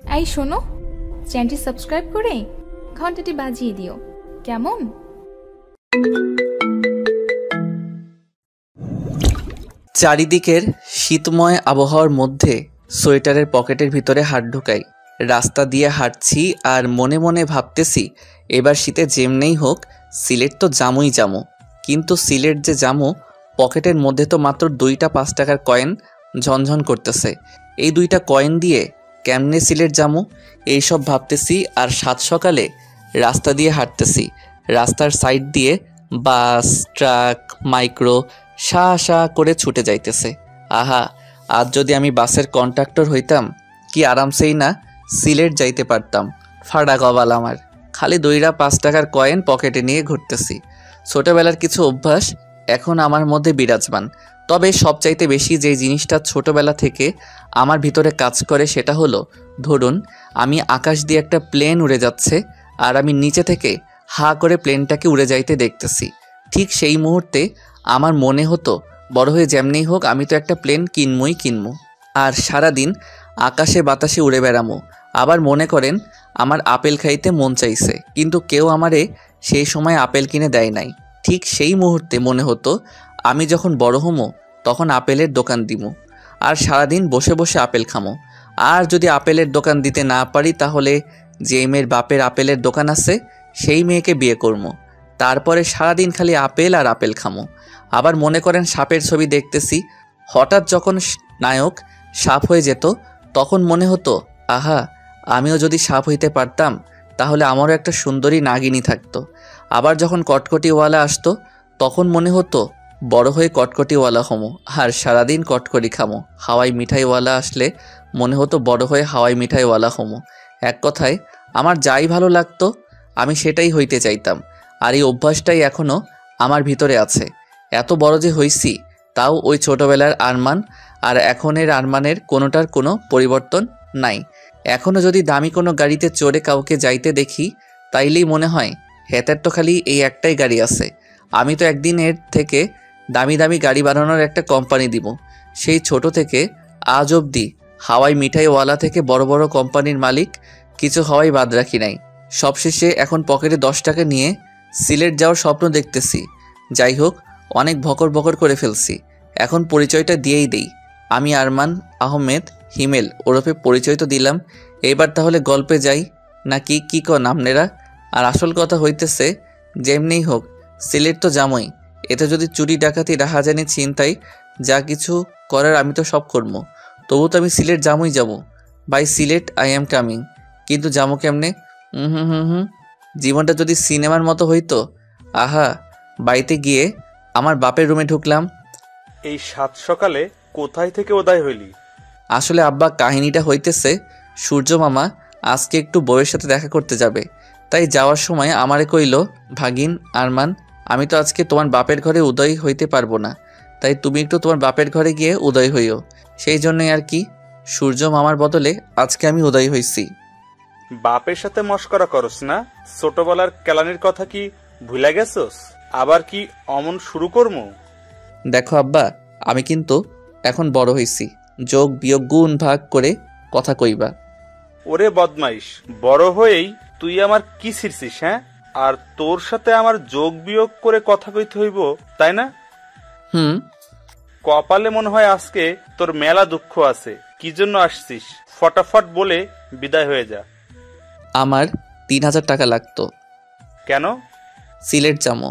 এই শোনো, চ্যানেলটি সাবস্ক্রাইব করে ঘন্টাটি বাজিয়ে দিও, কেমন? চারিদিকের শীতময় আবহাওয়ার মধ্যে সোয়েটারের পকেটের ভিতরে হাত ঢুকাই। রাস্তা দিয়ে হাঁটছি আর মনে মনে ভাবতেছি, এবার শীতে যেমনেই হোক সিলেট তো জামুই জামু। কিন্তু সিলেট যে জামু, পকেটের মধ্যে তো মাত্র 2টা 5 টাকার কয়েন ঝনঝন করতেছে। এই 2টা কয়েন দিয়ে কেমনে সিলেট জামু এইসব ভাবতেছি। আর সাত সকালে রাস্তা দিয়ে হাঁটতেছি। রাস্তার সাইড দিয়ে বাস, ট্রাক, মাইক্রো শা শা করে ছুটে যাইতেছে। আহা, আজ যদি আমি বাসের কন্ডাক্টর হইতাম, কি আরামসেই না সিলেট যাইতে পারতাম। ফাড়া কপাল আমার, খালি 2টা 5 টাকার কয়েন পকেটে নিয়ে ঘুরতেছি। ছোটবেলার কিছু অভ্যাস এখন আমার মধ্যে বিরাজমান। তবে সবচাইতে বেশি যে জিনিসটা ছোটবেলা থেকে আমার ভিতরে কাজ করে সেটা হলো, ধরুন আমি আকাশ দিয়ে একটা প্লেন উড়ে যাচ্ছে আর আমি নিচে থেকে হা করে প্লেনটাকে উড়ে যাইতে দেখতেছি। ঠিক সেই মুহূর্তে আমার মনে হতো, বড় হয়ে যেমনি হোক আমি তো একটা প্লেন কিনবো আর সারাদিন আকাশে বাতাসে উড়ে বেড়ামো। আবার মনে করেন আমার আপেল খাইতে মন চাইছে, কিন্তু কেউ আমারে সেই সময় আপেল কিনে দেয় নাই। ঠিক সেই মুহূর্তে মনে হতো, আমি যখন বড় হমো তখন আপেলের দোকান দিমু আর সারাদিন বসে বসে আপেল খামো। আর যদি আপেলের দোকান দিতে না পারি, তাহলে যে মেয়ের বাপের আপেলের দোকান আছে সেই মেয়েকে বিয়ে করবো। তারপরে সারাদিন খালি আপেল আর আপেল খামো। আবার মনে করেন সাপের ছবি দেখতেছি, হঠাৎ যখন নায়ক সাপ হয়ে যেত তখন মনে হতো, আহা, আমিও যদি সাপ হইতে পারতাম তাহলে আমারও একটা সুন্দরী নাগিনী থাকতো। আবার যখন কটকটিওয়ালা আসতো তখন মনে হতো বড় হয়ে কটকটিওয়ালা হমো আর সারাদিন কটকটি খামো। হাওয়াই মিঠাইওয়ালা আসলে মনে হতো বড় হয়ে হাওয়াই মিঠাইওয়ালা হমো। এক কথায় আমার যাই ভালো লাগতো আমি সেটাই হইতে চাইতাম। আর এই অভ্যাসটাই এখনও আমার ভিতরে আছে। এত বড় যে হইছি তাও ওই ছোটবেলার আরমান আর এখনের আরমানের কোনোটার কোনো পরিবর্তন নাই। এখনও যদি দামি কোনো গাড়িতে চড়ে কাউকে যাইতে দেখি তাইলেই মনে হয়, হেতার তো খালি এই একটাই গাড়ি আছে, আমি তো একদিন এর থেকে দামি দামি গাড়ি বানানোর একটা কোম্পানি দিব। সেই ছোট থেকে আজ অবধি হাওয়াই মিঠাইওয়ালা থেকে বড় বড় কোম্পানির মালিক কিছু হওয়াই বাদ রাখি নাই। সবশেষে এখন পকেটে 10 টাকা নিয়ে সিলেট যাওয়ার স্বপ্ন দেখতেছি। যাই হোক, অনেক ভকর ভকর করে ফেলছি, এখন পরিচয়টা দিয়েই দেই। আমি আরমান আহমেদ হিমেল ওরফে পরিচয় তো দিলাম, এবার তাহলে গল্পে যাই নাকি কি কন আপনারা? আর আসল কথা হইতেছে, যেমনিই হোক সিলেট তো জামই। এতে যদি চুরি ডাকাতি রাহাজানি ছিনতাই যা কিছু করার আমি তো সব করবো। তবু তো আমি সিলেট জামই যাবো। By Sylhet I am coming. কিন্তু যাবো কেমনে? হুম, জীবনটা যদি সিনেমার মতো হইতো। আহা, বাড়িতে গিয়ে আমার বাপের রুমে ঢুকলাম। এই সাত সকালে কোথায় থেকে উদয় হইলি? আসলে আব্বা, কাহিনীটা হইতেছে, সূর্য মামা আজকে একটু বউয়ের সাথে দেখা করতে যাবে। তাই যাওয়ার সময় আমারে কইল, ভাগিন আরমান, আমি তো আজকে তোমার বাপের ঘরে উদয় হইতে পারবো না, তাই তুমি একটু তোমার বাপের ঘরে গিয়ে উদয় হইও। সেই জন্যই আর কি, সূর্য মামার বদলে আজকে আমি উদয় হইছি। বাপের সাথে মস্করা করস না? ছোটবেলার কেলানির কথা কি ভুলে গেছস? আবার কি অমন শুরু করমু? দেখো আব্বা, আমি কিন্তু এখন বড় হইছি, যোগ বিয়োগ গুণ ভাগ করে কথা কইবা। ওরে বদমাইশ, বড় হয়েই তুই আমার কি ছিড়ছিস? হ্যাঁ, আর তোর সাথে আমার যোগ বিয়োগ করে কথা কইতে হইব, তাই না? হুম। কপালে মনে হয় আজকে তোর মেলা দুঃখ আছে। কি জন্য আসছিস ফটাফট বলে বিদায় হয়ে যা। আমার 3000 টাকা লাগতো। কেন? সিলেট যামো।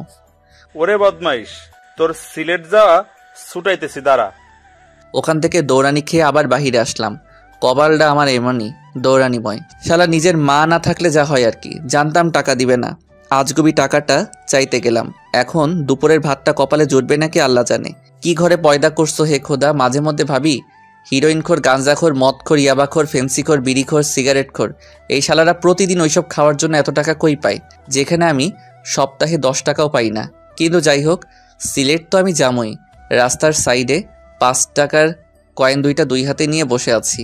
ওরে বদমাইশ, তোর সিলেট যাওয়া ছুটাইতেছি, দাঁড়া। ওখান থেকে দৌড়ানি খেয়ে আবার বাহিরে আসলাম। কপালটা আমার এমনই দৌড়ানিময়। শালা নিজের মা না থাকলে যা হয় আর কি। জানতাম টাকা দিবে না, আজগুবি টাকাটা চাইতে গেলাম। এখন দুপুরের ভাতটা কপালে জুটবে নাকি আল্লাহ জানে। কি ঘরে পয়দা করছো হে খোদা। মাঝে মধ্যে ভাবি, হিরোইনখোর, গাঁজাখোর, মদখোর, ইয়াবাখোর, ফেন্সিখোর, বিড়িখোর, সিগারেটখোর, এই শালারা প্রতিদিন ওইসব খাওয়ার জন্য এত টাকা কই পায়, যেখানে আমি সপ্তাহে 10 টাকাও পাই না। কিন্তু যাই হোক, সিলেট তো আমি যামই। রাস্তার সাইডে 5 টাকার কয়েন 2টা 2 হাতে নিয়ে বসে আছি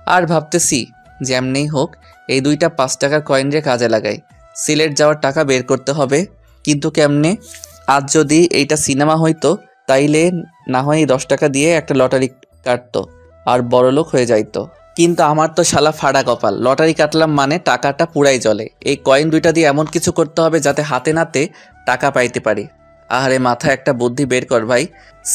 আর ভাবতেছি, যেমনেই হোক এই 2টা 5 টাকার কয়েন রে কাজে লাগাই। সিলেট যাওয়ার টাকা বের করতে হবে, কিন্তু কেমনে? আজ যদি এইটা সিনেমা হইতো তাইলে না হয় 10 টাকা দিয়ে একটা লটারি কাটতো আর বড়লোক হয়ে যাইতো। কিন্তু আমার তো শালা ফাড়া কপাল, লটারি কাটলাম মানে টাকাটা পুরাই জলে। এই কয়েন দুইটা দিয়ে এমন কিছু করতে হবে যাতে হাতে নাতে টাকা পাইতে পারি। আহারে মাথায় একটা বুদ্ধি বের কর ভাই।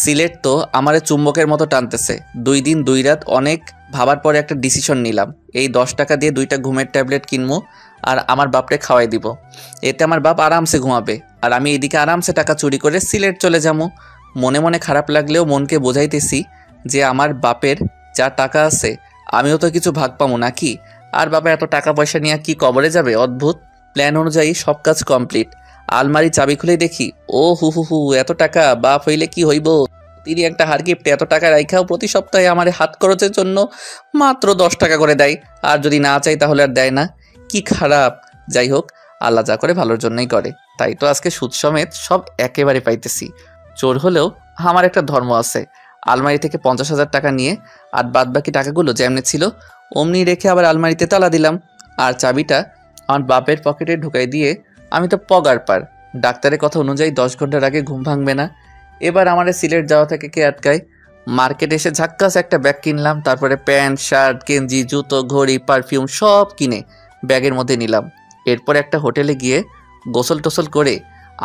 সিলেট তো আমারে চুম্বকের মতো টানতেছে। 2 দিন 2 রাত অনেক ভাবার পরে একটা ডিসিশন নিলাম, এই 10 টাকা দিয়ে 2টা ঘুমের ট্যাবলেট কিনবো আর আমার বাপরে খাওয়াই দিব। এতে আমার বাপ আরামসে ঘুমাবে আর আমি এদিকে আরামসে টাকা চুরি করে সিলেট চলে যাবো। মনে মনে খারাপ লাগলেও মনকে বোঝাইতেছি যে আমার বাপের যা টাকা আছে আমিও তো কিছু ভাগ পাবো নাকি। আর বাবা এত টাকা পয়সা নিয়ে কি কবরে যাবে? অদ্ভুত। প্ল্যান অনুযায়ী সব কাজ কমপ্লিট। আলমারি চাবি খুলে দেখি, ও হু হু হু, এত টাকা! বাপ হইলে কি হইব, তিনি একটা হার গিফটে এত টাকা রাইখাও প্রতি সপ্তাহে আমার হাত খরচের জন্য মাত্র 10 টাকা করে দেয়। আর যদি না চাই তাহলে আর দেয় না। কি খারাপ! যাই হোক, আল্লাহ যা করে ভালোর জন্যই করে। তাই তো আজকে সুদ সমেত সব একেবারে পাইতেছি। চোর হলেও আমার একটা ধর্ম আছে। আলমারি থেকে 50,000 টাকা নিয়ে আর বাদ বাকি টাকাগুলো যেমনি ছিল অমনি রেখে আবার আলমারিতে তালা দিলাম। আর চাবিটা আমার বাপের পকেটে ঢুকাই দিয়ে আমি তো পগার পার। ডাক্তারের কথা অনুযায়ী 10 ঘন্টার আগে ঘুম ভাঙবে না। এবার আমার সিলেট যাওয়া থেকে কে আটকায়? মার্কেটে এসে ঝাক্কাস একটা ব্যাগ কিনলাম, তারপরে প্যান্ট, শার্ট, গেঞ্জি, জুতো, ঘড়ি, পারফিউম সব কিনে ব্যাগের মধ্যে নিলাম। এরপর একটা হোটেলে গিয়ে গোসল টোসল করে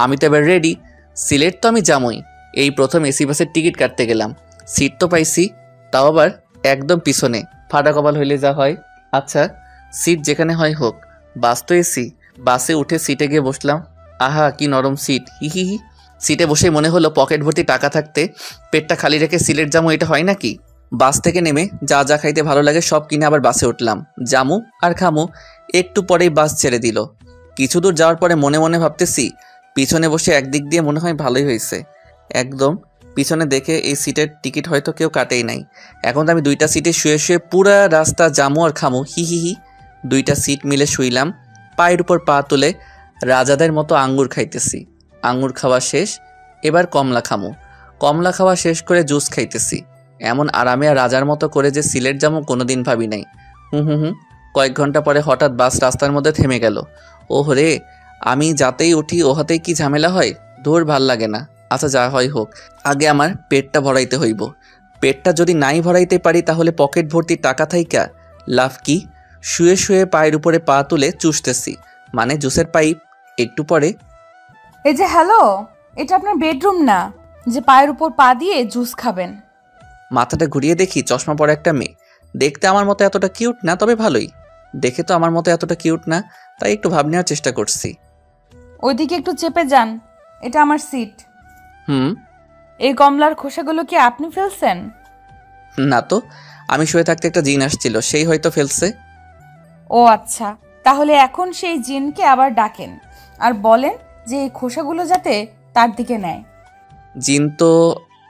আমি তো এবার রেডি। সিলেট তো আমি যামই। এই প্রথম এসি বাসের টিকিট কাটতে গেলাম। সিট তো পাইছি, তাও আবার একদম পিছনে। ফাটা কপাল হইলে যা হয়। আচ্ছা, সিট যেখানে হয় হোক, বাস তো এসি। বাসে উঠে সিটে গিয়ে বসলাম। আহা কি নরম সিট! হি হি হি। সিটে বসে মনে হলো পকেট ভর্তি টাকা থাকতে পেটটা খালি রেখে সিলেট জামু, এটা হয় নাকি? বাস থেকে নেমে যা যা খাইতে ভালো লাগে সব কিনে আবার বাসে উঠলাম। জামু আর খামু। একটু পরেই বাস ছেড়ে দিল। কিছু দূর যাওয়ার পরে মনে মনে ভাবতেছি, পিছনে বসে একদিক দিয়ে মনে হয় ভালোই হয়েছে। একদম পিছনে দেখে এই সিটের টিকিট হয়তো কেউ কাটেই নাই। এখন তো আমি 2টা সিটে শুয়ে শুয়ে পুরা রাস্তা জামু আর খামু। হি হি হি। 2টা সিট মিলে শুইলাম। পায়ের উপর পা তুলে রাজাদের মতো আঙ্গুর খাইতেছি। আঙ্গুর খাওয়া শেষ, এবার কমলা খামু। কমলা খাওয়া শেষ করে জুস খাইতেছি। এমন আরামে আর রাজার মতো করে যে সিলেট যাবো কোনোদিন ভাবি নাই। হুম। কয়েক ঘন্টা পরে হঠাৎ বাস রাস্তার মধ্যে থেমে গেল। ওহ রে, আমি যাতেই উঠি ওহাতেই কি ঝামেলা হয়, দূর ভাল লাগে না। আচ্ছা যা হয় হোক, আগে আমার পেটটা ভরাইতে হইব। পেটটা যদি নাই ভরাইতে পারি তাহলে পকেট ভর্তি টাকা থাইকা লাভ কি? শুয়ে শুয়ে পায়ের উপরে পা তুলে চুষতেছি, মানে জুসের পাইপ। একটু পরে, এই যে হ্যালো, এটা আপনার বেডরুম না যে পায়ের উপর পা দিয়ে জুস খাবেন। মাথাটা ঘুরিয়ে দেখি চশমা পরা একটা মেয়ে। দেখতে আমার মতো এতটা কিউট না, তবে ভালোই। দেখে তো আমার মতো এতটা কিউট না, তাই একটু ভাব নেওয়ার চেষ্টা করছি। ওইদিকে একটু চেপে যান, এটা আমার সিট। হুম। এই কমলার খোসাগুলো কি আপনি ফেলছেন? না তো, আমি শুয়ে থাকতে একটা জিন আসছিল, সেই হয়তো ফেলছে। ও আচ্ছা, তাহলে এখন সেই জিনকে আবার ডাকেন আর বলেন যে এই খোসাগুলো যাতে তার দিকে নেয়। জিন তো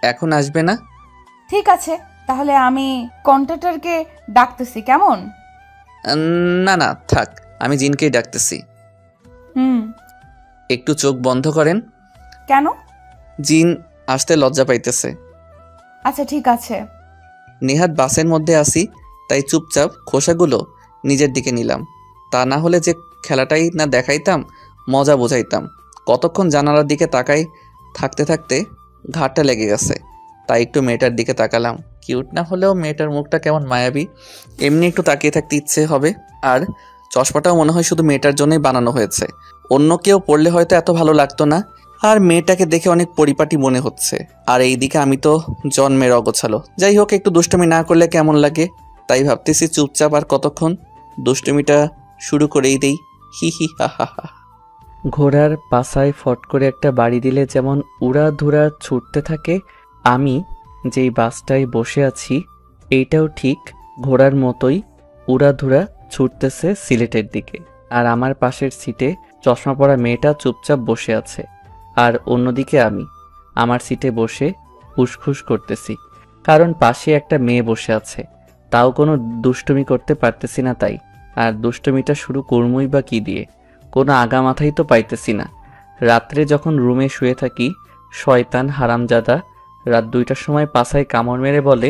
এখন আসবে না। ঠিক আছে, তাহলে আমি কন্ট্রাক্টরকে ডাকতেছি, কেমন? না না থাক, আমি জিনকেই ডাকতেছি। হুম। একটু চোখ বন্ধ করেন। কেন? জিন আসতে লজ্জা পাইতেছে। আচ্ছা ঠিক আছে। নেহাত বাসের মধ্যে আসি, তাই চুপচাপ খোসাগুলো নিজের দিকে নিলাম। তা না হলে যে খেলাটাই না দেখাইতাম, মজা বোঝাইতাম। কতক্ষণ জানালার দিকে তাকাই থাকতে থাকতে ঘাটটা লেগে গেছে, তাই একটু মেয়েটার দিকে তাকালাম। কিউট না হলেও মেয়েটার মুখটা কেমন মায়াবী, এমনি একটু তাকিয়ে থাকতে ইচ্ছে হবে। আর চশমাটাও মনে হয় শুধু মেয়েটার জন্যই বানানো হয়েছে, অন্য কেউ পড়লে হয়তো এত ভালো লাগতো না। আর মেয়েটাকে দেখে অনেক পরিপাটি মনে হচ্ছে। আর এইদিকে আমি তো জন্মের অগোছালো। যাই হোক, একটু দুষ্টুমি না করলে কেমন লাগে, তাই ভাবতেছি চুপচাপ আর কতক্ষণ দুষ্টুমিটা শুরু করেই দেই। হি হি হা হা হা। ঘোড়ার পাছায় ফট করে একটা বাড়ি দিলে যেমন উড়াধুরা ছুটতে থাকে, আমি যেই বাসটায় বসে আছি এইটাও ঠিক ঘোড়ার মতোই উড়াধুরা ছুটতেছে সিলেটের দিকে। আর আমার পাশের সিটে চশমা পরা মেয়েটা চুপচাপ বসে আছে। আর অন্যদিকে আমি আমার সিটে বসে ফুসফুস করতেছি, কারণ পাশে একটা মেয়ে বসে আছে। তাও কোনো দুষ্টুমি করতে পারতেছি না তাই। আর দুষ্টুমিটা শুরু করমই বা কি দিয়ে, কোনো আগা মাথাই তো পাইতেছি না। রাত্রে যখন রুমে শুয়ে থাকি, শয়তান হারামজাদা রাত 2টার সময় পাছায় কামড় মেরে বলে,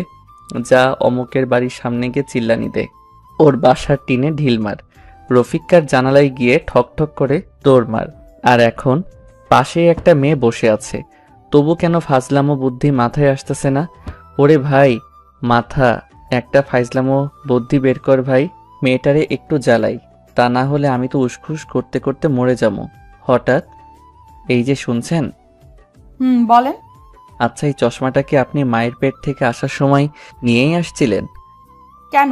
যা অমুকের বাড়ির সামনে গিয়ে চিল্লানি দে, ওর বাসার টিনে ঢিল মার, রফিকার জানালায় গিয়ে ঠক ঠক করে দৌড় মার। আর এখন পাশেই একটা মেয়ে বসে আছে, তবু কেন ফাজলামো বুদ্ধি মাথায় আসতেছে না। ওরে ভাই মাথা, একটা ফাইজলামো বুদ্ধি বের কর ভাই, মেয়েটারে একটু জ্বালাই, তা না হলে আমি তো উসখুস করতে করতে মরে যাবো। হঠাৎ এই যে শুনছেন? বলেন। আচ্ছা, এই চশমাটা কি আপনি মায়ের পেট থেকে আসার সময় নিয়েই আসছিলেন? কেন?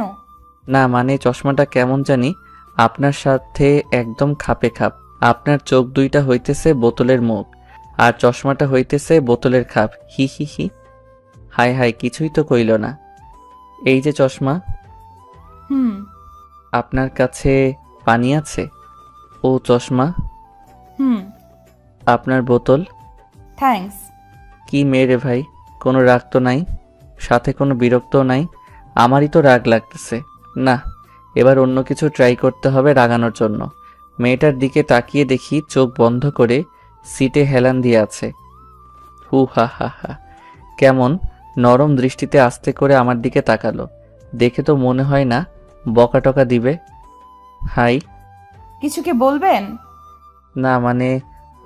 না মানে চশমাটা কেমন জানি আপনার সাথে একদম খাপে খাপ। আপনার চোখ দুইটা হইতেছে বোতলের মুখ, আর চশমাটা হইতেছে বোতলের খাপ। হি হি হি। হাই হাই, কিছুই তো কইল না। এই যে চশমা, হুম আপনার কাছে পানি আছে? ও চশমা, হুম আপনার বোতল। থ্যাঙ্কস। কি মেরে ভাই, কোনো রাগ তো নাই, সাথে কোনো বিরক্তও নাই। আমারই তো রাগ লাগতেছে। না, এবার অন্য কিছু ট্রাই করতে হবে রাগানোর জন্য। মেয়েটার দিকে তাকিয়ে দেখি চোখ বন্ধ করে সিটে হেলান দিয়ে আছে। হু হা হা হা। কেমন নরম দৃষ্টিতে আস্তে করে আমার দিকে তাকালো। দেখে তো মনে হয় না বকা টকা দিবে। হাই। কিছু কি বলবেন? না মানে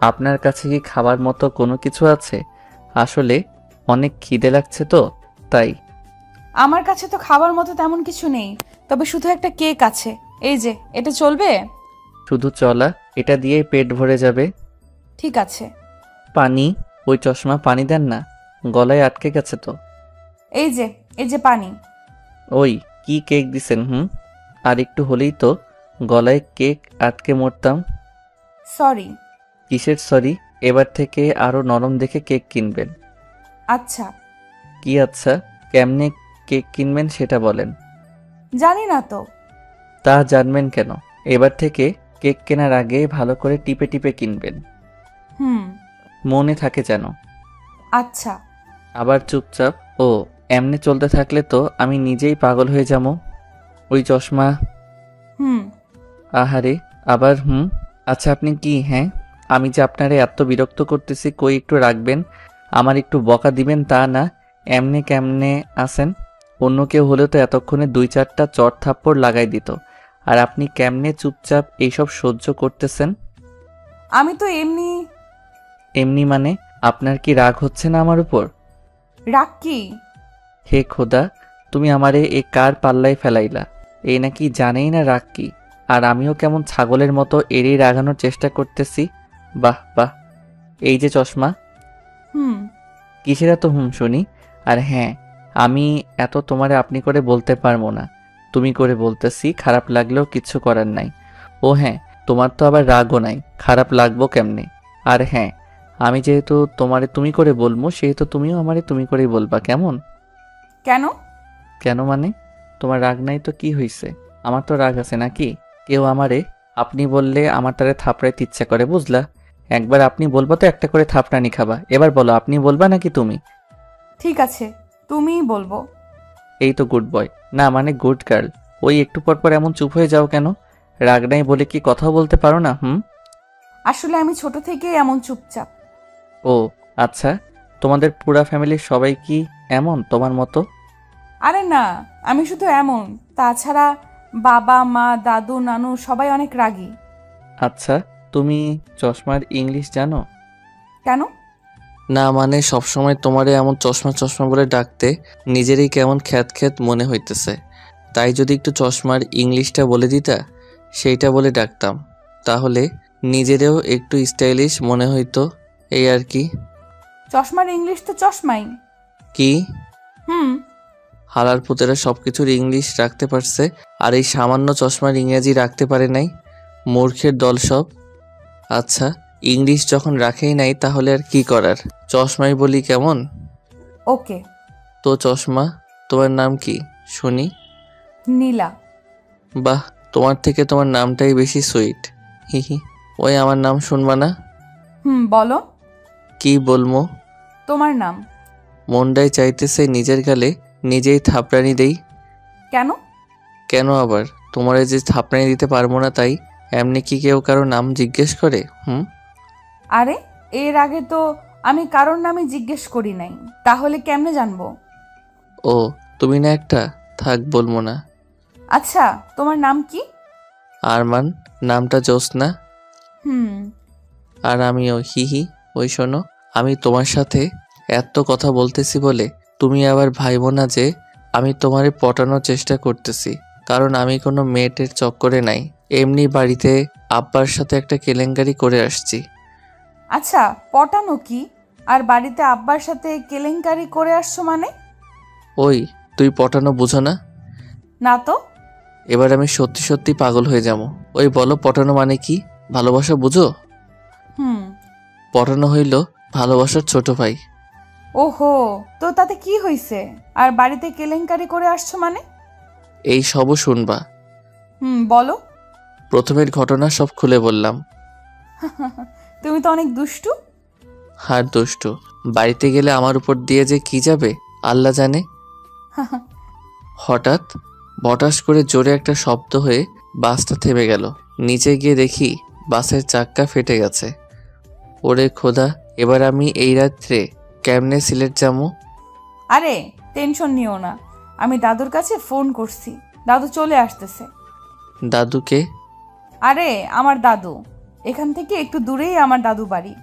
আপনার কাছে কি খাবার মতো কোনো কিছু আছে? আসলে অনেক খিদে লাগছে তো তাই। আমার কাছে তো খাবার মতো তেমন কিছু নেই, তবে শুধু একটা কেক আছে। এই যে, এটা চলবে? শুধু চলা, এটা দিয়েই পেট ভরে যাবে। ঠিক আছে। পানি, ওই চশমা পানি দেন না, গলায় আটকে গেছে তো। এই যে পানি। ওই কি কেক দিছেন? আর একটু হলেই তো গলায় কেক আটকে মরতাম। সরি। কিসের সরি? এবার থেকে আরো নরম দেখে কেক কিনবেন। আচ্ছা। কি আচ্ছা? কেমনে কেক কিনবেন সেটা বলেন। জানি না তো। তা জানবেন কেন? এবার থেকে কেক কেনার আগে ভালো করে টিপে টিপে কিনবেন, হুম মনে থাকে যেন। আচ্ছা। আবার চুপচাপ। ও, এমনি চলতে থাকলে তো আমি নিজেই পাগল হয়ে যাবো। ওই চশমা। হুম আহারে, আবার আচ্ছা আপনি কি, হ্যাঁ আমি যে আপনারে এত বিরক্ত করতেছি, কই একটু রাখবেন, আমার একটু বকা দিবেন তা না, এমনি কেমনে আসেন? অন্য কেউ হলেও তো এতক্ষণে 2-4টা চড় থাপ্পড় লাগাই দিত, আর আপনি কেমনে চুপচাপ এইসব সহ্য করতেছেন? আমি তো এমনি। এমনি মানে আপনার কি রাগ হচ্ছে না আমার উপর? রাগ কি? হে খোদা, তুমি আমারে এ কার পাল্লায় ফেলাইলা? এই নাকি জানেই না রাগ কি, আর আমিও কেমন ছাগলের মতো এড়িয়ে রাগানোর চেষ্টা করতেছি। বাহ বাহ। এই যে চশমা। হুম কিসের এত শুনি? আর হ্যাঁ, আমি এত তোমারে আপনি করে বলতে পারবো না, তুমি করে বলতেছি, খারাপ লাগলেও কিচ্ছু করার নাই। ও হ্যাঁ, তোমার তো আবার রাগও নাই, খারাপ লাগবো কেমনে? আর হ্যাঁ, আমি যেহেতু তোমারে তুমি করে বলবো, সেহেতু তুমিও আমারে তুমি করেই বলবা, কেমন? কেন? কেন মানে? তোমার রাগ নাই তো কি হইছে? আমার তো রাগ আছে নাকি? কেউ আমারে আপনি বললে আমার তারে থাপড়াইতে ইচ্ছা করে, বুঝলা? একবার আপনি বলবো তো একটা করে থাপড়ানি খাবা। এবার বলো, আপনি বলবা নাকি তুমি? ঠিক আছে, তুমিই বলবো। এই তো গুড বয়, না মানে গুড গার্ল। ওই একটু পর পর এমন চুপ হয়ে যাও কেন? রাগ নাই বলে কি কথাও বলতে পারো না? আসলে আমি ছোট থেকেই এমন চুপচাপ। ও আচ্ছা, তোমাদের পুরা ফ্যামিলির সবাই কি এমন তোমার মতো? আরে না, আমি শুধু এমন। তাছাড়া বাবা মা দাদু নানু সবাই অনেক রাগী। আচ্ছা, তুমি চশমার ইংলিশ জানো? কেন? না মানে সবসময় তোমারে এমন চশমা চশমা বলে ডাকতে নিজেরই কেমন খ্যাত খ্যাত মনে হইতেছে। তাই যদি একটু চশমার ইংলিশটা বলে দিতা, সেইটা বলে ডাকতাম, তাহলে নিজেরেও একটু স্টাইলিশ মনে হইতো, এই আর কি। চশমার ইংলিশ তো চশমাই। কি? হুম হালার পুতেরা সবকিছুর ইংলিশ রাখতে পারছে, আর এই সামান্য চশমার ইংরেজি রাখতে পারে নাই। মূর্খের দল সব। আচ্ছা, ইংলিশ যখন রাখেই নাই তাহলে আর কি করার, চশমাই বলি কেমন? ওকে। তো চশমা, তোমার নাম কি শুনি? নীলা। বাহ, তোমার থেকে তোমার নামটাই বেশি সুইট। হি হি। ওই আমার নাম শুনবা না? বলো। কি বলবো? তোমার নাম। মনটাই চাইতেছে নিজের গালে নিজেই থাপড়ানি দেই। কেন? কেন আবার? তোমারে যে থাপড়ানি দিতে পারবো না তাই। এমনি কি কেউ কারো নাম জিজ্ঞেস করে? আরে, এর আগে তো আমি কারোর নামে জিজ্ঞেস করি নাই, তাহলে কেমনে জানবো? ও, তুমি না একটা, থাক বলবো না। আচ্ছা, তোমার নাম কি? আরমান। নামটা জ্যোৎস্না। হুম আর আমিও হি হি। ওই শোনো, আমি তোমার সাথে এত কথা বলতেছি বলে তুমি আবার ভাইবো না যে আমি তোমারে পটানোর চেষ্টা করতেছি, কারণ আমি কোনো মেয়েটের চক্করে নাই। এমনি বাড়িতে আব্বার সাথে একটা কেলেঙ্কারি করে আসছি। আচ্ছা, পটানো কি? আর বাড়িতে আব্বার সাথে কেলেঙ্কারি করে আসছো মানে? ওই, তুই পটানো বুঝো না? না তো। এবার আমি সত্যি সত্যি পাগল হয়ে যাবো। ওই বলো, পটানো মানে কি? ভালোবাসা বুঝো? হুম। পটানো হইল ভালোবাসার ছোট ভাই। ওহো, তো তাতে কি হইছে? আর বাড়িতে কেলেঙ্কারি করে আসছো মানে? এই সবও শুনবা। বলো। প্রথমের ঘটনা সব খুলে বললাম। তুমি তো অনেক দুষ্টু। হার দুষ্টু। বাড়িতে গেলে আমার উপর দিয়ে যে কি যাবে আল্লাহ জানে। হঠাৎ বটাস করে জোরে একটা শব্দ হয়ে বাসটা থেমে গেল। নিচে গিয়ে দেখি বাসের চাক্কা ফেটে গেছে। ওরে খোদা, এবার আমি এই রাত্রে কেমনে সিলেট যাবো? আরে টেনশন নিও না, আমি দাদুর কাছে ফোন করছি, দাদু চলে আসতেছে। দাদুকে? আরে আমার দাদু, এখান থেকে একটু দূরেই আমার দাদু বাড়ি।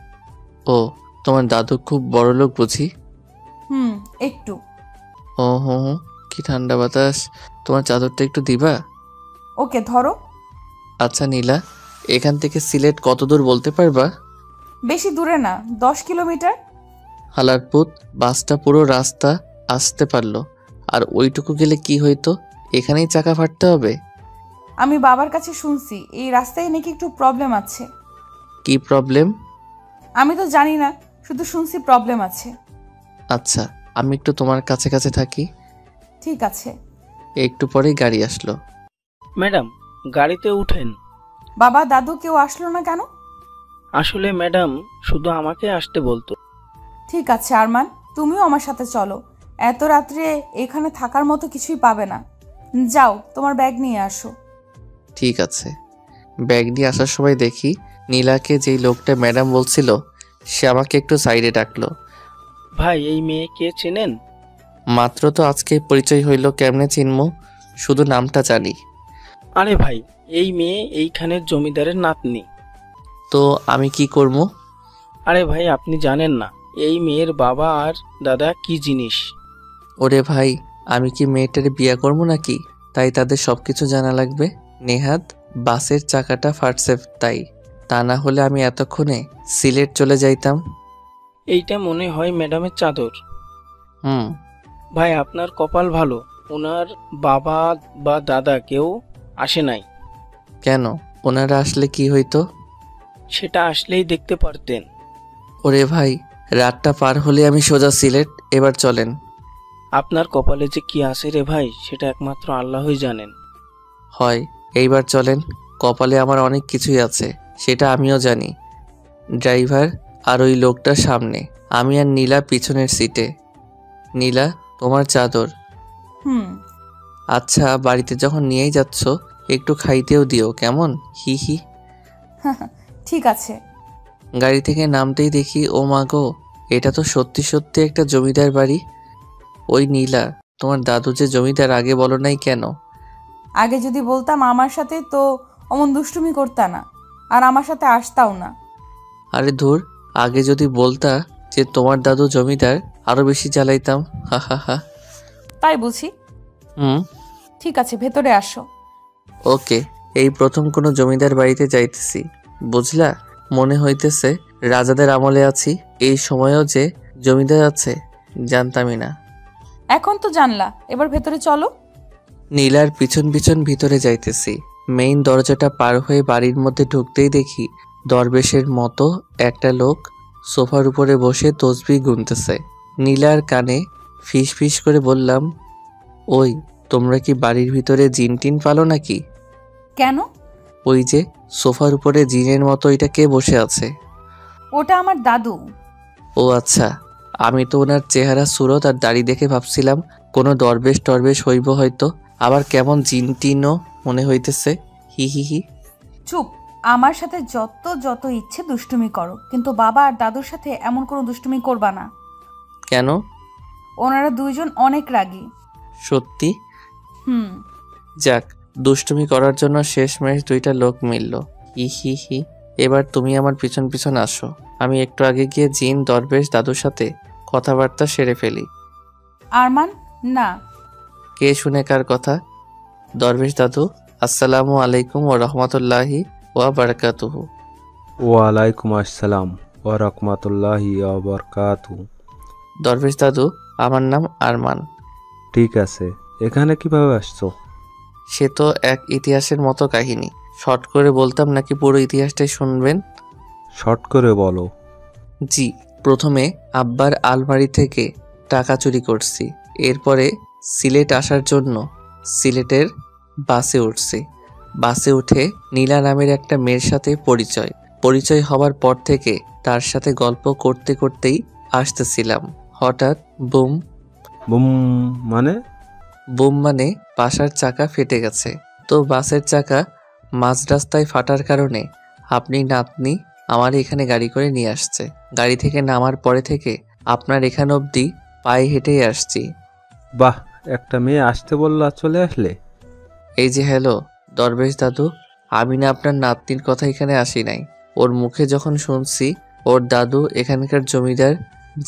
ও, তোমার দাদু খুব বড় লোক বুঝি? একটু। ও হো, কি ঠান্ডা বাতাস। তোমার চাদরটা একটু দিবা? ওকে ধরো। আচ্ছা নীলা, এখান থেকে সিলেট কত দূর বলতে পারবা? বেশি দূরে না, 10 কিলোমিটার। হালারপুত, বাসটা পুরো রাস্তা আসতে পারলো, আর ওইটুকু গেলে কি হইতো? এখানেই চাকা ফাটতে হবে। আমি বাবার কাছে শুনছি এই রাস্তায় নাকি একটু প্রবলেম আছে। কি প্রবলেম? আমি তো জানি না, শুধু শুনছি প্রবলেম আছে। আচ্ছা, আমি একটু তোমার কাছে কাছে থাকি। ঠিক আছে। একটু পরেই গাড়ি আসলো। ম্যাডাম, গাড়িতে উঠেন। বাবা, দাদু কেউ আসলো না কেন? আসলে ম্যাডাম শুধু আমাকে আসতে বলতো। ঠিক আছে আরমান, তুমিও আমার সাথে চলো। এত রাত্রে এখানে থাকার মতো কিছুই পাবে না। যাও, তোমার ব্যাগ নিয়ে আসো। ঠিক আছে। ব্যাগ নিয়ে আসার সময় দেখি নীলাকে যেই লোকটা ম্যাডাম বলছিল সে আমাকে একটু সাইডে ডাকলো। ভাই, এই মেয়েকে চেনেন? মাত্র তো আজকে পরিচয় হইল, কেমনে চিনমু? শুধু নামটা জানি। আরে ভাই, এই মেয়ে এইখানের জমিদারের নাতনি। তো আমি কি করবো? আরে ভাই, আপনি জানেন না এই মেয়ের বাবা আর দাদা কি জিনিস? ওরে ভাই, আমি কি মেয়েটার বিয়া করবো নাকি? তাই তাদের সবকিছু জানা লাগবে? নেহাত বাসের চাকাটা ফাটছে তাই, তা না হলে আমি এতক্ষণে সিলেট চলে যাইতাম। এইটা মনে হয় ম্যাডামের চাদর। হুম। ভাই, আপনার কপাল ভালো, ওনার বাবা বা দাদা কেউ আসে নাই। কেন? ওনারা আসলে কি হইতো? সেটা আসলেই দেখতে পারতেন। ওরে ভাই, রাতটা পার হলে আমি সোজা সিলেট। এবার চলেন। আপনার কপালে যে কি আসে রে ভাই, সেটা একমাত্র আল্লাহই জানেন। হয়, এইবার চলেন। কপালে আমার অনেক কিছুই আছে, সেটা আমিও জানি। ড্রাইভার আর ওই লোকটা সামনে, আমি আর নীলা পিছনের সিটে। নীলা, তোমার চাদর। হুম। আচ্ছা, বাড়িতে যখন নিয়েই যাচ্ছ একটু খাইতেও দিও, কেমন? হি হি। ঠিক আছে। গাড়ি থেকে নামতেই দেখি, ও মা গো, এটা তো সত্যি সত্যি একটা জমিদার বাড়ি। ওই নীলা, তোমার দাদু যে জমিদার আগে বলো নাই কেন? আগে যদি বলতাম আমার সাথে, তো অমন দুষ্টুমি করতা না, আর আমার সাথে আসতাও না। আরে ধুর, আগে যদি বলতা যে তোমার দাদু জমিদার, আরো বেশি জ্বালাইতাম। হা হা হা। তাই বুঝি। হুম। ঠিক আছে, ভেতরে আসো। ওকে। এই প্রথম কোনো জমিদার বাড়িতে যাইতেছি, বুঝলা? মনে হইতেছে রাজাদের আমলে আছি। এই সময়েও যে জমিদার আছে জানতামই না। এখন তো জানলা, এবার ভেতরে চলো। নীলার পিছন পিছন ভিতরে যাইতেছি। মেইন দরজাটা পার হয়ে বাড়ির মধ্যে ঢুকতেই দেখি দরবেশের মতো একটা লোক সোফার উপরে বসে তসবিহ গুনতেছে। নীলার কানে ফিস ফিস করে বললাম, ওই, তোমরা কি বাড়ির ভিতরে জিন টিন পালো নাকি? কেন? ওই যে সোফার উপরে জিনের মতো এটা কে বসে আছে? ওটা আমার দাদু। ও আচ্ছা, আমি তো ওনার চেহারা, সুরত আর দাড়ি দেখে ভাবছিলাম কোনো দরবেশ টরবেশ হইব হয়তো, আবার কেমন জিন টিনও মনে হইতেছে। হি হি হি। চুপ। আমার সাথে যত যত ইচ্ছে দুষ্টুমি করো, কিন্তু বাবা আর দাদুর সাথে এমন কোনো দুষ্টুমি করবা না। কেন? ওনারা দুইজন অনেক রাগী। সত্যি? হুম। যাক, দুষ্টুমি করার জন্য শেষমেশ দুইটা লোক মিলল। হি হি হি। এবার তুমি আমার পিছন পিছন আসো, আমি একটু আগে গিয়ে জিন দরবেশ দাদুর সাথে কথাবার্তা সেরে ফেলি। আরমান, না। কে শুনে কার কথা? দরবেশ দাদু, আসসালামু আলাইকুম ওয়া রাহমাতুল্লাহি ওয়া বারাকাতুহু। ওয়ালাইকুম আসসালাম ওয়া রাহমাতুল্লাহি ওয়া বারাকাতুহু। দরবেশ দাদু, আমার নাম আরমান। ঠিক আছে, এখানে কিভাবে আসছো? সে তো এক ইতিহাসের মতো কাহিনী। শর্ট করে বলতাম নাকি পুরো ইতিহাসটাই শুনবেন? শর্ট করে বলো। জি, প্রথমে আব্বার আলমারি থেকে টাকা চুরি করছি। এরপরে সিলেট আসার জন্য সিলেটের বাসে উঠছি। বাসে উঠে নীলা নামের একটা মেয়ের সাথে পরিচয় হওয়ার পর থেকে তার সাথে গল্প করতে করতেই আসতেছিলাম। হঠাৎ বুম। বুম মানে? বুম মানে বাসার চাকা ফেটে গেছে। তো বাসের চাকা মাঝ রাস্তায় ফাটার কারণে আপনি নাতনি আমার এখানে গাড়ি করে নিয়ে আসছে। গাড়ি থেকে নামার পরে থেকে আপনার এখান অবধি পায়ে হেঁটেই আসছি। বাহ, একটা মেয়ে আসতে বললো আর চলে আসলে। এই যে হ্যালো দরবেশ দাদু, আমি না আপনার নাতনির কথা এখানে আসি নাই। ওর মুখে যখন শুনছি ওর দাদু এখানকার জমিদার,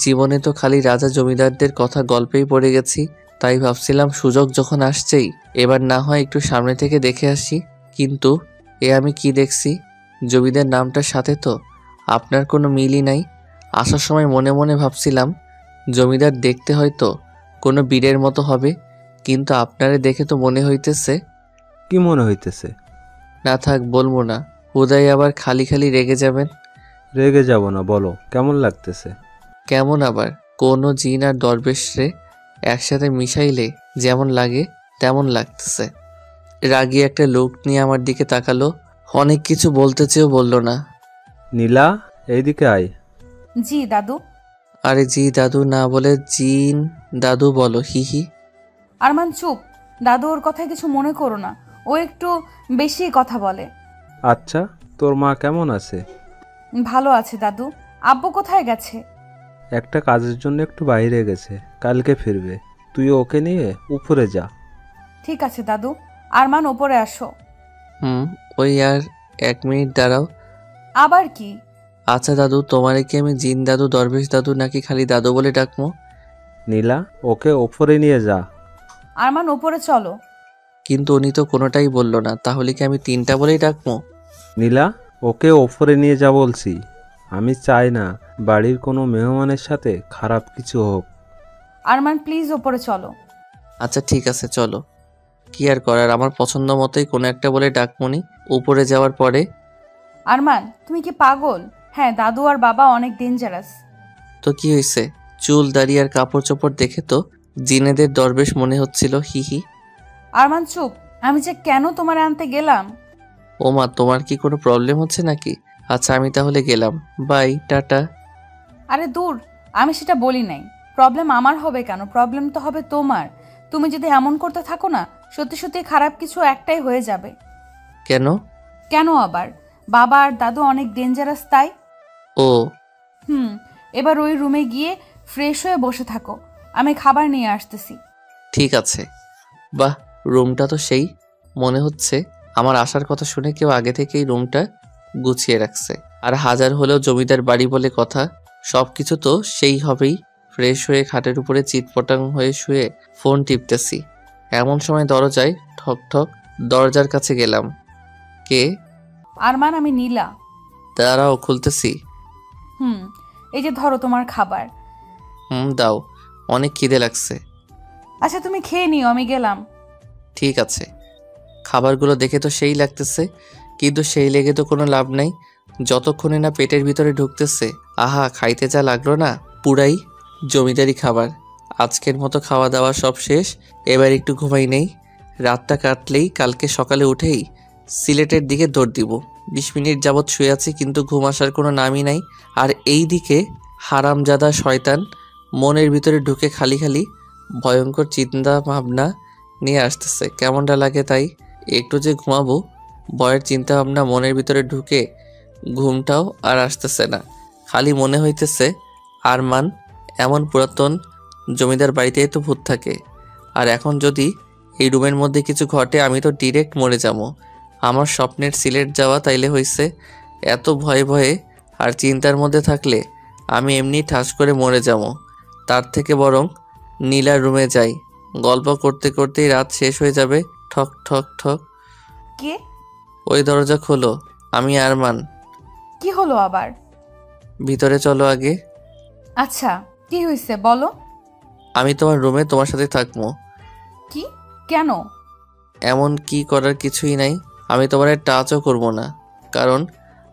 জীবনে তো খালি রাজা জমিদারদের কথা গল্পেই পড়ে গেছি। তাই ভাবছিলাম সুযোগ যখন আসছেই এবার না হয় একটু সামনে থেকে দেখে আসি। কিন্তু আমি কি দেখছি, জমিদার নামটার সাথে তো আপনার কোনো মিলই নাই। আসার সময় মনে মনে ভাবছিলাম জমিদার দেখতে হয়তো কোনো বীরের মতো হবে, কিন্তু আপনারে দেখে তো মনে হইতেছে। কি মনে হইতেছে? না থাক, বলবো না, হুদাই আবার খালি খালি রেগে যাবেন। রেগে যাব না, বলো কেমন লাগতেছে? কেমন আবার, কোনো জিন আর দরবেশরে একসাথে মিশাইলে যেমন লাগে তেমন লাগতেছে। রাগী একটা লোক নিয়ে আমার দিকে তাকালো, অনেক কিছু বলতে চেয়েও বলল না। নীলা, এইদিকে আয়। জি দাদু। আরে জি দাদু না বলে জিন দাদু বলো, হি। আরমান চুপ। দাদু ওর কথায় কিছু মনে করো না, ও একটু বেশি কথা বলে। আচ্ছা, তোর মা কেমন আছে? ভালো আছে দাদু। আব্বু কোথায় গেছে? একটা কাজের জন্য একটু বাইরে গেছে, কালকে ফিরবে। তুই ওকে নিয়ে উপরে যা। ঠিক আছে দাদু। আরমান ওপরে আসো। ওই আর 1 মিনিট দাঁড়াও। আবার কি? আচ্ছা দাদু, তোমারে কি আমি জিন দাদু দরবেশ দাদু নাকি খালি দাদু বলে ডাকবো? নীলা, ওকে ওপরে নিয়ে যা। আরমান ওপরে চলো। কিন্তু উনি তো কোনোটাই বললো না, তাহলে কি আমি 3টা বলেই ডাকবো? নীলা, ওকে ওপরে নিয়ে যা বলছি। আমি চাই না বাড়ির কোনো মেহমানের সাথে খারাপ কিছু হোক। আরমান প্লিজ ওপরে চলো। আচ্ছা ঠিক আছে চলো, কি আর করার, আমার পছন্দ মতোই কোনো একটা বলে ডাকমনি। উপরে যাওয়ার পরে আরমান তুমি কি পাগল? হ্যাঁ, দাদু আর বাবা অনেক ডেঞ্জারাস। তো কি হয়েছে, চুল দাড়ি আর কাপড় চোপড় দেখে তো জিনেদের দরবেশ মনে হচ্ছিল, হি। আরমান চুপ। আমি যে কেন তোমার আনতে গেলাম। ও মা, তোমার কি কোনো প্রবলেম হচ্ছে নাকি? আচ্ছা আমি তাহলে গেলাম, বাই, টাটা। আরে দূর, আমি সেটা বলি নাই। প্রবলেম আমার হবে কেন? প্রবলেম তো হবে তোমার। তুমি যদি এমন করতে থাকো না, সত্যি সত্যি খারাপ কিছু একটাই হয়ে যাবে। কেন? কেন আবার? বাবা আর দাদু অনেক ডেঞ্জারাস তাই। ও এবার ওই রুমে গিয়ে ফ্রেশ হয়ে বসে থাকো, আমি খাবার নিয়ে আসতেছি। ঠিক আছে। বাহ, রুমটা তো সেই, মনে হচ্ছে আমার আসার কথা শুনে কেউ আগে থেকেই রুমটা গুছিয়ে রাখছে। আর হাজার হলেও জমিদার বাড়ি বলে কথা, সব কিছু তো সেই হবেই। ফ্রেশ হয়ে খাটের উপরে চিৎপটাং হয়ে শুয়ে ফোন টিপতেছি, এমন সময় দরজায় ঠক ঠক। দরজার কাছে গেলাম। কে? আরমান, আমি নীলা। দাঁড়াও, খুলতেছি। এই যে ধরো তোমার খাবার। দাও, অনেক খিদে লাগছে। আচ্ছা তুমি খেয়ে নিও, আমি গেলাম। ঠিক আছে। খাবারগুলো দেখে তো সেই লাগতেছে, কিন্তু সেই লেগে তো কোনো লাভ নাই যতক্ষণে না পেটের ভিতরে ঢুকতেছে। আহা, খাইতে যা লাগলো না, পুরাই জমিদারি খাবার। আজকের মতো খাওয়া দাওয়া সব শেষ, এবার একটু ঘুমাই নেই। রাতটা কাটলেই কালকে সকালে উঠেই সিলেটের দিকে দৌড় দিব। 20 মিনিট যাবৎ শুয়ে আছি কিন্তু ঘুম আসার কোনো নামই নাই। আর এই দিকে হারামজাদা শয়তান মনের ভিতরে ঢুকে খালি খালি ভয়ঙ্কর চিন্তা ভাবনা নিয়ে আসতেছে। কেমনটা লাগে তাই, একটু যে ঘুমাবো ভয়ের চিন্তা ভাবনা মনের ভিতরে ঢুকে ঘুমটাও আর আসতেছে না। খালি মনে হইতেছে আরমান এমন পুরাতন জমিদার বাড়িতেই তো ভূত থাকে, আর এখন যদি এই রুমের মধ্যে কিছু ঘটে আমি তো ডিরেক্ট মরে যাবো। আমার স্বপ্নের সিলেট যাওয়া তাইলে হইছে, এত ভয়ে ভয়ে আর চিন্তার মধ্যে থাকলে আমি এমনি ঠাস করে মরে যাবো। তার থেকে বরং নীলার রুমে যাই, গল্প করতে করতেই রাত শেষ হয়ে যাবে। ঠক ঠক ঠক। কে? ওই দরজা খোলো, আমি আরমান। কি হলো আবার? ভিতরে চলো আগে। আচ্ছা, কি হয়েছে বলো। আমি তোমার রুমে তোমার সাথে থাকবো। কি? কেন? এমন কি করার কিছুই নাই। আমি তোমার টাচও করবো না, কারণ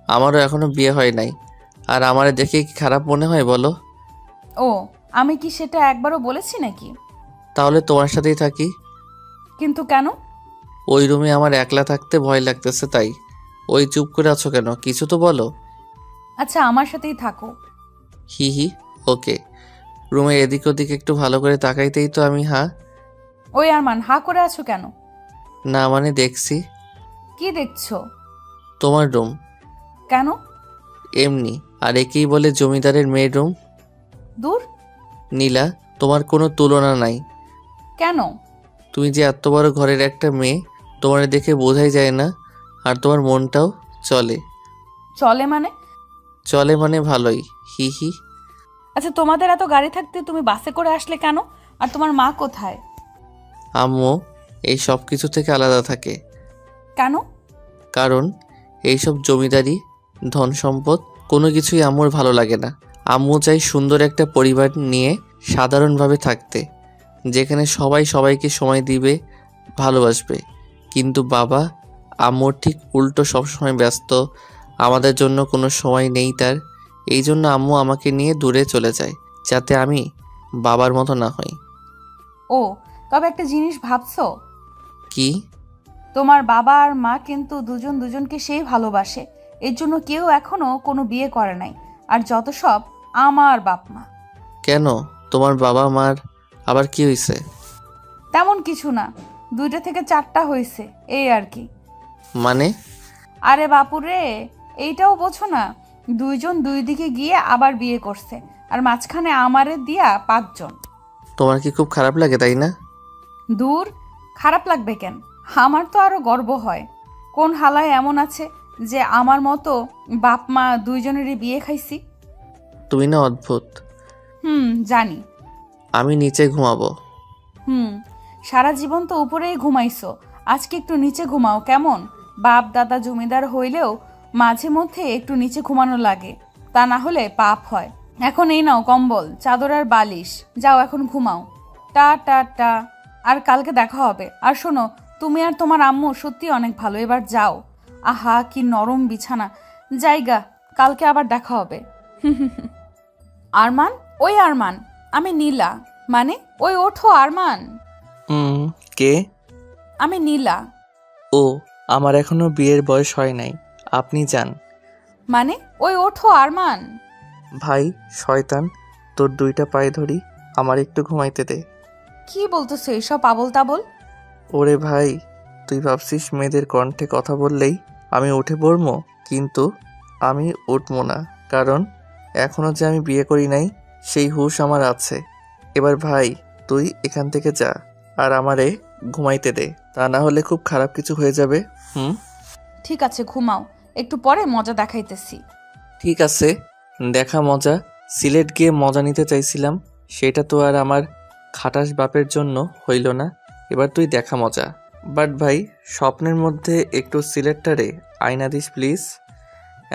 আমারও এখনো বিয়ে হয় নাই। আর আমারে দেখে কি খারাপ মনে হয় বলো? ও, আমি কি সেটা একবারও বলেছি নাকি? তাহলে তোমার সাথেই থাকি। কিন্তু কেন? ওই রুমে আমার একলা থাকতে ভয় লাগতেছে, তাই। ওই চুপ করে আছো কেন? কিছু তো বলো। আচ্ছা, আমার সাথেই থাকো। হি হি। ওকে। রুমের এদিক ওদিক একটু ভালো করে তাকাইতেই তো আমি ওই আরমান, হা করে আছো কেন? না মানে দেখছি। কি দেখছো? তোমার রুম। কেন? এমনি। আর একেই বলে জমিদারের মেয়ের রুম। দূর। নীলা, তোমার কোনো তুলনা নাই। কেন? তুমি যে এত বড় ঘরের একটা মেয়ে, তোমার দেখে বোঝাই যায় না। আর তোমার মনটাও চলে। চলে মানে? চলে মানে ভালোই। হি হি। আচ্ছা, তোমাদের এত গাড়ি থাকতে তুমি বাসে করে আসলে কেন? আর তোমার মা কোথায়? আম্মু এই সব কিছু থেকে আলাদা থাকে। কেন? কারণ এইসব জমিদারি, ধন সম্পদ কোনো কিছুই আম্মুর ভালো লাগে না। আম্মু চাই সুন্দর একটা পরিবার নিয়ে সাধারণভাবে থাকতে, যেখানে সবাই সবাইকে সময় দিবে, ভালোবাসবে। কিন্তু বাবা আম্মুর ঠিক উল্টো, সবসময় ব্যস্ত। আমাদের জন্য কোনো সময় নেই তার। এই জন্য আম্মু আমাকে নিয়ে দূরে চলে যায়, যাতে আমি বাবার মতো না হই। ও, তবে একটা জিনিস ভাবছো? কি? তোমার বাবা আর মা কিন্তু দুজন দুজনকে সেই ভালোবাসে। এর জন্য কেউ এখনো কোনো বিয়ে করে নাই। আর যত সব আমার বাপ মা। কেন? তোমার বাবা মার আবার কি হয়েছে? তেমন কিছু না, 2টা থেকে 4টা হয়েছে, এই আর কি। মানে? আরে বাপুরে, এইটাও বোঝো না? 2জন 2 দিকে গিয়ে আবার বিয়ে করছে। আর মাঝখানে আমারে দিয়া 5 জন। তোমার কি খুব খারাপ লাগে, তাই না? দূর, খারাপ লাগবে কেন? আমার তো আরো গর্ব হয়। কোন হালায় এমন আছে যে আমার মতো বাপ মা 2 জনেরই বিয়ে খাইছি? তুমি না অদ্ভুত। জানি। আমি নিচে ঘুমাবো। সারা জীবন তো উপরেই ঘুমাইছো, আজকে একটু নিচে ঘুমাও কেমন? বাপ দাদা জমিদার হইলেও মাঝে মধ্যে একটু নিচে ঘুমানো লাগে, তা না হলে পাপ হয়। এখন এই নাও কম্বল, চাদর আর বালিশ, যাও এখন ঘুমাও। টা টা টা। আর কালকে দেখা হবে। আর শোনো, তুমি আর তোমার আম্মু সত্যি অনেক ভালো, এবার যাও। আহা, কি নরম বিছানা। জায়গা, কালকে আবার দেখা হবে। আরমান, ওই আরমান, আমি নীলা। মানে? ওই ওঠো আরমান। কে? আমি নীলা। ও, আমার এখনো বিয়ের বয়স হয় নাই। আপনি যান। মানে? ওই ওঠো আরমান। ভাই শয়তান, তোর 2টা পায়ে ধরি, আমার একটু ঘুমাইতে দে। কি বলতেছো এসব আবল তাবল? ওরে ভাই, তুই ভাবছিস মেয়েদের কণ্ঠে কথা বললেই আমি উঠে পড়বো? কিন্তু আমি উঠবো না, কারণ এখনো যে আমি বিয়ে করি নাই সেই হুঁশ আমার আছে। এবার ভাই তুই এখান থেকে যা, আর আমারে ঘুমাইতে দে, তা না হলে খুব খারাপ কিছু হয়ে যাবে। ঠিক আছে, ঘুমাও, একটু পরে মজা দেখাইতেছি। ঠিক আছে, দেখা মজা। সিলেট গিয়ে মজা নিতে চাইছিলাম, সেটা তো আর আমার খাটাস বাপের জন্য হইল না। এবার তুই দেখা মজা। বাট ভাই, স্বপ্নের মধ্যে একটু সিলেটটারে আয়না দিস প্লিজ।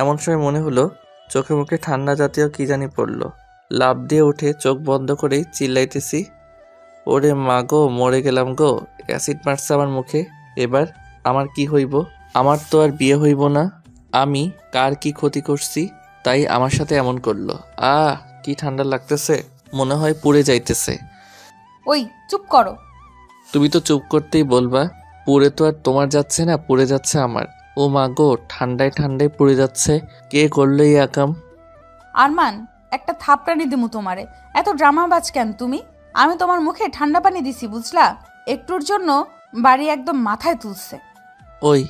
এমন সময় মনে হলো চোখে মুখে ঠান্ডা জাতীয় কি জানি পড়লো। লাফ দিয়ে উঠে চোখ বন্ধ করেই চিল্লাইতেছি, ওরে মা গো, মরে গেলাম গো, অ্যাসিড মারছে আমার মুখে। এবার আমার কি হইব? আমার তো আর বিয়ে হইব না। আমি কার কি ক্ষতি করছি তাই আমার সাথে এমন করলো? কি ঠান্ডা লাগতেছে, মনে হয় পুড়ে যাইতেছে। ওই চুপ করো। তুমি তো চুপ করতেই বলবা। পুড়ে তো আর তোমার যাচ্ছে না, পুড়ে যাচ্ছে আমার। ও মা গো, ঠান্ডায় ঠান্ডায় পুড়ে যাচ্ছে। কে করলো এই আকাম? আরমান, একটা থাপড়ানি দিমু তোমারে। এত ড্রামাবাজ কেন তুমি? আমি তোমার মুখে ঠান্ডা পানি দিছি, বুঝলা? একটুর জন্য বাড়ি একদম মাথায় তুলছে। ওই,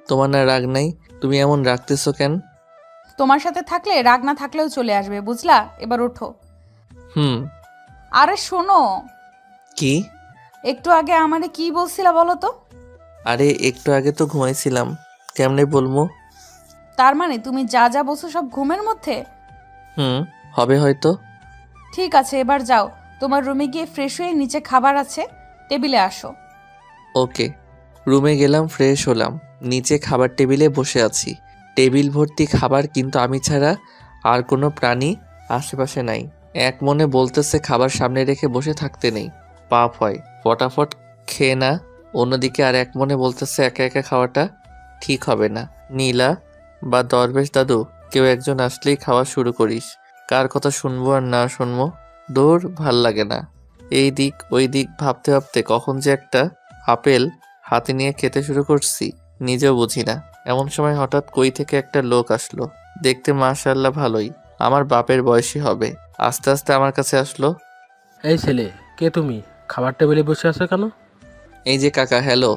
তোমার না রাগ নাই? তুমি এমন রাখতেছো কেন? তোমার সাথে থাকলে রাগ না থাকলেও চলে আসবে, বুঝলা? এবার ওঠো। আরে শোনো। কি? একটু আগে আমারে কি বলছিলা বলো তো? আরে একটু আগে তো ঘুমাইছিলাম, কেমনে বলবো? তার মানে তুমি যা যা বলছো সব ঘুমের মধ্যে? হবে হয়তো। ঠিক আছে, এবার যাও, তোমার রুমে গিয়ে ফ্রেশ হয়ে নিচে খাবার আছে, টেবিলে আসো। ওকে। রুমে গেলাম, ফ্রেশ হলাম, নিচে খাবার টেবিলে বসে আছি। টেবিল ভর্তি খাবার, কিন্তু আমি ছাড়া আর কোনো প্রাণী আশেপাশে নাই। এক মনে বলতেছে খাবার সামনে রেখে বসে থাকতে নেই, পাপ হয়, ফটাফট খেয়ে না। অন্যদিকে আর এক মনে বলতেছে একা একা খাওয়াটা ঠিক হবে না। নীলা বা দরবেশ দাদু কেউ একজন আসলেই খাওয়া শুরু করিস। কার কথা শুনবো আর না শুনবো, দৌড়, ভাল লাগে না। এই দিক ওই দিক ভাবতে ভাবতে কখন যে একটা আপেল হাতে নিয়ে খেতে শুরু করছি নিজেও বুঝি না। এমন সময় হঠাৎ কই থেকে একটা লোক আসলো। দেখতে মাশাআল্লাহ ভালোই, আমার বাপের বয়সী হবে। আস্তে আস্তে আমার কাছে আসলো। এই ছেলে, কে তুমি? খাবার টেবিলে বসে আছো কেন? এই যে কাকা, হ্যালো।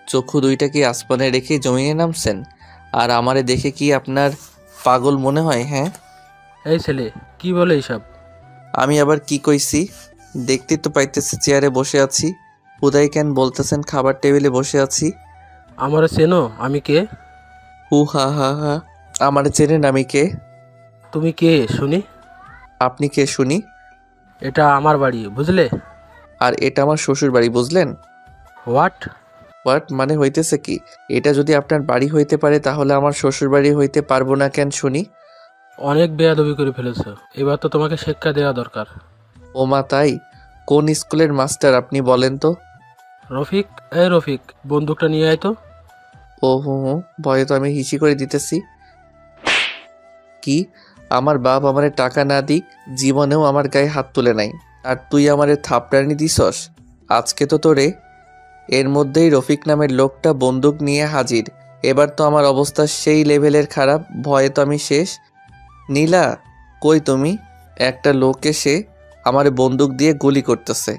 চক্ষু দুইটা কি আসমানে রেখে জমিনে নামছেন? আর আমারে দেখে কি আপনার পাগল মনে হয়? হ্যাঁ। এই ছেলে, কি বলে এইসব? আমি আবার কি কইছি? দেখতে তো পাইতেছি চেয়ারে বসে আছি। হুদাই কেন বলতেছেন খাবার টেবিলে বসে আছি? আমারে চেনো? আমি কে? হু হা হা হা। আমারে চেনেন আমি কে? তুমি কে শুনি? আপনি কে শুনি? এটা আমার বাড়ি, বুঝলে? আর এটা আমার শ্বশুর বাড়ি, বুঝলেন? হোয়াট? হোয়াট মানে হইতেছে কি? এটা যদি আপনার বাড়ি হইতে পারে তাহলে আমার শ্বশুর বাড়ি হইতে পারবো না কেন শুনি? অনেক বেয়াদবি করে ফেলেছো, এবার তো তোমাকে শিক্ষা দেওয়া দরকার। ও মা, তাই? কোন স্কুলের মাস্টার আপনি বলেন তো? রফিক, এই রফিক, বন্দুকটা নিয়ে আয় তো। ও হো হো, ভয়ে তো আমি হিসি করে দিতেছি। কি? আমার বাপ আমারে টাকা না দিক জীবনেও আমার গায়ে হাত তুলে নাই, আর তুই আমারে থাপড়ানি দিছস? আজকে তো তোরে। এর মধ্যেই রফিক নামের লোকটা বন্দুক নিয়ে হাজির। এবার তো আমার অবস্থা সেই লেভেলের খারাপ, ভয়ে তো আমি শেষ। নীলা, কই তুমি? একটা লোক এসে আমারে বন্দুক দিয়ে গুলি করতেছে।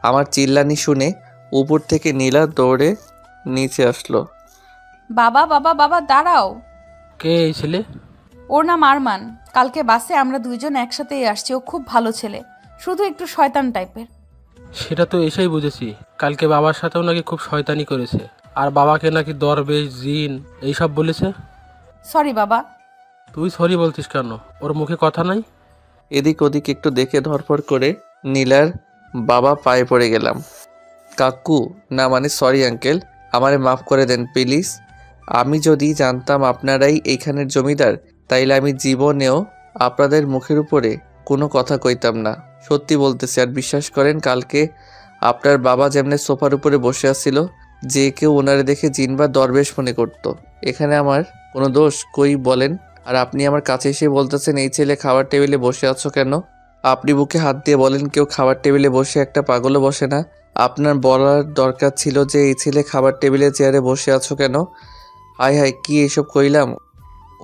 আমার চিল্লানি শুনে উপর থেকে নীলা দৌড়ে নিচে আসলো। বাবা বাবা বাবা, দাঁড়াও। কে এই ছেলে? ওর নাম আরমান। কালকে বাসে আমরা দুইজন একসাথেই আসছি। ও খুব ভালো ছেলে, শুধু একটু শয়তান টাইপের। সেটা তো এসেই বুঝেছি। কালকে বাবার সাথেও নাকি খুব শয়তানি করেছে, আর বাবাকে নাকি দরবেশ, জিন এইসব বলেছে। সরি বাবা। তুই সরি বলছিস কেন? ওর মুখে কথা নাই? এদিক ওদিক একটু দেখে ধরপড় করে নীলার বাবা পায়ে পড়ে গেলাম। কাকু, না মানে সরি আঙ্কেল, আমারে মাফ করে দেন প্লিজ। আমি যদি জানতাম আপনারাই এইখানের জমিদার, তাইলে আমি জীবনেও আপনাদের মুখের উপরে কোনো কথা কইতাম না। সত্যি বলতেছি, আর বিশ্বাস করেন কালকে আপনার বাবা যেমনে সোফার উপরে বসে আসছিল, যে কেউ ওনারে দেখে জিন বা দরবেশ মনে করত। এখানে আমার কোনো দোষ কই বলেন? আর আপনি আমার কাছে এসে বলতেছেন এই ছেলে খাবার টেবিলে বসে আছো কেন? আপনি বুকে হাত দিয়ে বলেন কেউ খাবার টেবিলে বসে একটা পাগলও বসে না। আপনার বলার দরকার ছিল যে এই ছেলে খাবার টেবিলে চেয়ারে বসে আছো কেন। হাই হাই, কি এসব কইলাম?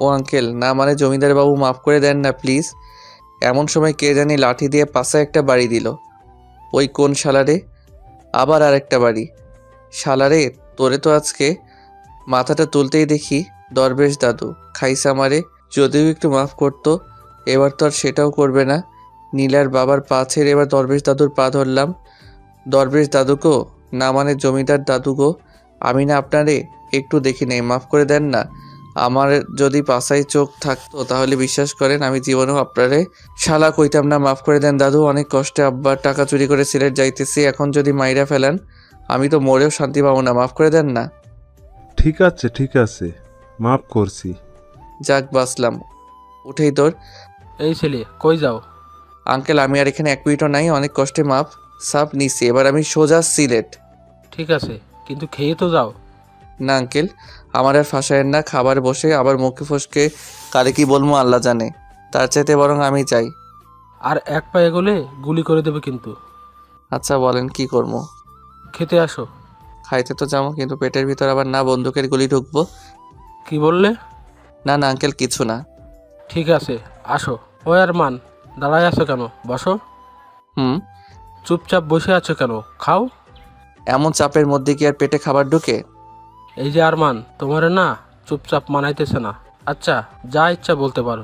ও আঙ্কেল, না মানে জমিদার বাবু, মাফ করে দেন না প্লিজ। এমন সময় কে জানি লাঠি দিয়ে পাশায় একটা বাড়ি দিল। ওই কোন শালারে? আবার আরেকটা বাড়ি। শালারে, তোরে তো আজকে। মাথাটা তুলতেই দেখি দরবেশ দাদু খাইসা মারে। যদিও একটু মাফ করতো, এবার তো আর সেটাও করবে না। নীলার বাবার পা ছেড়ে এবার দরবেশ দাদুর পা ধরলাম। দরবেশ দাদুকো, না মানে জমিদার দাদুকো, আমি না আপনারে একটু দেখি নেই, মাফ করে দেন না। আমার যদি পাশায় চোখ থাকতো তাহলে বিশ্বাস করেন আমি জীবনেও আপনারে শালা কইতাম না। মাফ করে দেন দাদু, অনেক কষ্টে আব্বার টাকা চুরি করে সিলেট যাইতেছি, এখন যদি মাইরা ফেলেন আমি তো মরেও শান্তি পাবো না। মাফ করে দেন না। ঠিক আছে, মাফ করছি। যাক বাঁচলাম। উঠেই তোর। এই ছেলে, কই যাও? আঙ্কেল, আমি আর এখানে এক মিনিটও নাই, অনেক কষ্টে মাপ সাপ নিছি, এবার আমি সোজা সিলেট। ঠিক আছে, কিন্তু খেয়ে তো যাও। না আঙ্কেল, আমার আর ফাঁসায়েন না। খাবার বসে আবার মুখে ফসকে কারে কি বলবো আল্লাহ জানে। তার চাইতে বরং আমি যাই। আর এক পা এগোলে গুলি করে দেবে কিন্তু। আচ্ছা বলেন কি করবো? খেতে আসো। খাইতে তো যাবো, কিন্তু পেটের ভিতর আবার না বন্দুকের গুলি ঢুকবো। কি বললে? না না আঙ্কেল, কিছু না। ঠিক আছে, আসো। ওই আরমান, দাঁড়ায় আছো কেন? বসো। হুম। চুপচাপ বসে আছো কেন? খাও। এমন চাপের মধ্যে কি আর পেটে খাবার ঢুকে? এই যে আরমান, তোমার না চুপচাপ মানাইতেছে না। আচ্ছা, যা ইচ্ছা বলতে পারো।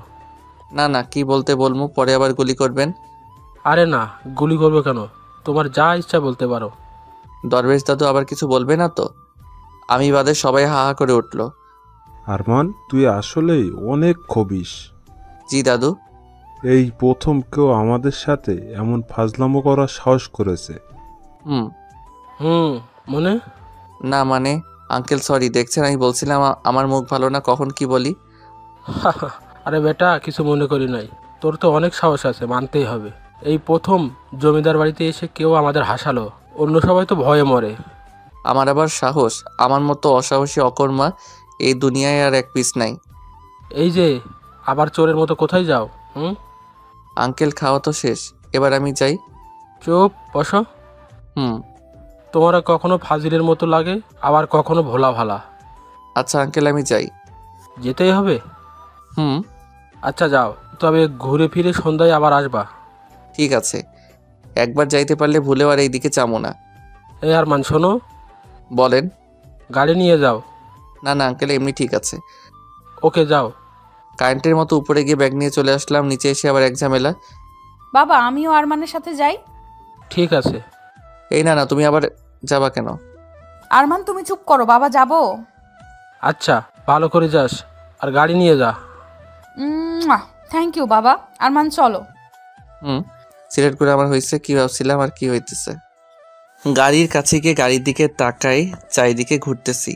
না না, কি বলতে বলবো, পরে আবার গুলি করবেন। আরে না, গুলি করবো কেন? তোমার যা ইচ্ছা বলতে পারো। দরবেশ দাদু আবার কিছু বলবে না তো? আমি বাদে সবাই হা হা করে উঠল। আরমান, তুই আসলেই অনেক খবিস। জি দাদু। এই প্রথম কেউ আমাদের সাথে এমন ফাজলামো করার সাহস করেছে। হুম। মনে না মানে আঙ্কেল সরি, দেখছেন আমি বলছিলাম আমার মুখ ভালো না, কখন কি বলি। আরে বেটা, কিছু মনে করি নাই। তোর তো অনেক সাহস আছে, মানতেই হবে। এই প্রথম জমিদার বাড়িতে এসে কেউ আমাদের হাসালো, অন্য সবাই তো ভয়ে মরে। আমার আবার সাহস? আমার মতো অসাহসী অকর্মা এই দুনিয়ায় আর এক পিস নাই। এই যে আবার চোরের মতো কোথায় যাও? আঙ্কেল খাওয়া তো শেষ, এবার আমি যাই। চুপ বসো। হুম। তোমারা কখনো ফাজিলের মতো লাগে, আবার কখনো ভোলা ভালা। আচ্ছা আঙ্কেল আমি যাই। যেতেই হবে? হুম। আচ্ছা যাও, তবে ঘুরে ফিরে সন্ধ্যায় আবার আসবা। ঠিক আছে, একবার যাইতে পারলে ভুলেও আর এইদিকে চামো না। এই আরমান শোনো। বলেন। গাড়ি নিয়ে যাও। না না আঙ্কেল, এমনি ঠিক আছে। ওকে যাও। কারেন্টের মতো উপরে গিয়ে ব্যাগ নিয়ে চলে আসলাম, নিচে এসে আবার এক ঝামেলা। বাবা আমিও আরমানের সাথে যাই। ঠিক আছে। এই না না, তুমি আবার যাবা কেন? আরমান তুমি চুপ করো, বাবা যাবো। আচ্ছা ভালো করে যাস, আর গাড়ি নিয়ে যা। থ্যাংক ইউ বাবা। আরমান চলো। হুম। সিলেক্ট করে আমার হয়েছে কি ভাবছিলাম আর কি হইতেছে। গাড়ির কাছে গিয়ে গাড়ির দিকে তাকাই, চারিদিকে ঘুরতেছি।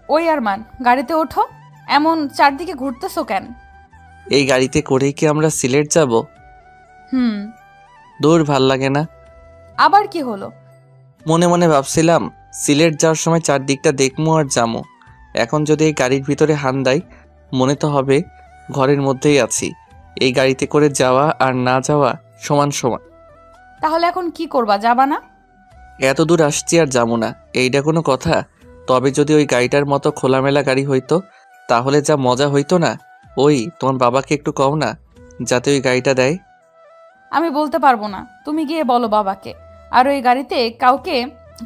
ওই আরমান গাড়িতে ওঠো, এমন চারদিকে ঘুরতেছো কেন? এই গাড়িতে করেই কি আমরা সিলেট যাব? হুম। দূর, ভাল লাগে না। আবার কি হলো? মনে মনে ভাবছিলাম সিলেট যাওয়ার সময় চারদিকটা দেখমু আর যামু। এখন যদি এই গাড়ির ভিতরে হান দেয়, মনে তো হবে ঘরের মধ্যেই আছি। এই গাড়িতে করে যাওয়া আর না যাওয়া সমান সমান। তাহলে এখন কি করবা, যাবা না? এত দূর আসছি আর যাবো না, এইটা কোনো কথা? তবে যদি ওই গাড়িটার মতো খোলামেলা গাড়ি হইতো তাহলে যা মজা হইতো না। ওই তোমার বাবাকে একটু কও না যাতে ওই গাড়িটা দেয়। আমি বলতে পারবো না, তুমি গিয়ে বলো বাবাকে। আর ওই গাড়িতে কাউকে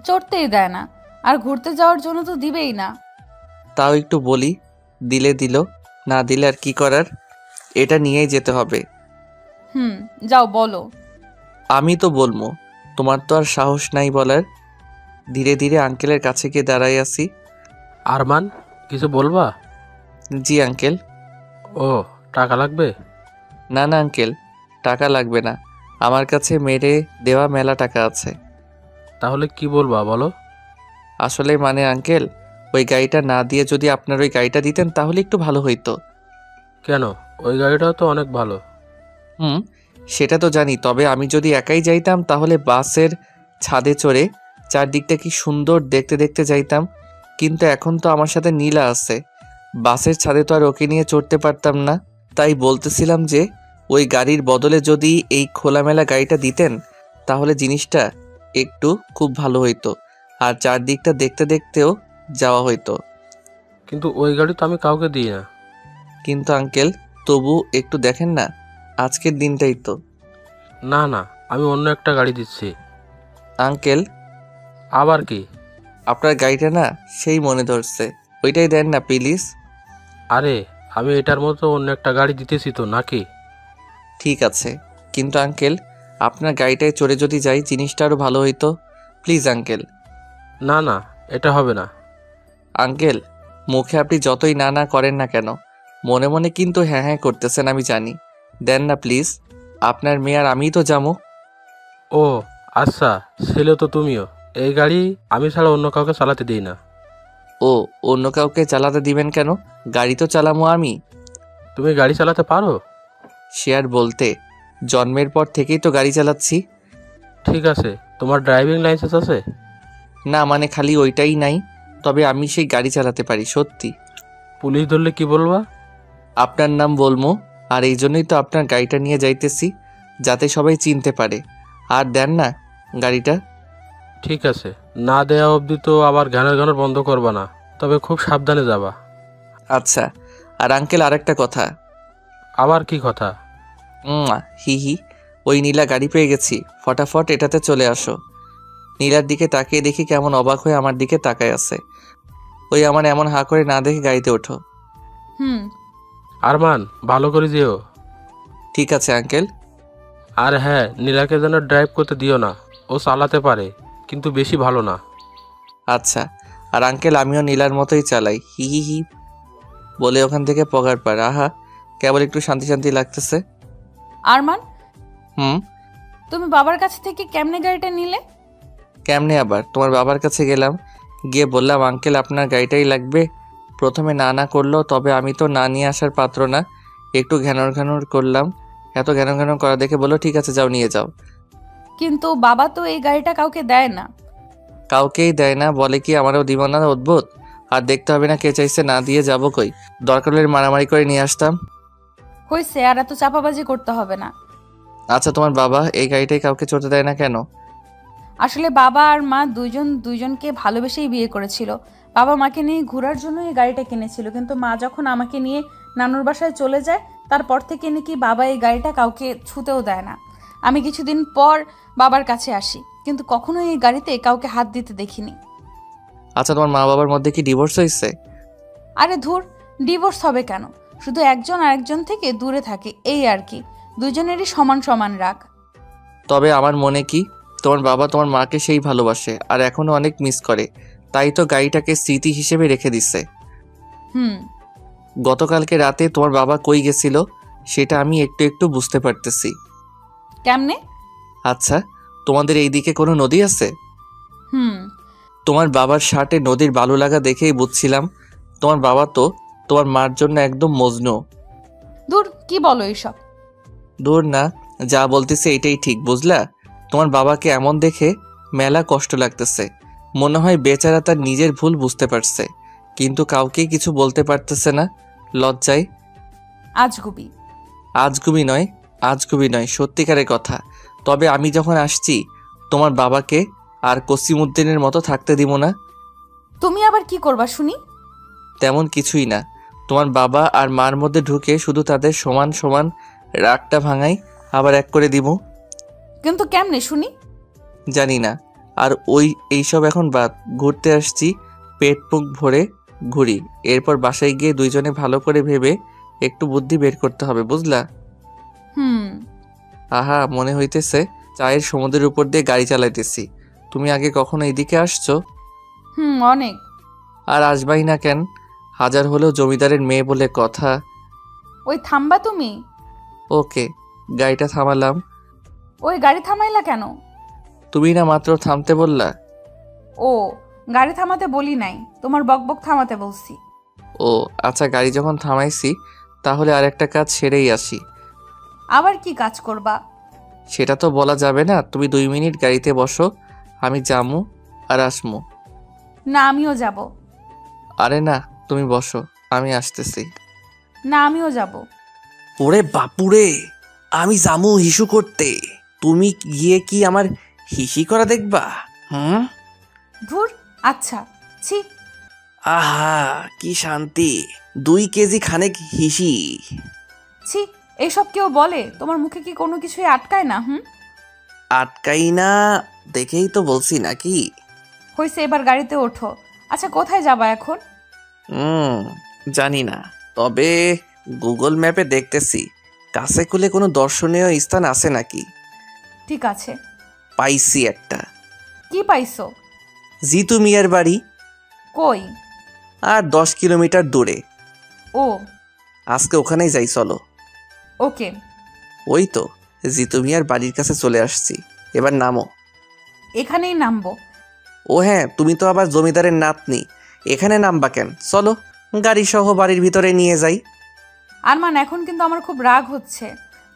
চড়তেই দেয় না, আর ঘুরতে যাওয়ার জন্য তো দিবেই না। তাও একটু বলি, দিলে দিল, না দিলে আর কি করার, এটা নিয়েই যেতে হবে। যাও বলো। আমি তো বলবো, তোমার তো আর সাহস নাই বলার। ধীরে ধীরে আঙ্কেলের কাছে গিয়ে দাঁড়াই আছি। আরমান কিছু বলবা? জি আঙ্কেল। ও, টাকা লাগবে? না না আঙ্কেল, টাকা লাগবে না, আমার কাছে মেরে দেওয়া মেলা টাকা আছে। তাহলে কি বলবা বলো। আসলে মানে আঙ্কেল, ওই গাড়িটা না দিয়ে যদি আপনার ওই গাড়িটা দিতেন তাহলে একটু ভালো হইতো। কেন? ওই গাড়িটাও তো অনেক ভালো। সেটা তো জানি, তবে আমি যদি একাই যাইতাম তাহলে বাসের ছাদে চড়ে চারদিকটা কি সুন্দর দেখতে দেখতে যাইতাম। কিন্তু এখন তো আমার সাথে নীলা আছে, বাসের ছাদে তো আর ওকে নিয়ে চড়তে পারতাম না। তাই বলতেছিলাম যে ওই গাড়ির বদলে যদি এই খোলামেলা গাড়িটা দিতেন তাহলে জিনিসটা একটু খুব ভালো হইতো, আর চারদিকটা দেখতে দেখতেও যাওয়া হইতো। কিন্তু ওই গাড়ি তো আমি কাউকে দিই না। কিন্তু আঙ্কেল তবু একটু দেখেন না, আজকের দিনটাই তো। না না, আমি অন্য একটা গাড়ি দিচ্ছি। আঙ্কেল আবার কি? আপনার গাড়িটা না সেই মনে ধরছে, ওইটাই দেন না প্লিজ। আরে আমি এটার মতো অন্য একটা গাড়ি দিতেছি তো, নাকি? ঠিক আছে, কিন্তু আঙ্কেল আপনার গাড়িটায় চড়ে যদি যাই জিনিসটা আরও ভালো হইতো, প্লিজ আঙ্কেল। না না, এটা হবে না। আঙ্কেল মুখে আপনি যতই না না করেন না কেন, মনে মনে কিন্তু হ্যাঁ হ্যাঁ করতেছেন আমি জানি। দেন না প্লিজ, আপনার মেয়ে আর আমিই তো যাবো। ও আচ্ছা, ছেলে তো তুমিও। এই গাড়ি আমি ছাড়া অন্য কাউকে চালাতে দিই না। ও, অন্য কাউকে চালাতে দিবেন কেন? গাড়ি তো চালামো আমি। তুমি গাড়ি চালাতে পারো? সে আর বলতে, জন্মের পর থেকেই তো গাড়ি চালাচ্ছি। ঠিক আছে, তোমার ড্রাইভিং লাইসেন্স আছে? না মানে খালি ওইটাই নাই, তবে আমি সেই গাড়ি চালাতে পারি সত্যি। পুলিশ ধরলে কি বলবা? আপনার নাম বলবো, আর এই জন্যই তো আপনার গাড়িটা নিয়ে যাইতেছি, যাতে সবাই চিনতে পারে। আর দেন না গাড়িটা। ঠিক আছে, না দেয়া অবধি তো আবার গানের গানের বন্ধ করবা না, তবে খুব সাবধানে যাবা। আচ্ছা, আর আঙ্কেল আরেকটা কথা। আবার কি কথা? হি হি, ওই নীলা গাড়ি পেয়ে গেছি, ফটাফট এটাতে চলে আসো। নীলার দিকে তাকিয়ে দেখি কেমন অবাক হয়ে আমার দিকে তাকায় আছে। ওই আমার এমন হাঁ করে না দেখে গাড়িতে ওঠো। আরমান ভালো করে যেও। ঠিক আছে আঙ্কেল। আর হ্যাঁ, নীলাকে যেন ড্রাইভ করতে দিও না, ও চালাতে পারে কিন্তু বেশি ভালো না। আচ্ছা, আর আঙ্কেল আমিও নীলার মতোই চালাই, হি হি হি বলে ওখান থেকে পগার পার। আহা, কেবল একটু শান্তি শান্তি লাগতেছে। আরমান হুম। তুমি বাবার কাছ থেকে কেমনে গাড়িটা নিলে? কেমনে আবার? তোমার বাবার কাছে গেলাম, গিয়ে বললাম আঙ্কেল আপনার গাড়িটাই লাগবে। প্রথমে না না করলো, তবে আমি তো না নিয়ে আসার পাত্র না, একটু ঘ্যানর ঘ্যানর করলাম। এত ঘ্যানর ঘ্যানর করা দেখে বললো ঠিক আছে যাও নিয়ে যাও। কিন্তু বাবা তো এই গাড়িটা কাউকে দেয় না। কাউকেই দেয় না বলে কি? আমারও দিব না অদ্ভুত। আর দেখতে হবে না কে চাইছে, না দিয়ে যাবো কই? দরকার হলে মারামারি করে নিয়ে আসতাম। হয়েছে, আর এত চাপাবাজি করতে হবে না। আচ্ছা তোমার বাবা এই গাড়িটাই কাউকে চড়তে দেয় না কেন? আসলে বাবা আর মা দুইজনকে ভালোবেসেই বিয়ে করেছিল। বাবা মাকে নিয়ে ঘোরার জন্য এই গাড়িটা কিনেছিল, কিন্তু মা যখন আমাকে নিয়ে নানুর বাসায় চলে যায়, তারপর থেকে নাকি বাবা এই গাড়িটা কাউকে ছুতেও দেয় না। আমি কিছুদিন পর বাবার কাছে আসি, কিন্তু কখনো এই গাড়িতে কাউকে হাত দিতে দেখিনি। আচ্ছা তোমার মা বাবার মধ্যে কি ডিভোর্স হয়েছে? আরে ধুর, ডিভোর্স হবে কেন? শুধু একজন আরেকজন থেকে দূরে থাকে, এই আর কি। দুজনেরই সমান সমান রাগ। তবে আমার মনে কি তোমার বাবা তোমার মাকে সেই ভালোবাসে আর এখনো অনেক মিস করে, তাই তো গাড়িটাকে স্মৃতি হিসেবে রেখে দিচ্ছে। হুম। গতকালকে রাতে তোমার বাবা কই গেছিল সেটা আমি একটু একটু বুঝতে পারতেছি। কেমনে? আচ্ছা তোমাদের এইদিকে কোনো নদী আছে? হুম। তোমার বাবার শার্টে নদীর বালু লাগা দেখেই বুঝছিলাম তোমার বাবা তো তোমার মার জন্য একদম মজনু। দূর, কি বলো এইসব? দূর না, যা বলতেছে এটাই ঠিক, বুঝলা? তোমার বাবাকে এমন দেখে মেলা কষ্ট লাগতেছে, মনে হয় বেচারা তার নিজের ভুল বুঝতে পারছে, কিন্তু কাউকে কিছু বলতে পারতেছে না লজ্জায়। আজগুবি। আজগুবি নয় সত্যিকারের কথা। তবে আমি যখন আসছি তোমার বাবাকে আর কসিমউদ্দিনের মতো থাকতে দিব না। তুমি আবার কি করবা শুনি? তেমন কিছুই না, তোমার বাবা আর মার মধ্যে ঢুকে শুধু তাদের সমান সমান রাগটা ভাঙাই, আবার এক করে দিব। কিন্তু কেমনে শুনি? জানি না। আর এইসব এখন বাদ, ঘুরতে আসছি, পেট মুখ ভরে ঘুরি, এরপর বাসায় গিয়ে দুইজনে ভালো করে ভেবে একটু বুদ্ধি বের করতে হবে, বুঝলা? হুম। আহা, মনে হইতেছে চায়ের সমুদ্রের উপর দিয়ে গাড়ি চালাইতেছি। তুমি আগে কখনো এইদিকে আসছো? হুম, অনেক। আর আসবাই না কেন? হাজার হলেও জমিদারের মেয়ে বলে কথা। ওই থামবা তুমি? ওকে, গাড়িটা থামালাম। ওই গাড়ি থামাইলা কেন? তুমি না মাত্র থামতে বললা? ও, গাড়ি থামাতে বলি নাই, তোমার বকবক থামাতে বলছি। ও আচ্ছা, গাড়ি যখন থামাইছি তাহলে আর একটা কাজ সেরেই আসি। আবার কি কাজ করবা? সেটা তো বলা যাবে না। তুমি 2 মিনিট গাড়িতে বসো, আমি যামু আর আসমু। না, আমিও যাব। আরে না, তুমি বসো, আমি আসতেছি। না, আমিও যাব। ওরে বাপুরে, আমি যামু হিসু করতে, তুমি গিয়ে কি আমার হিসি করা দেখবা? হুম। ধুর, আচ্ছা। ছি। আহা কি শান্তি, 2 কেজি খানেক হিসি। ছি, এইসব কেউ বলে? তোমার মুখে কি কোনো কিছুই আটকায় না? হুম। আটকাই না দেখেই তো বলছি নাকি। হয়েছে, এবার গাড়িতে ওঠো। আচ্ছা, কোথায় যাবা এখন? জানি না, তবে গুগল ম্যাপে দেখতেছি কাছে কুলে কোনো দর্শনীয় স্থান আছে নাকি। ঠিক আছে। পাইছি একটা। কি পাইছো? জিতু মিয়ার বাড়ি, কই? আর 10 কিলোমিটার দূরে। ও, আজকে ওখানেই যাই, চলো। ওকে। ওই তো জিতু মিয়ার বাড়ির কাছে চলে আসছি, এবার নামো। এখানেই নামবো? ও হ্যাঁ, তুমি তো আবার জমিদারের নাতনি, এখানে নামবা কেন? চলো গাড়ি সহ বাড়ির ভিতরে নিয়ে যাই। আরমান, এখন কিন্তু আমার খুব রাগ হচ্ছে।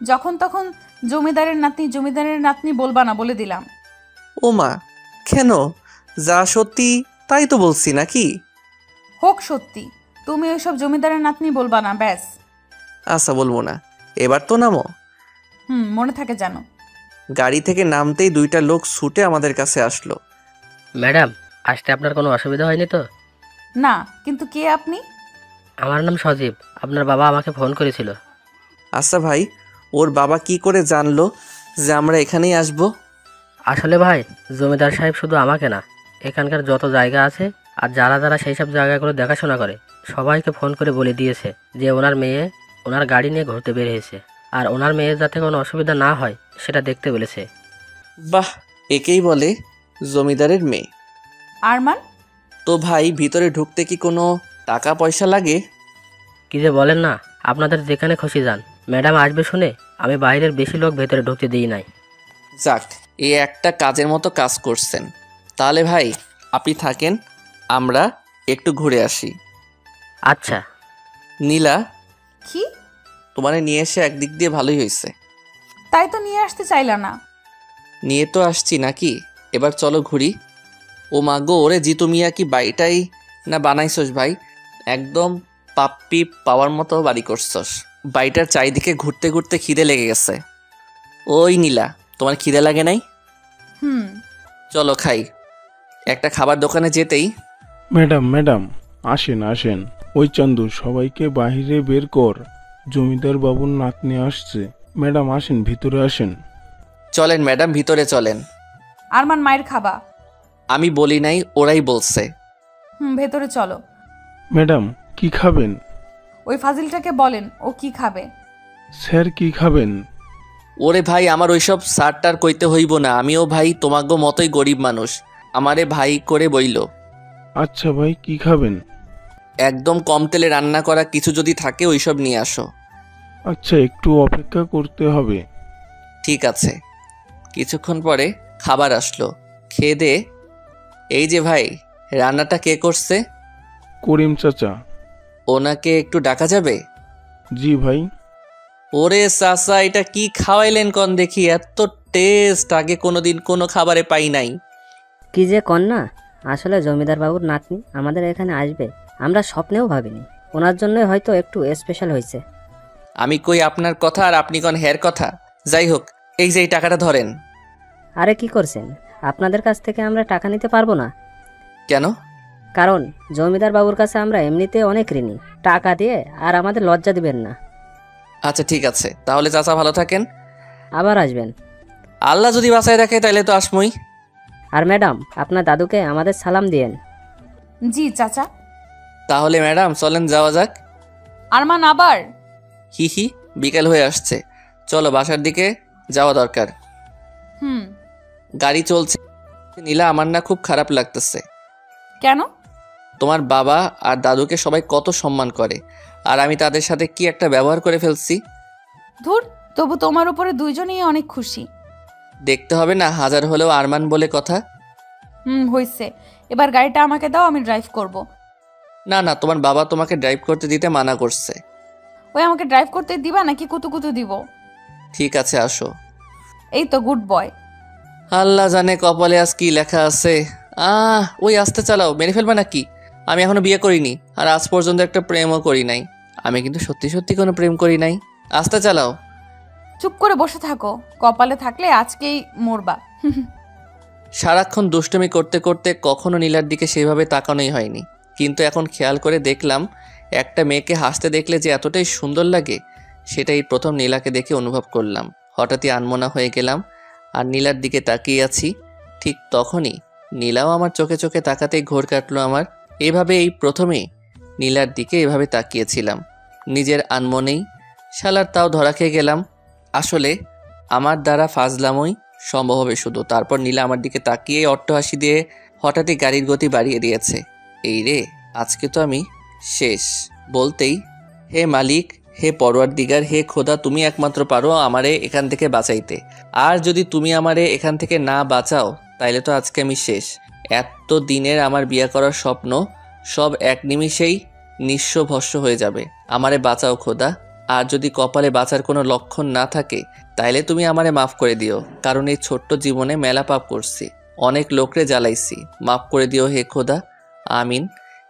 যখন তখন জমিদারের নাতনি বলবা না, বলে দিলাম। ও মা, কেন? যা সত্যি তাই তো বলছি নাকি। হোক সত্যি, তুমি ওইসব জমিদারের নাতনি বলবা না, ব্যাস। আচ্ছা বলবো না, এবার তো নামো। মনে থাকে জানো। গাড়ি থেকে নামতেই 2টা লোক ছুটে আমাদের কাছে আসলো। ম্যাডাম, আসতে আপনার কোনো অসুবিধা হয়নি তো? না, কিন্তু কে আপনি? আমার নাম সজীব, আপনার বাবা আমাকে ফোন করেছিল। আচ্ছা ভাই, ওর বাবা কি করে জানলো যে আমরা এখানেই আসবো? আসলে ভাই, জমিদার সাহেব শুধু আমাকে না, এখানকার যত জায়গা আছে আর যারা যারা সেই সব জায়গাগুলো দেখাশোনা করে সবাইকে ফোন করে বলে দিয়েছে যে ওনার মেয়ে ওনার গাড়ি নিয়ে ঘুরতে বের হয়েছে, আর ওনার মেয়ের যাতে কোনো অসুবিধা না হয় সেটা দেখতে বলেছে। বাহ, একেই বলে জমিদারের মেয়ে। আরমান? তো ভাই, ভিতরে ঢুকতে কি কোনো টাকা পয়সা লাগে? কি যে বলেন না, আপনাদের যেখানে খুশি যান। ম্যাডাম আসবে শুনে আমি বাইরের বেশি লোক ভেতরে ঢুকতে দিই নাই। যাক, এই একটা কাজের মতো কাজ করছেন। তাহলে ভাই আপনি থাকেন, আমরা একটু ঘুরে আসি। আচ্ছা। নীলা, কি? তোমারে নিয়ে এসে একদিক দিয়ে ভালোই হয়েছে। তাই তো নিয়ে আসতে চাইলা না। নিয়ে তো আসছি নাকি, এবার চলো ঘুরি। ও মা গো, ওরে জিতু মিয়া কি বাড়িটাই না বানাইছস ভাই, একদম পাপ্পি পাওয়ার মতো বাড়ি করছস। বাড়িটার চারিদিকে ঘুরতে ঘুরতে খিদে লেগে গেছে। ওই নীলা, তোমার খিদে লাগে নাই? হুম। চলো খাই। একটা খাবার দোকানে যেতেই ম্যাডাম ম্যাডাম, আসেন আসেন। ওই চান্দু, সবাইকে বাহিরে বের কর, জমিদার বাবুর নাতনি আসছে। ম্যাডাম আসেন, ভিতরে আসেন। চলেন ম্যাডাম, ভিতরে চলেন। আরমান, মায়ের খাবা? আমি বলি নাই, ওরাই বলছে। ভেতরে চলো। ম্যাডাম কি খাবেন? ওই ফাজিলটাকে বলেন ও কি খাবে। স্যার কি খাবেন? ওরে ভাই, আমার ওইসব সারটার কইতে হইব না, আমিও ভাই তোমাগো মতোই গরিব মানুষ, আমারে ভাই করে বইল। আচ্ছা ভাই, কি খাবেন? একদম কম তেলে রান্না করা কিছু যদি থাকে ওইসব নিয়ে আসো। আচ্ছা, একটু অপেক্ষা করতে হবে। ঠিক আছে। কিছুক্ষণ পরে খাবার আসলো। খেয়ে দে। এই যে ভাই, রান্নাটা কে করছে? করিম চাচা। ওনাকে একটু ডাকা যাবে? জি ভাই। ওরে চাচা, এটা কি খাওয়াইলেন কন দেখি, এত টেস্ট আগে কোনোদিন কোনো খাবারে পাই নাই। কি যে কন্যা, আসলে জমিদার বাবুর নাতনি আমাদের এখানে আসবে আমরা স্বপ্নেও ভাবিনি। ওনার জন্যই হয়তো একটু স্পেশাল হয়েছে। আমি কই আপনার কথা আর আপনি কন হের কথা। যাই হোক, এই যে এই টাকাটা ধরেন। আরে কি করছেন, আপনাদের কাছ থেকে আমরা টাকা নিতে পারবো না। কেন? কারণ জমিদার বাবুর কাছে আমরা এমনিতে অনেক ঋণী। টাকা দিয়ে আর আমাদের লজ্জা দিবেন না। আচ্ছা ঠিক আছে, তাহলে চাচা ভালো থাকেন। আবার আসবেন। আল্লাহ যদি বাঁচায় রাখে তাইলে তো আসমই। আর ম্যাডাম, আপনার দাদুকে আমাদের সালাম দিয়েন। জি চাচা। তাহলে ম্যাডাম চলেন, যাওয়া যাক। আরমান আবার? হি হি, বিকেল হয়ে আসছে, চলো বাসার দিকে যাওয়া দরকার। হুম। গাড়ি চলছে। নীলা, আমার না খুব খারাপ লাগতেছে। কেন? তোমার বাবা আর দাদুকে সবাই কত সম্মান করে, আর আমি তাদের সাথে কি একটা ব্যবহার করে ফেলছি। ধুর, তবু তোমার উপরে দুইজনেই অনেক খুশি। দেখতে হবে না, হাজার হলেও আরমান বলে কথা। হইছে। এবার গাড়িটা আমাকে দাও, আমি ড্রাইভ করব। না না, তোমার বাবা তোমাকে ড্রাইভ করতে দিতে মানা করছে। ওই আমাকে ড্রাইভ করতে দিবা নাকি কুতু কুতু দিব? ঠিক আছে, আসো। এই তো গুড বয়। আল্লাহ জানে কপালে আজ কি লেখা আছে। ওই আস্তে চালাও, মেরে ফেলবে নাকি? আমি এখনো বিয়ে করিনি, আর আজ পর্যন্ত একটা প্রেমও করি নাই। আমি কিন্তু সত্যি সত্যি কোনো প্রেম করি নাই। আস্তে চালাও। চুপ করে বসে থাকো, কপালে থাকলে আজকেই মরবা। সারাক্ষণ দুষ্টুমি করতে করতে কখনো নীলার দিকে সেভাবে তাকানোই হয়নি, কিন্তু এখন খেয়াল করে দেখলাম একটা মেয়েকে হাসতে দেখলে যে এতটাই সুন্দর লাগে, সেটাই প্রথম নীলাকে দেখে অনুভব করলাম। হঠাৎই আনমনা হয়ে গেলাম আর নীলার দিকে তাকিয়ে আছি। ঠিক তখনই নীলাও আমার চোখে চোখে তাকাতেই ঘোর কাটলো আমার। এভাবে এই প্রথমেই নীলার দিকে এভাবে তাকিয়েছিলাম, নিজের আনমনেই। শালার তাও ধরা খেয়ে গেলাম। আসলে আমার দ্বারা ফাজলামই সম্ভব হবে শুধু। তারপর নীলা আমার দিকে তাকিয়ে অট্টহাসি দিয়ে হঠাৎই গাড়ির গতি বাড়িয়ে দিয়েছে। এই রে, আজকে তো আমি শেষ। বলতেই, হে মালিক, হে পরওয়ারদিগার, হে খোদা, তুমি একমাত্র পারো আমারে এখান থেকে বাঁচাইতে। আর যদি তুমি আমারে এখান থেকে না বাঁচাও তাইলে তো আজকে আমি শেষ। এত দিনের আমার বিয়ে করার স্বপ্ন সব এক নিমিষেই নিঃস্ব ভস্য হয়ে যাবে। আমারে বাঁচাও খোদা। আর যদি কপালে বাঁচার কোনো লক্ষণ না থাকে তাইলে তুমি আমারে মাফ করে দিও, কারণ এই ছোট্ট জীবনে মেলা পাপ করছি, অনেক লোকরে জ্বালাইছি। মাফ করে দিও হে খোদা, আমিন।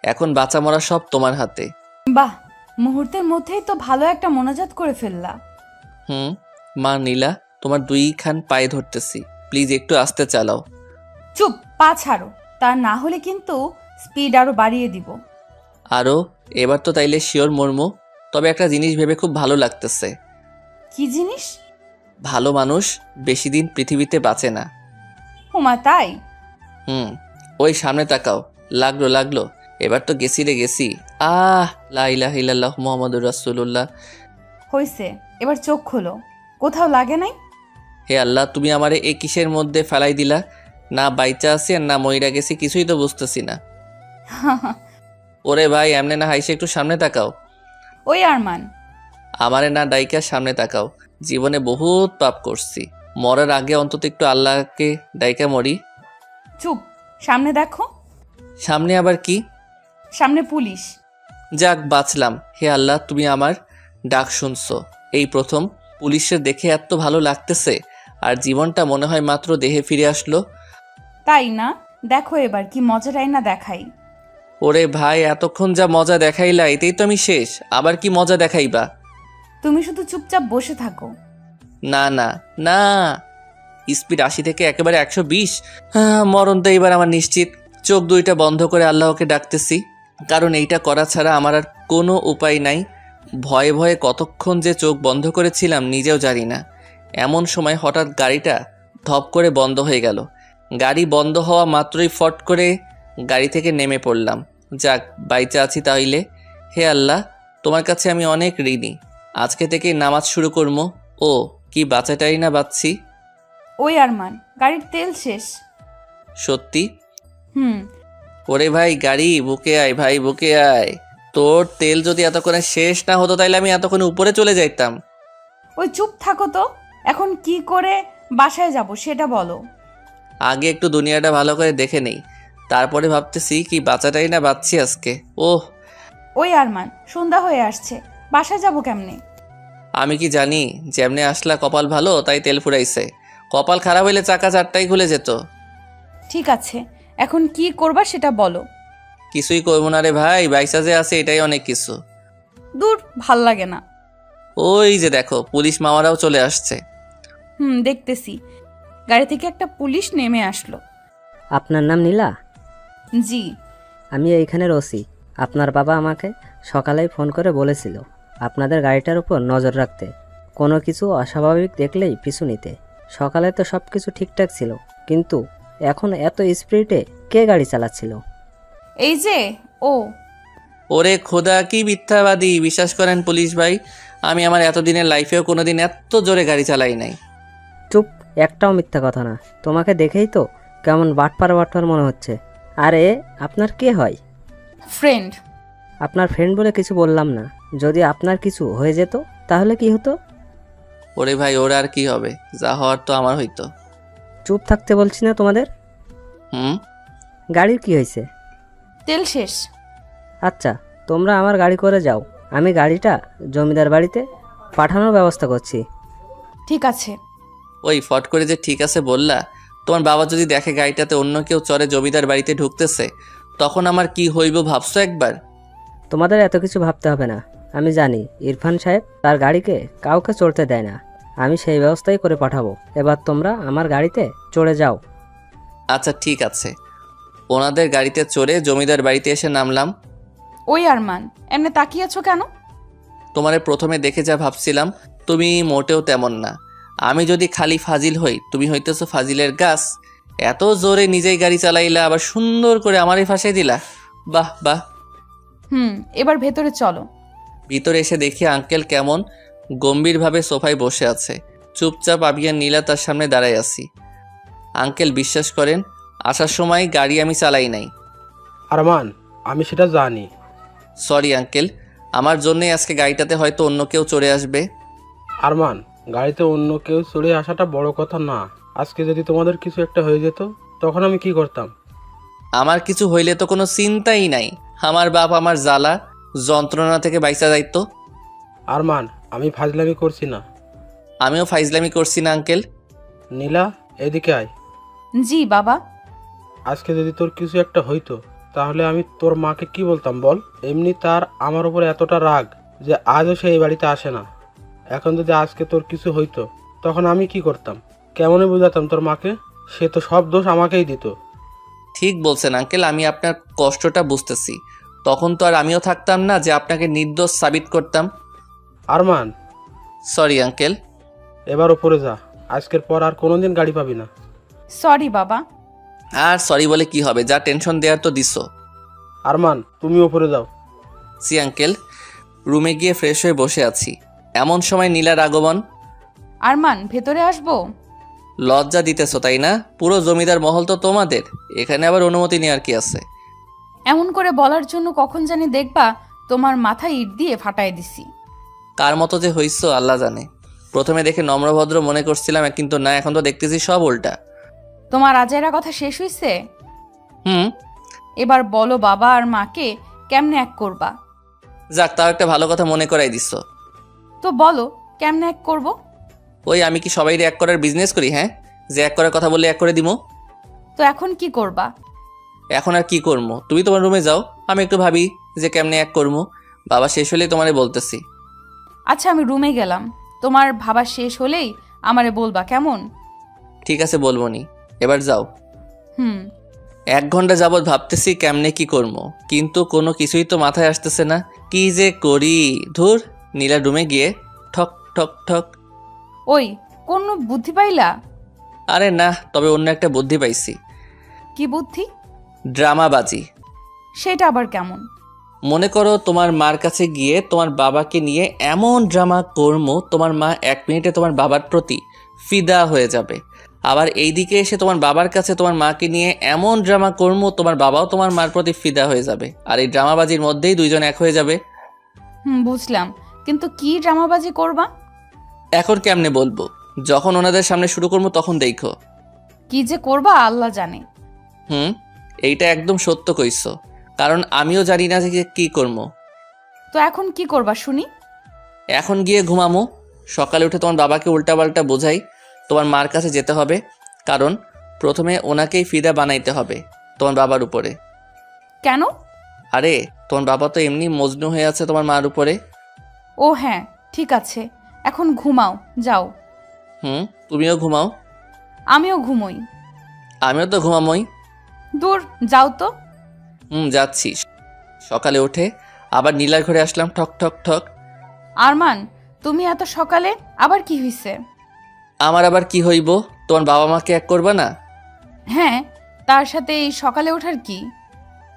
এখন বাঁচা মরা সব তোমার হাতে। বাহ, মুহূর্তের মধ্যেই তো ভালো একটা মোনাজাত করে ফেললা। মা নীলা, তোমার দুইখান পায়ে ধরতেছি, প্লিজ একটু আস্তে চালাও। চুপ, পা ছাড়ো, তা না হলে কিন্তু স্পিড আরো বাড়িয়ে দিব। আরও? এবার তো তাইলে শিওর মর্মু। তবে একটা জিনিস ভেবে খুব ভালো লাগতেছে। কি জিনিস? ভালো মানুষ বেশি দিন পৃথিবীতে বাঁচে না। ওমা তাই? ওই সামনে তাকাও। লাগলো লাগলো, এবার তো গেছি রে গেছি। লা ইলাহা ইল্লাল্লাহ মুহাম্মাদুর রাসূলুল্লাহ। হইছে, এবার চোখ খোলো। কোথাও লাগে নাই? হে আল্লাহ, তুমি আমারে এই কিসের মধ্যে ফেলাই দিলা? না বাইচা আছি আর না মইরা গেছি, কিছুই তো বুঝতেছি না। ওরে ভাই, এমনে না হাইসে একটু সামনে তাকাও। ওই আরমান, আমারে না ডাইকা সামনে তাকাও। জীবনে বহুত পাপ করছি, মরার আগে অন্তত একটু আল্লাহকে ডাইকা মরি। চুপ, সামনে দেখো। সামনে আবার কি? সামনে পুলিশ। যাক বাঁচলাম। হে আল্লাহ, তুমি আমার ডাক শুনছো। এই প্রথম পুলিশের দেখে এত ভালো লাগতেছে, আর জীবনটা মনে হয় মাত্র দেহে ফিরে আসলো। তাই না? দেখো এবার কি মজাটাই না দেখাই। ওরে ভাই, এতক্ষণ যা মজা দেখাইলা এতেই তো আমি শেষ, আবার কি মজা দেখাইবা? তুমি শুধু চুপচাপ বসে থাকো। না না না, স্পিড 80 থেকে একেবারে 120। মরণ তো এবার আমার নিশ্চিত। চোখ দুইটা বন্ধ করে আল্লাহকে ডাকতেছি, কারণ এইটা করা ছাড়া আমার আর কোনো উপায় নাই। ভয়ে ভয়ে কতক্ষণ যে চোখ বন্ধ করেছিলাম নিজেও জানি না। এমন সময় হঠাৎ গাড়িটা ধপ করে বন্ধ হয়ে গেল। গাড়ি বন্ধ হওয়া মাত্রই ফট করে গাড়ি থেকে নেমে পড়লাম। যাক, বাইচা আছি তাইলে। হে আল্লাহ, তোমার কাছে আমি অনেক ঋণী। আজকে থেকে নামাজ শুরু করবো। ও কি বাঁচাটাই না বাঁচছি। ওই আরমান, গাড়ির তেল শেষ। সত্যি? হুম। ওরে ভাই, গাড়ি বুকে আয় ভাই, বুকে আয়। তোর তেল যদি এতক্ষণে শেষ না হতো তাইলে আমি এতক্ষণে উপরে চলে যাইতাম। ওই চুপ থাকো তো। এখন কি করে বাসায় যাব সেটা বলো। আগে একটু দুনিয়াটা ভালো করে দেখে নেই, তারপরে ভাবতেছি কি বাঁচাটাই না বাঁচছি আজকে। ওহ। ওই আরমান, সন্ধ্যা হয়ে আসছে, বাসায় যাব কেমনে? আমি কি জানি? যেমনে আসলা কপাল ভালো তাই তেল ফুরাইছে। কপাল খারাপ হইলে চাকা চারটাই খুলে যেত। ঠিক আছে, এখন কি করবা সেটা বলো। কিছুই করবো না রে ভাই, বাইসা যে আছে এটাই অনেক কিছু। দূর, ভাল লাগে না। ওই যে দেখো, পুলিশ মামারাও চলে আসছে। দেখতেছি। গাড়ি থেকে একটা পুলিশ নেমে আসলো। আপনার নাম নীলা? জি। আমি এইখানের ওসি। আপনার বাবা আমাকে সকালেই ফোন করে বলেছিল আপনাদের গাড়িটার উপর নজর রাখতে, কোনো কিছু অস্বাভাবিক দেখলেই পিছু নিতে। সকালে তো সব কিছু ঠিকঠাক ছিল, কিন্তু এখন এত স্পিডে কে গাড়ি চালাচ্ছিল? এই যে ও। ওরে খোদা, কি মিথ্যাবাদী! বিশ্বাস করেন পুলিশ ভাই, আমি আমার এতদিনের লাইফেও কোনোদিন এত জোরে গাড়ি চালাই নাই। চুপ, একটাও মিথ্যা কথা না। তোমাকে দেখেই তো কেমন বাটপার বাটপার মনে হচ্ছে। আরে আপনার কে হয়? ফ্রেন্ড। আপনার ফ্রেন্ড বলে কিছু বললাম না। যদি আপনার কিছু হয়ে যেত তাহলে কি হতো? ওরে ভাই, ওর আর কি হবে? যা হওয়ার তো আমার হইতো। চুপ থাকতে বলছি না তোমাদের। গাড়ির কি হয়েছে? তেল শেষ। আচ্ছা, তোমরা আমার গাড়ি করে যাও, আমি গাড়িটা জমিদার বাড়িতে পাঠানোর ব্যবস্থা করছি। ঠিক আছে। ওই ফট করে যে ঠিক আছে বললা, তোমার বাবা যদি দেখে গাড়িটাতে অন্য কেউ চড়ে জমিদার বাড়িতে ঢুকতেছে, তখন আমার কি হইব ভাবছো একবার? তোমাদের এত কিছু ভাবতে হবে না। আমি জানি ইরফান সাহেব তার গাড়িকে কাউকে চড়তে দেয় না। আমি সেই ব্যবস্থাই করে পাঠাবো। এবার তোমরা আমার গাড়িতে চড়ে যাও। আচ্ছা ঠিক আছে। ওনাদের গাড়িতে চড়ে জমিদার বাড়িতে এসে নামলাম। ওই আরমান, এমনি তাকিয়ে আছো কেন? তোমারে প্রথমে দেখে যা ভাবছিলাম তুমি মোটেও তেমন না। আমি যদি খালি ফাজিল হই, তুমি হইতেছো ফাজিলের গাছ। এত জোরে নিজেই গাড়ি চালাইলা, আবার সুন্দর করে আমারই ফাঁসাই দিলা। বাহ বাহ। এবার ভেতরে চলো। ভিতরে এসে দেখি আঙ্কেল কেমন গম্ভীরভাবে সোফায় বসে আছে। চুপচাপ আমি আর নীলা তার সামনে দাঁড়াই আছি। আঙ্কেল বিশ্বাস করেন, আসার সময় গাড়ি আমি চালাই নাই। আরমান, আমি সেটা জানি। সরি আঙ্কেল, আমার জন্যই আজকে গাড়িটাতে হয়তো অন্য কেউ চড়ে আসবে। আরমান, গাড়িতে অন্য কেউ চড়ে আসাটা বড় কথা না। আজকে যদি তোমাদের কিছু একটা হয়ে যেত, তখন আমি কি করতাম? আমার কিছু হইলে তো কোনো চিন্তাই নাই। আমার বাপ আমার জ্বালা যন্ত্রণা থেকে বাইসা যাইতো। আরমান, আমি ফাজলামি করছি না। আমিও ফাইজলামি করছি না আঙ্কেল। নীলা, এদিকে আয়। জি বাবা। আজকে যদি তোর কিছু একটা হইতো, তাহলে আমি তোর মাকে কি বলতাম বল? এমনি তার আমার উপর এতটা রাগ যে আজও সে এই বাড়িতে আসে না। এখন যদি আজকে তোর কিছু হইতো, তখন আমি কি করতাম? কেমনে বুঝাতাম তোর মাকে? সে তো সব দোষ আমাকেই দিত। ঠিক বলছেন আঙ্কেল, আমি আপনার কষ্টটা বুঝতেছি। তখন তো আর আমিও থাকতাম না যে আপনাকে নির্দোষ সাবিত করতাম। Arman, sorry uncle. এবার উপরে যা। আজকের পর আর কোনোদিন গাড়ি পাবি না। সরি বাবা। আর সরি বলে কি হবে, যা টেনশন দেওয়ার তো দিছো। আরমান, তুমি উপরে যাও। See uncle. রুমে গিয়ে ফ্রেশ হয়ে বসে আছি, এমন সময় নীলার আগমন। আরমান, ভেতরে আসবো? লজ্জা দিতেছো তাই না? পুরো জমিদার মহল তো তোমাদের, এখানে আবার অনুমতি নেওয়ার কি আছে? এমন করে বলার জন্য কখন জানি দেখবা তোমার মাথায় ইট দিয়ে ফাটাই দিছি। কার মতো যে হইছো আল্লাহ জানে। প্রথমে দেখে নম্রভদ্র মনে করছিলাম, কিন্তু না, এখন তো দেখতেছি সব উল্টা। তোমার আজাইরা কথা শেষ হইছে? হুম। এবার বলো বাবা আর মাকে কেমনে এক করবা। যাক, তাও একটা ভালো কথা মনে করাই দিচ্ছ। তো বলো কেমনে এক করব। ওই আমি কি সবাই এক করার বিজনেস করি? হ্যাঁ, যে এক করার কথা বললে এক করে দিমো। তো এখন কি করবা? এখন আর কি করবো, তুমি তোমার রুমে যাও, আমি একটু ভাবি যে কেমনে এক করবো। বাবা শেষ হলেই তোমারে বলতেছি। আচ্ছা আমি রুমে গেলাম, তোমার ভাবা শেষ হলেই আমারে বলবা কেমন? ঠিক আছে, বলবো নি, এবার যাও। হুম। 1 ঘন্টা যাবৎ ভাবতেছি কেমনে কি করবো, কিন্তু কোনো কিছুই তো মাথায় আসতেছে না। কি যে করি, ধুর। নীলা রুমে গিয়ে ঠক ঠক ঠক। ওই কোন বুদ্ধি পাইলা? আরে না, তবে অন্য একটা বুদ্ধি পাইছি। কি বুদ্ধি? ড্রামাবাজি। সেটা আবার কেমন? মনে করো তোমার মার কাছে গিয়ে তোমার বাবাকে নিয়ে এমন ড্রামা করবো তোমার মা 1 মিনিটে তোমার বাবার প্রতি ফিদা হয়ে যাবে। আবার এইদিকে এসে তোমার বাবার কাছে তোমার মাকে নিয়ে এমন ড্রামা করবো তোমার বাবাও তোমার মার প্রতি ফিদা হয়ে যাবে। আর এই ড্রামাবাজির মধ্যেই 2 জন এক হয়ে যাবে। বুঝলাম, কিন্তু কি ড্রামাবাজি করবা? এখন কেমনে বলবো, যখন ওনাদের সামনে শুরু করবো তখন দেখো। কি যে করবা আল্লাহ জানে। এইটা একদম সত্য কইছো, কারণ আমিও জানি না যে কি করবো। তো এখন কি করবা শুনি? এখন গিয়ে ঘুমামো, সকালে উঠে তোমার বাবাকে উল্টাপাল্টা বোঝাই তোমার মার কাছে যেতে হবে, কারণ প্রথমে ওনাকেই ফিদা বানাইতে হবে তোমার বাবার উপরে। কেন? আরে তোমার বাবা তো এমনি মজনু হয়ে আছে তোমার মার উপরে। ও হ্যাঁ, ঠিক আছে, এখন ঘুমাও যাও। তুমিও ঘুমাও। আমিও ঘুমোই। আমিও তো ঘুমামোই। দূর যাও তো। যাচ্ছি। সকালে উঠে আবার নীলার ঘরে আসলাম, ঠক ঠক ঠক। আরমান, তুমি এত সকালে আবার কি হইছে? আমার আবার কি হইব, তোমার বাবা মাকে এক করবা না? হ্যাঁ, তার সাথে এই সকালে ওঠার কি?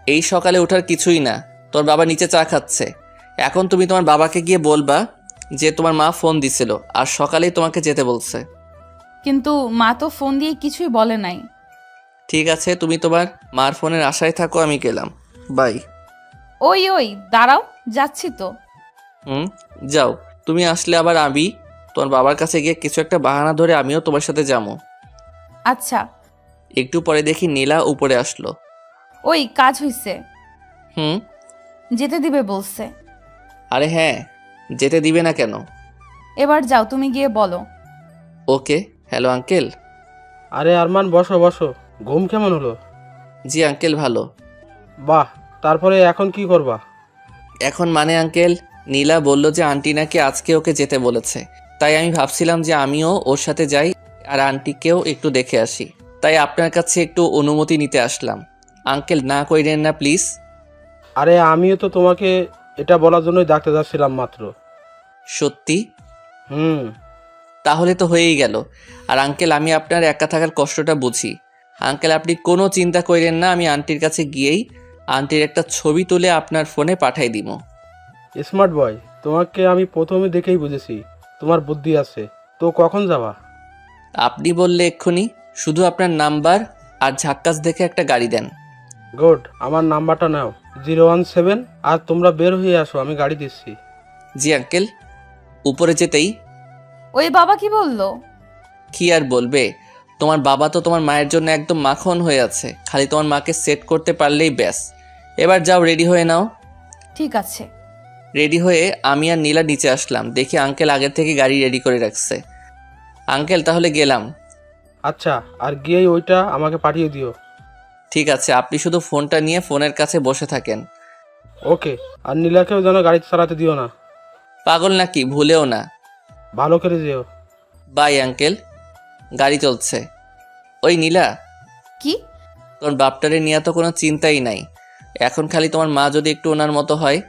এই সকালে ওঠার কিছুই না, তোর বাবা নিচে চা খাচ্ছে। এখন তুমি তোমার বাবাকে গিয়ে বলবা যে তোমার মা ফোন দিছিল আর সকালেই তোমাকে যেতে বলছে। কিন্তু মা তো ফোন দিয়ে কিছুই বলে নাই। ঠিক আছে, তুমি তোমার মার ফোনের আশায় থাকো, আমি গেলাম, বাই। ওই দাঁড়াও, যাচ্ছি তো। যাও, তুমি আসলে আবার আমি তোমার বাবার কাছে গিয়ে কিছু একটা বাহানা ধরে আমিও তোমার সাথে যাবো। আচ্ছা। একটু পরে দেখি নীলা উপরে আসলো। ওই কাজ হইছে। যেতে দিবে বলছে। আরে হ্যাঁ, যেতে দিবে না কেন? এবার যাও, তুমি গিয়ে বলো। ওকে। Hello uncle. আরে আরমান, বসো বসো। ঘুম কেমন হলো? জি আঙ্কেল, ভালো। বাহ, তারপরে এখন কি করবা? এখন মানে আঙ্কেল, নীলা বলল যে আন্টি নাকি আজকে ওকে যেতে বলেছে, তাই আমি ভাবছিলাম যে আমিও ওর সাথে যাই আর আন্টিকেও একটু দেখে আসি। তাই আপনার কাছে একটু অনুমতি নিতে আসলাম। আঙ্কেল না কইরেন না প্লিজ। আরে আমিও তো তোমাকে এটা বলার জন্যই ডাকতে যাচ্ছিলাম মাত্র। সত্যি? তাহলে তো হয়েই গেল। আর আঙ্কেল, আমি আপনার একা থাকার কষ্টটা বুঝি। আঙ্কেল আপনি কোনো চিন্তা করেন না, আমি আন্টির কাছে গিয়েই আন্টির একটা ছবি তুলে আপনার ফোনে পাঠাই দিব। স্মার্ট বয়, তোমাকে আমি প্রথমে দেখেই বুঝেছি তোমার বুদ্ধি আছে। তো কখন যাবা? আপনি বললে এক্ষুনি, শুধু আপনার নাম্বার আর ঝাক্কাস দেখে একটা গাড়ি দেন। গুড, আমার নাম্বারটা নাও, 017। আর তোমরা বের হয়ে আসো, আমি গাড়ি দিচ্ছি। জি আঙ্কেল। উপরে যেতেই ওই বাবা কি বললো? কি আর বলবে, তোমার বাবা তো তোমার মায়ের জন্য একদম মাখন হয়ে আছে, খালি তোমার মাকে সেট করতে পারলেই ব্যাস। এবার যাও, রেডি হয়ে নাও। ঠিক আছে। রেডি হয়ে আমি আর নীলা নিচে আসলাম, দেখি আঙ্কেল আগের থেকে গাড়ি রেডি করে রাখছে। আঙ্কেল তাহলে গেলাম। আচ্ছা, আর গিয়েই ওইটা আমাকে পাঠিয়ে দিও। ঠিক আছে, আপনি শুধু ফোনটা নিয়ে ফোনের কাছে বসে থাকেন। ওকে। আর নীলাকেও যেন গাড়ি চালাতে দিও না। পাগল নাকি, ভুলেও না। ভালো করে যেও। Bye uncle. গাড়ি চলছে। ওই নীলা, কি? তোর বাপটারে নিয়ে তো কোনো চিন্তাই নাই। এখন খালি তোমার মা যদি একটু ওনার মতো হয়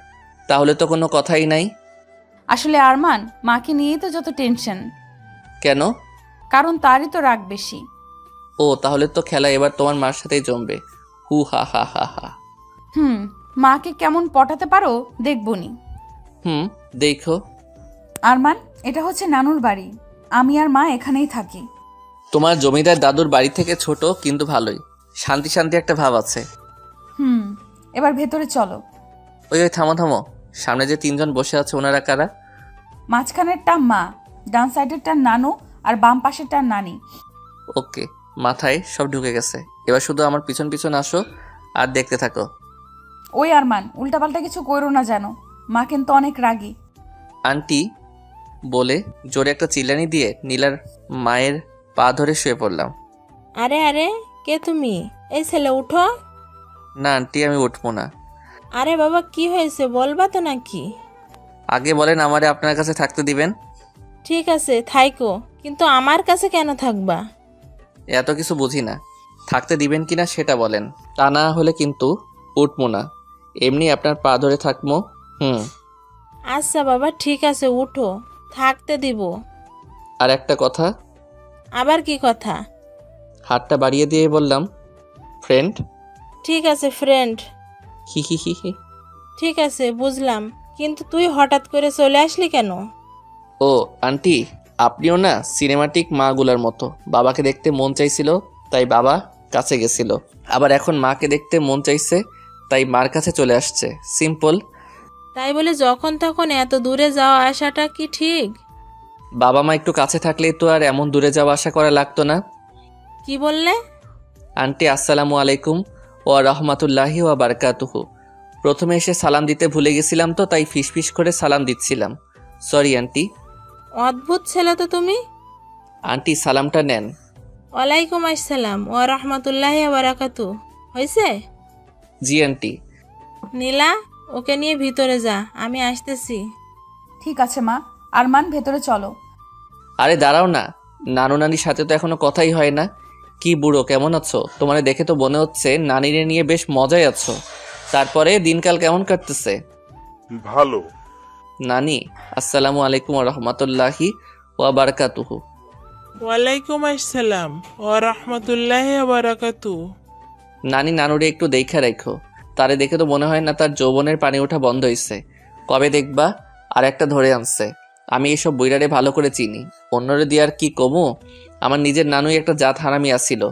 তাহলে তো কোনো কথাই নাই। আসলে আরমান, মাকে নিয়েই তো যত টেনশন। কেন? কারণ তারই তো রাগ বেশি। ও, তাহলে তো খেলা এবার তোমার মার সাথেই জমবে। হু হা হা হা হা। মাকে কেমন পটাতে পারো দেখবনি। দেখো। আরমান, এটা হচ্ছে নানুর বাড়ি, আমি আর মা এখানেই থাকি। তোমার জমিদার দাদুর বাড়ি থেকে ছোট, কিন্তু ভালোই শান্তি শান্তি একটা ভাব আছে। এবার ভেতরে চলো। ওই থামো থামো, সামনে যে 3 জন বসে আছে ওনারা কারা? মাঝখানেরটা মা, ডান সাইডেরটা নানু, আর বাম পাশেরটা নানি। ওকে, মাথায় সব ঢুকে গেছে। এবার শুধু আমার পিছন পিছন আসো আর দেখতে থাকো। ওই আরমান, উল্টাপাল্টা কিছু করো না যেন, মা কিন্তু অনেক রাগী। আন্টি বলে জোরে একটা চিল্লানি দিয়ে নীলার মায়ের পা ধরে শুয়ে পড়লাম। আরে আরে, কে তুমি? এই ছেলে উঠো। না আন্টি, আমি উঠবো না। আরে বাবা, কি হয়েছে বলবা তো নাকি? আগে বলেন আমারে আপনার কাছে থাকতে দিবেন। ঠিক আছে থাইকো, কিন্তু আমার কাছে কেন থাকবা? এত কিছু বুঝি না, থাকতে দিবেন কিনা সেটা বলেন, তা না হলে কিন্তু উঠবো না, এমনি আপনার পা ধরে থাকবো। আচ্ছা বাবা, ঠিক আছে উঠো, থাকতে দিব। আর একটা কথা। আবার কি কথা? হাতটা বাড়িয়ে দিয়ে বললাম, ফ্রেন্ড। ঠিক আছে ফ্রেন্ড। হি হি হি হি। ঠিক আছে বুঝলাম, কিন্তু তুই হঠাৎ করে চলে আসলি কেন? ও আন্টি, আপনিও না সিনেমাটিক মাগুলার মতো, বাবাকে দেখতে মন চাইছিল তাই বাবা কাছে গেছিল, আবার এখন মাকে দেখতে মন চাইছে তাই মার কাছে চলে আসছে, সিম্পল। তাই বলে যখন তখন এত দূরে যাওয়া আসাটা কি ঠিক? বাবা মা একটু কাছে থাকলেই তো আর এমন দূরে যাওয়া আশা করা লাগতো না। কি বললে? আন্টি আসসালামু আলাইকুম ওয়া রাহমাতুল্লাহি ওয়া বারাকাতুহু। প্রথমে এসে সালাম দিতে ভুলে গেছিলাম তো তাই ফিসফিস করে সালাম দিচ্ছিলাম, সরি আন্টি। অদ্ভুত ছেলে তো তুমি। আন্টি সালামটা নেন। ওয়ালাইকুম আসসালাম ওয়া রাহমাতুল্লাহি ওয়া বারাকাতু। হয়েছে? জি আন্টি। নীলা, ওকে নিয়ে ভিতরে যা, আমি আসতেছি। ঠিক আছে মা। আরমান, ভেতরে চলো। আরে দাঁড়াও না, নানু নানির সাথে তো এখনো কথাই হয় না। কি বুড়ো, কেমন আছো? তোমার দেখে তো মনে হচ্ছে নানিরে নিয়ে বেশ মজায় আছো। তারপরে দিনকাল কেমন কাটতেছে? ভালো। নানি আসসালামু আলাইকুম ওয়া রাহমাতুল্লাহি ওয়া বারাকাতুহু। ওয়ালাইকুম আসসালাম ওয়া রাহমাতুল্লাহি ওয়া বারাকাতু। নানি নানুরে একটু দেখা রাখো, তারে দেখে তো মনে হয় না তার যৌবনের পানি ওঠা বন্ধ হয়েছে। কবে দেখবা আর একটা ধরে আনছে। আমি এসব বইরারে ভালো করে চিনি, অন্যরে দিয়ে আর কি কমু। আমার নিজের নানুই একটা জাত হারামি আসছিল,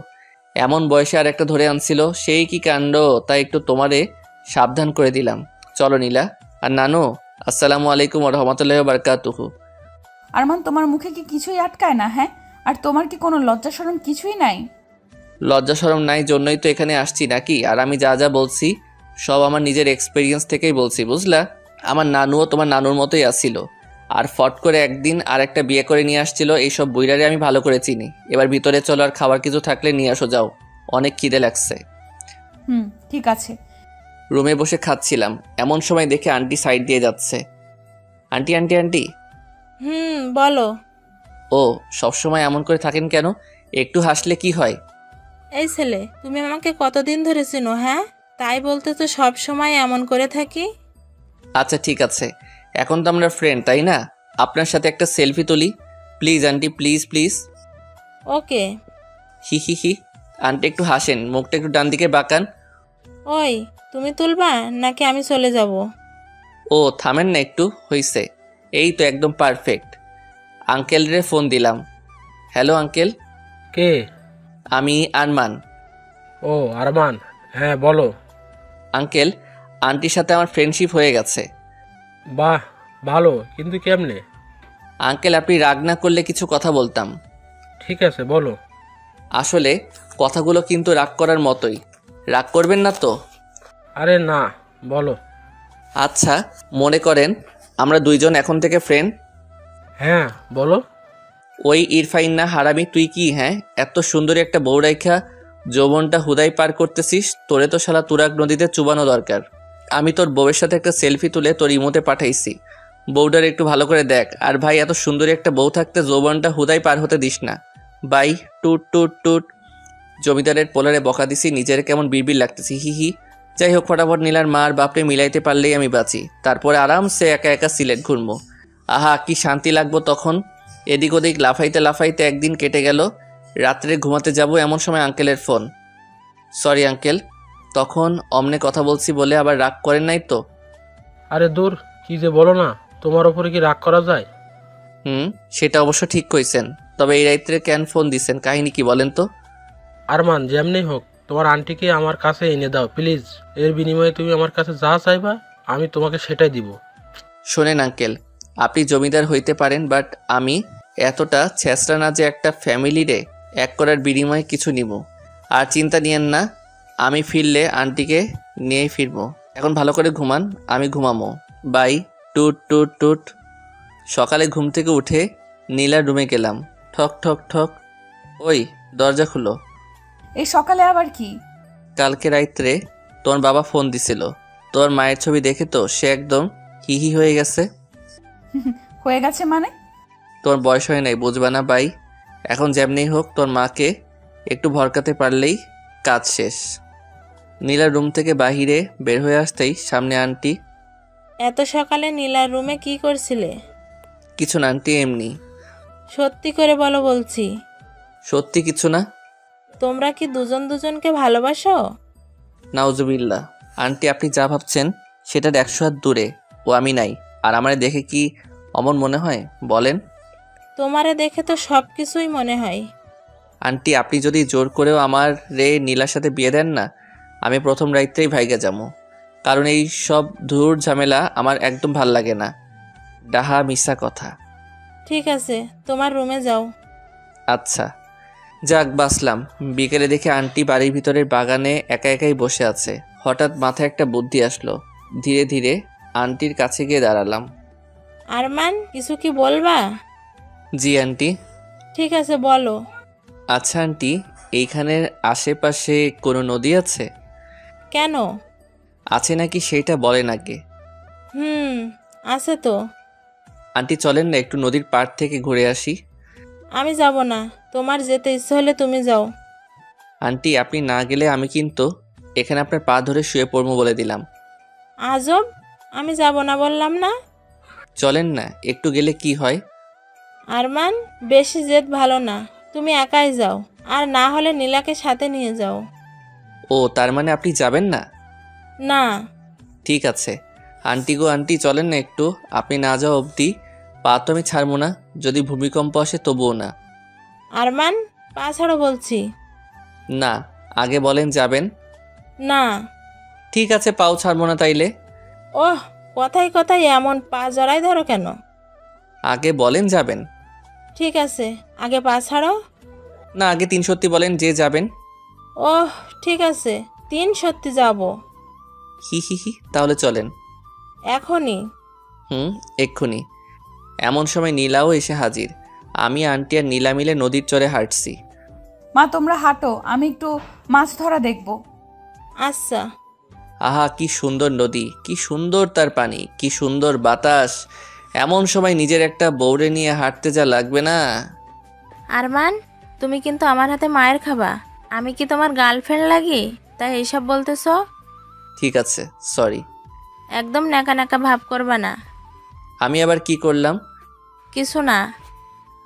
এমন বয়সে আর একটা ধরে আনছিল, সেই কি কাণ্ড। তাই একটু তোমারে সাবধান করে দিলাম। চলো নীলা। আর নানু আসসালামু আলাইকুম ওয়া রাহমাতুল্লাহি ওয়া বারাকাতুহু। আরমান, তোমার মুখে কি কিছুই আটকায় না? হ্যাঁ, আর তোমার কি কোনো লজ্জা শরম কিছুই নাই? লজ্জা শরম নাই জন্যই তো এখানে আসছি নাকি? আর আমি যা যা বলছি সব আমার নিজের এক্সপিরিয়েন্স থেকেই বলছি, বুঝলা? আমার নানুও তোমার নানুর মতোই আসছিল, আর ফট করে একদিন আর একটা বিয়ে করে নিয়ে আসছিল। এইসব বইরারে আমি ভালো করে চিনি। এবার ভিতরে চলো, আর খাবার কিছু থাকলে নিয়ে আসো, যাও, অনেক খিদে লাগছে। ঠিক আছে। রুমে বসে খাচ্ছিলাম, এমন সময় দেখে আন্টি সাইড দিয়ে যাচ্ছে। Aunty aunty aunty. বলো। ও সবসময় এমন করে থাকেন কেন? একটু হাসলে কি হয়? এই ছেলে, তুমি আমাকে কতদিন ধরে চিনো? হ্যাঁ, তাই বলতে তো সব সময় এমন করে থাকি। আচ্ছা ঠিক আছে, এখন তো আমরা ফ্রেন্ড, তাই না? আপনার সাথে একটা সেলফি তুলি please aunty, please please. Okay. He he he. Aunty একটু হাসেন, মুখটা একটু ডান দিকে বাঁকান। ওই, তুমি তুলবা নাকি আমি চলে যাব? ও থামেন না একটু, হইছে। এই তো একদম পারফেক্ট। আঙ্কেল রে ফোন দিলাম। Hello uncle. কে? আমি আরমান। ও আরমান, হ্যাঁ বলো। আঙ্কেল, আন্টির সাথে আমার ফ্রেন্ডশিপ হয়ে গেছে। বাহ, ভালো, কিন্তু কেমনে? আঙ্কেল আপনি রাগ না করলে কিছু কথা বলতাম। ঠিক আছে বলো। আসলে কথাগুলো কিন্তু রাগ করার মতোই, রাগ করবেন না তো? আরে না, বলো। আচ্ছা মনে করেন আমরা দুইজন এখন থেকে ফ্রেন্ড। হ্যাঁ বলো। ওই ইরফাইন না হারামি তুই কি, হ্যাঁ এত সুন্দরী একটা বউ রাইখা যৌবনটা হুদাই পার করতেছিস? তোরে তো শালা তুরাগ নদীতে চুবানো দরকার। আমি তোর বউয়ের সাথে একটা সেলফি তুলে তোর ইমোতে পাঠাইছি, বউটার একটু ভালো করে দেখ। আর ভাই এত সুন্দরী একটা বউ থাকতে যৌবনটা হুদাই পার হতে দিস না। বাই টুট টুট টুট। জমিদারের পোলারে বকা দিছি, নিজের কেমন বিড়বিড় লাগতেছি, হি হি। যাই হোক, ফটাফট নীলার মার বাপরে মিলাইতে পারলেই আমি বাঁচি, তারপরে আরামসে একা একা সিলেট ঘুরবো। আহা কি শান্তি লাগবো তখন। এদিক ওদিক লাফাইতে লাফাইতে একদিন কেটে গেল। রাত্রে ঘুমাতে যাব এমন সময় আঙ্কেলের ফোন। সরি আঙ্কেল, তখন অমনে কথা বলছি বলে আবার রাগ করেন নাই তো? আরে দূর, কি যে বলো না, তোমার ওপরে কি রাগ করা যায়? সেটা অবশ্য ঠিক কইছেন, তবে এই রাত্রে কেন ফোন দিছেন, কাহিনী কি বলেন তো? আরমান, যেমনি হোক তোমার আন্টিকে আমার কাছে এনে দাও প্লিজ। এর বিনিময়ে তুমি আমার কাছে যা চাইবা আমি তোমাকে সেটাই দিব। শোনেন আঙ্কেল, আপনি জমিদার হইতে পারেন, বাট আমি এতটা ছেঁচড়া না যে একটা ফ্যামিলিরে এক করার বিনিময়ে কিছু নিব। আর চিন্তা নিয়েন না, আমি ফিরলে আন্টিকে নিয়েই ফিরবো। এখন ভালো করে ঘুমান, আমি ঘুমামো। বাই। টুট টুট টুট। সকালে ঘুম থেকে উঠে নীলার রুমে গেলাম। ঠক ঠক ঠক। ওই দরজা খুলো। এই সকালে আবার কি? কালকে রাত্রে তোর বাবা ফোন দিছিল। তোর মায়ের ছবি দেখে তো সে একদম হিহি হয়ে গেছে। হয়ে গেছে মানে? তোর বয়স হয় নাই, বুঝবা না বাই। এখন যেমনি হোক তোর মাকে একটু ভরকাতে পারলেই কাজ শেষ। নীলার রুম থেকে বাহিরে বের হয়ে আসতেই সামনে আন্টি। এত সকালে নীলার রুমে কি করছিলে? কিছু না আন্টি, এমনি। সত্যি করে বলো বলছি। সত্যি কিছু না। তোমরা কি দুজন দুজনকে ভালোবাসো? নাউজুবিল্লাহ। আন্টি আপনি যা ভাবছেন সেটার 100 হাত দূরে। ও আমি নাই। আর আমারে দেখে কি অমন মনে হয় বলেন? তোমারে দেখে তো সব কিছুই মনে হয়। আন্টি আপনি যদি জোর করেও আমার নীলার সাথে বিয়ে দেন না, আমি প্রথম রাইতেই ভাইগা যাবো। কারণ এই সব ধুর ঝামেলা আমার একদম ভাল লাগে না। ডাহা মিশা কথা। ঠিক আছে, তোমার রুমে যাও। আচ্ছা। যাক বাসলাম। বিকেলে দেখে আন্টি বাড়ির ভিতরের বাগানে একা একাই বসে আছে। হঠাৎ মাথায় একটা বুদ্ধি আসলো। ধীরে ধীরে আন্টির কাছে গিয়ে দাঁড়ালাম। আরমান, কিছু কি বলবা? জি আন্টি। ঠিক আছে, বলো। আচ্ছা আন্টি, এইখানের আশেপাশে কোনো নদী আছে? কেন? আছে নাকি সেটা বলেন আগে। আছে তো। আন্টি চলেন না একটু নদীর পাড় থেকে ঘুরে আসি। আমি যাব না, তোমার যেতে ইচ্ছে হলে তুমি যাও। আন্টি আপনি না গেলে আমি কিন্তু এখানে আপনার পা ধরে শুয়ে পড়বো বলে দিলাম। আজব, আমি যাব না বললাম না? চলেন না, একটু গেলে কি হয়? আরমান, বেশি জেদ ভালো না, তুমি একাই যাও। আর না হলে নীলাকে সাথে নিয়ে যাও। ও তার মানে আপনি যাবেন না? না। ঠিক আছে আন্টি গো আন্টি, চলেন না একটু। আপনি না যাওয়া অবধি পা তো আমি ছাড়বো না, যদি ভূমিকম্প আসে তবুও না। আরমান, পা ছাড়ো বলছি। না, আগে বলেন যাবেন। না। ঠিক আছে, পাও ছাড়বো না তাইলে। ওহ, কথায় কথায় এমন পা জড়াই ধরো কেন? আগে বলেন যাবেন। ঠিক আছে, আগে পা ছাড়ো। না, আগে 3 সত্যি বলেন যে যাবেন। ওহ, ঠিক আছে, 3 সত্যি যাব। হি হি হি, তাহলে চলেন এখনই? এক্ষুনি। এমন সময় নীলাও এসে হাজির। আমি আন্টি আর নীলা মিলে নদীর চরে হাঁটছি। মা তোমরা হাঁটো, আমি একটু মাছ ধরা দেখব। আচ্ছা। আহা কি সুন্দর নদী, কি সুন্দর তার পানি, কি সুন্দর বাতাস। এমন সময় নিজের একটা বউরে নিয়ে হাঁটতে যা লাগবে না। আরমান, তুমি কিন্তু আমার হাতে মায়ের খাবা। আমি কি তোমার গার্লফ্রেন্ড লাগি তাই এইসব বলতেছো? ঠিক আছে, সরি। একদম নাকা নাকা ভাব করবা না। আমি আবার কি করলাম? কিছু না।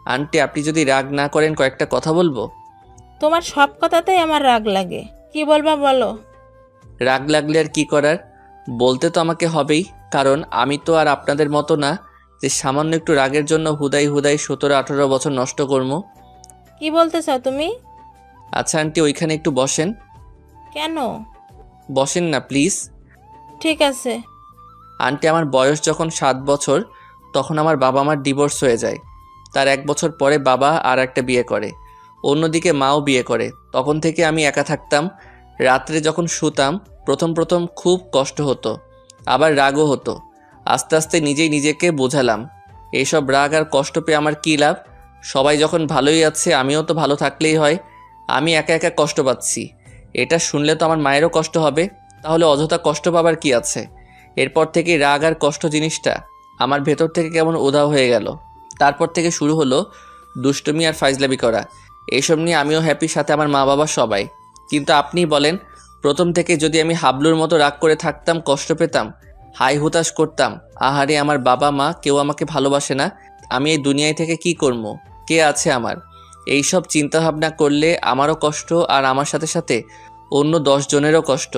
আন্টি আপনি যদি রাগ না করেন কয়েকটা কথা বলবো। তোমার সব কথাতেই আমার রাগ লাগে, কি বলবা বলো। রাগ লাগলে আর কি করার, বলতে তো আমাকে হবেই। কারণ আমি তো আর আপনাদের মতো না যে সামান্য একটু রাগের জন্য হুদাই হুদাই 17-18 বছর নষ্ট করবো। কি বলতে চাও তুমি? আচ্ছা আন্টি ওইখানে একটু বসেন। কেন? বসেন না প্লিজ। ঠিক আছে। আন্টি আমার বয়স যখন 7 বছর তখন আমার বাবা মার ডিভোর্স হয়ে যায়। তার 1 বছর পরে বাবা আর একটা বিয়ে করে, অন্যদিকে মাও বিয়ে করে। তখন থেকে আমি একা থাকতাম। রাত্রে যখন শুতাম প্রথম প্রথম খুব কষ্ট হতো, আবার রাগও হতো। আস্তে আস্তে নিজেই নিজেকে বোঝালাম এইসব রাগ আর কষ্ট পেয়ে আমার কী লাভ। সবাই যখন ভালোই আছে আমিও তো ভালো থাকলেই হয়। আমি একা একা কষ্ট পাচ্ছি, এটা শুনলে তো আমার মায়েরও কষ্ট হবে। তাহলে অযথা কষ্ট পাবার কি আছে। এরপর থেকে রাগ আর কষ্ট জিনিসটা আমার ভেতর থেকে কেমন উধাও হয়ে গেল। তারপর থেকে শুরু হলো দুষ্টুমি আর ফাইজলামি করা। এইসব নিয়ে আমিও হ্যাপি, সাথে আমার মা বাবা সবাই। কিন্তু আপনি বলেন, প্রথম থেকে যদি আমি হাবলুর মতো রাগ করে থাকতাম, কষ্ট পেতাম, হাই হুতাশ করতাম, আহারে আমার বাবা মা কেউ আমাকে ভালোবাসে না, আমি এই দুনিয়ায় থেকে কি করবো, কে আছে আমার, এইসব চিন্তাভাবনা করলে আমারও কষ্ট আর আমার সাথে সাথে অন্য 10 জনেরও কষ্ট।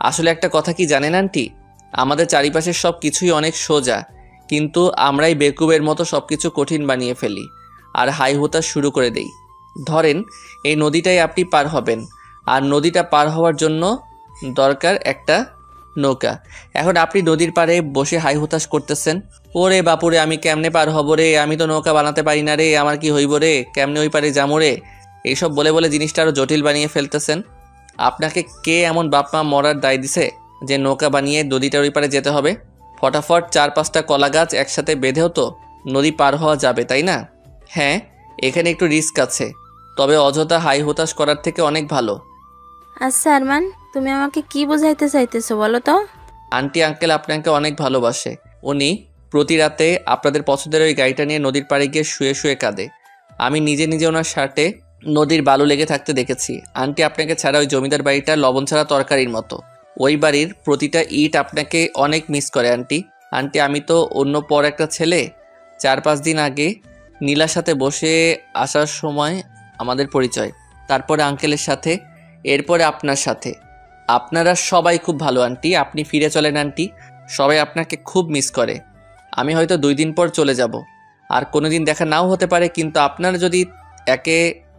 আসলে একটা কথা কি জানেন আন্টি, আমাদের চারিপাশের সব কিছুই অনেক সোজা, কিন্তু আমরাই বেকুবের মতো সব কিছু কঠিন বানিয়ে ফেলি আর হাই হুতাশ শুরু করে দেই। ধরেন এই নদীটাই আপনি পার হবেন, আর নদীটা পার হওয়ার জন্য দরকার একটা নৌকা। এখন আপনি নদীর পাড়ে বসে হাই হুতাশ করতেছেন, ওরে বাপুরে আমি কেমনে পার হব রে, আমি তো নৌকা বানাতে পারি না রে, আমার কি হইব রে, কেমনে ওই পারে যাবো রে, এইসব বলে বলে জিনিসটা আরও জটিল বানিয়ে ফেলতেছেন। আপনাকে কে এমন বাপ মা মরার দায় দিছে যে নৌকা বানিয়ে নদীটার ওই পারে যেতে হবে? ফটাফট 4-5টা কলা গাছ একসাথে বেঁধেও তো নদী পার হওয়া যাবে, তাই না? হ্যাঁ, এখানে একটু রিস্ক আছে, তবে অযথা হাই হতাশ করার থেকে অনেক ভালো। আচ্ছা আরমান, তুমি আমাকে কি বোঝাইতে চাইতেছো বলো তো? আন্টি আঙ্কেল আপনাকে অনেক ভালোবাসে। উনি প্রতি রাতে আপনাদের পছন্দের ওই গাড়িটা নিয়ে নদীর পাড়ে গিয়ে শুয়ে শুয়ে কাঁদে। আমি নিজে নিজে ওনার শার্টে নদীর বালু লেগে থাকতে দেখেছি। আন্টি আপনাকে ছাড়া ওই জমিদার বাড়িটা লবণ ছাড়া তরকারির মতো। ওই বাড়ির প্রতিটা ইট আপনাকে অনেক মিস করে আন্টি। আন্টি আমি তো অন্য পর একটা ছেলে। 4-5 দিন আগে নীলার সাথে বসে আসার সময় আমাদের পরিচয়, তারপরে আঙ্কেলের সাথে, এরপরে আপনার সাথে। আপনারা সবাই খুব ভালো আন্টি, আপনি ফিরে চলেন আন্টি। সবাই আপনাকে খুব মিস করে। আমি হয়তো 2 দিন পর চলে যাব, আর কোনো দিন দেখা নাও হতে পারে, কিন্তু আপনারা যদি একে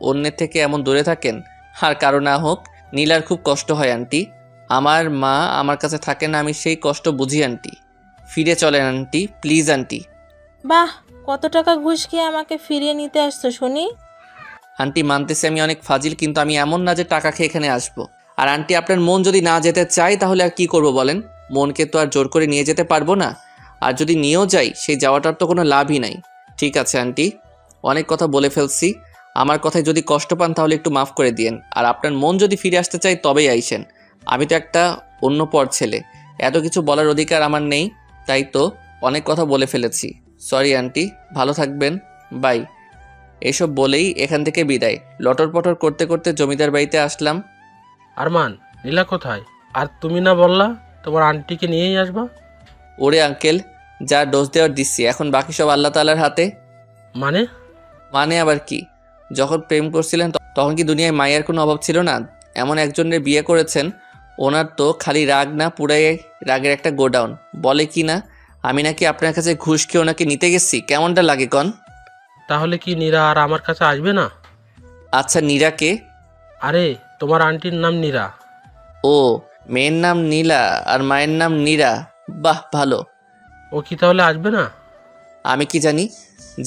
অন্যের থেকে এমন দূরে থাকেন, আর কারো না হোক, নীলার খুব কষ্ট হয় আন্টি। আমার মা আমার কাছে থাকে না, আমি সেই কষ্ট বুঝি আন্টি। ফিরে চলেন আন্টি, প্লিজ আন্টি। বাহ, কত টাকা ঘুষ খেয়ে আমাকে ফিরিয়ে নিতে আসছো শুনি? আন্টি মানতেছি আমি অনেক ফাজিল, কিন্তু আমি এমন না যে টাকা খেয়ে এখানে আসবো। আর আন্টি আপনার মন যদি না যেতে চাই তাহলে আর কি করব বলেন? মনকে তো আর জোর করে নিয়ে যেতে পারবো না, আর যদি নিয়েও যাই সেই যাওয়াটার তো কোনো লাভই নাই। ঠিক আছে আন্টি, অনেক কথা বলে ফেলছি। আমার কথায় যদি কষ্ট পান তাহলে একটু মাফ করে দিয়েন। আর আপনার মন যদি ফিরে আসতে চাই তবেই আইসেন। আমি তো একটা অন্য পর ছেলে, এত কিছু বলার অধিকার আমার নেই, তাই তো অনেক কথা বলে ফেলেছি। সরি আন্টি, ভালো থাকবেন, বাই। এসব বলেই এখান থেকে বিদায়। লটর পটর করতে করতে জমিদার বাড়িতে আসলাম। আরমান, নীলা কোথায়? আর তুমি না বললা তোমার আন্টিকে নিয়েই আসবা? ওরে আঙ্কেল, যা ডোজ দেওয়ার দিচ্ছি, এখন বাকি সব আল্লাহ তাআলার হাতে। মানে আবার কি? যখন প্রেম করছিলেন তখন কি দুনিয়ায় মায়ের কোনো অভাব ছিল না? এমন একজনের বিয়ে করেছেন, ওনার তো খালি রাগ না, পুরাই রাগের একটা গোডাউন। বলে কি না আমি নাকি আপনার কাছে ঘুষ খেয়ে ওনাকে নিতে গেছি? কেমনটা লাগে কন? তাহলে কি নীরা আর আমার কাছে আসবে না? আচ্ছা, নীরা কে? আরে তোমার আন্টির নাম নীরা। ও, মেয়ের নাম নীলা আর মায়ের নাম নীরা। বাহ, ভালো। ও কি তাহলে আসবে না? আমি কি জানি,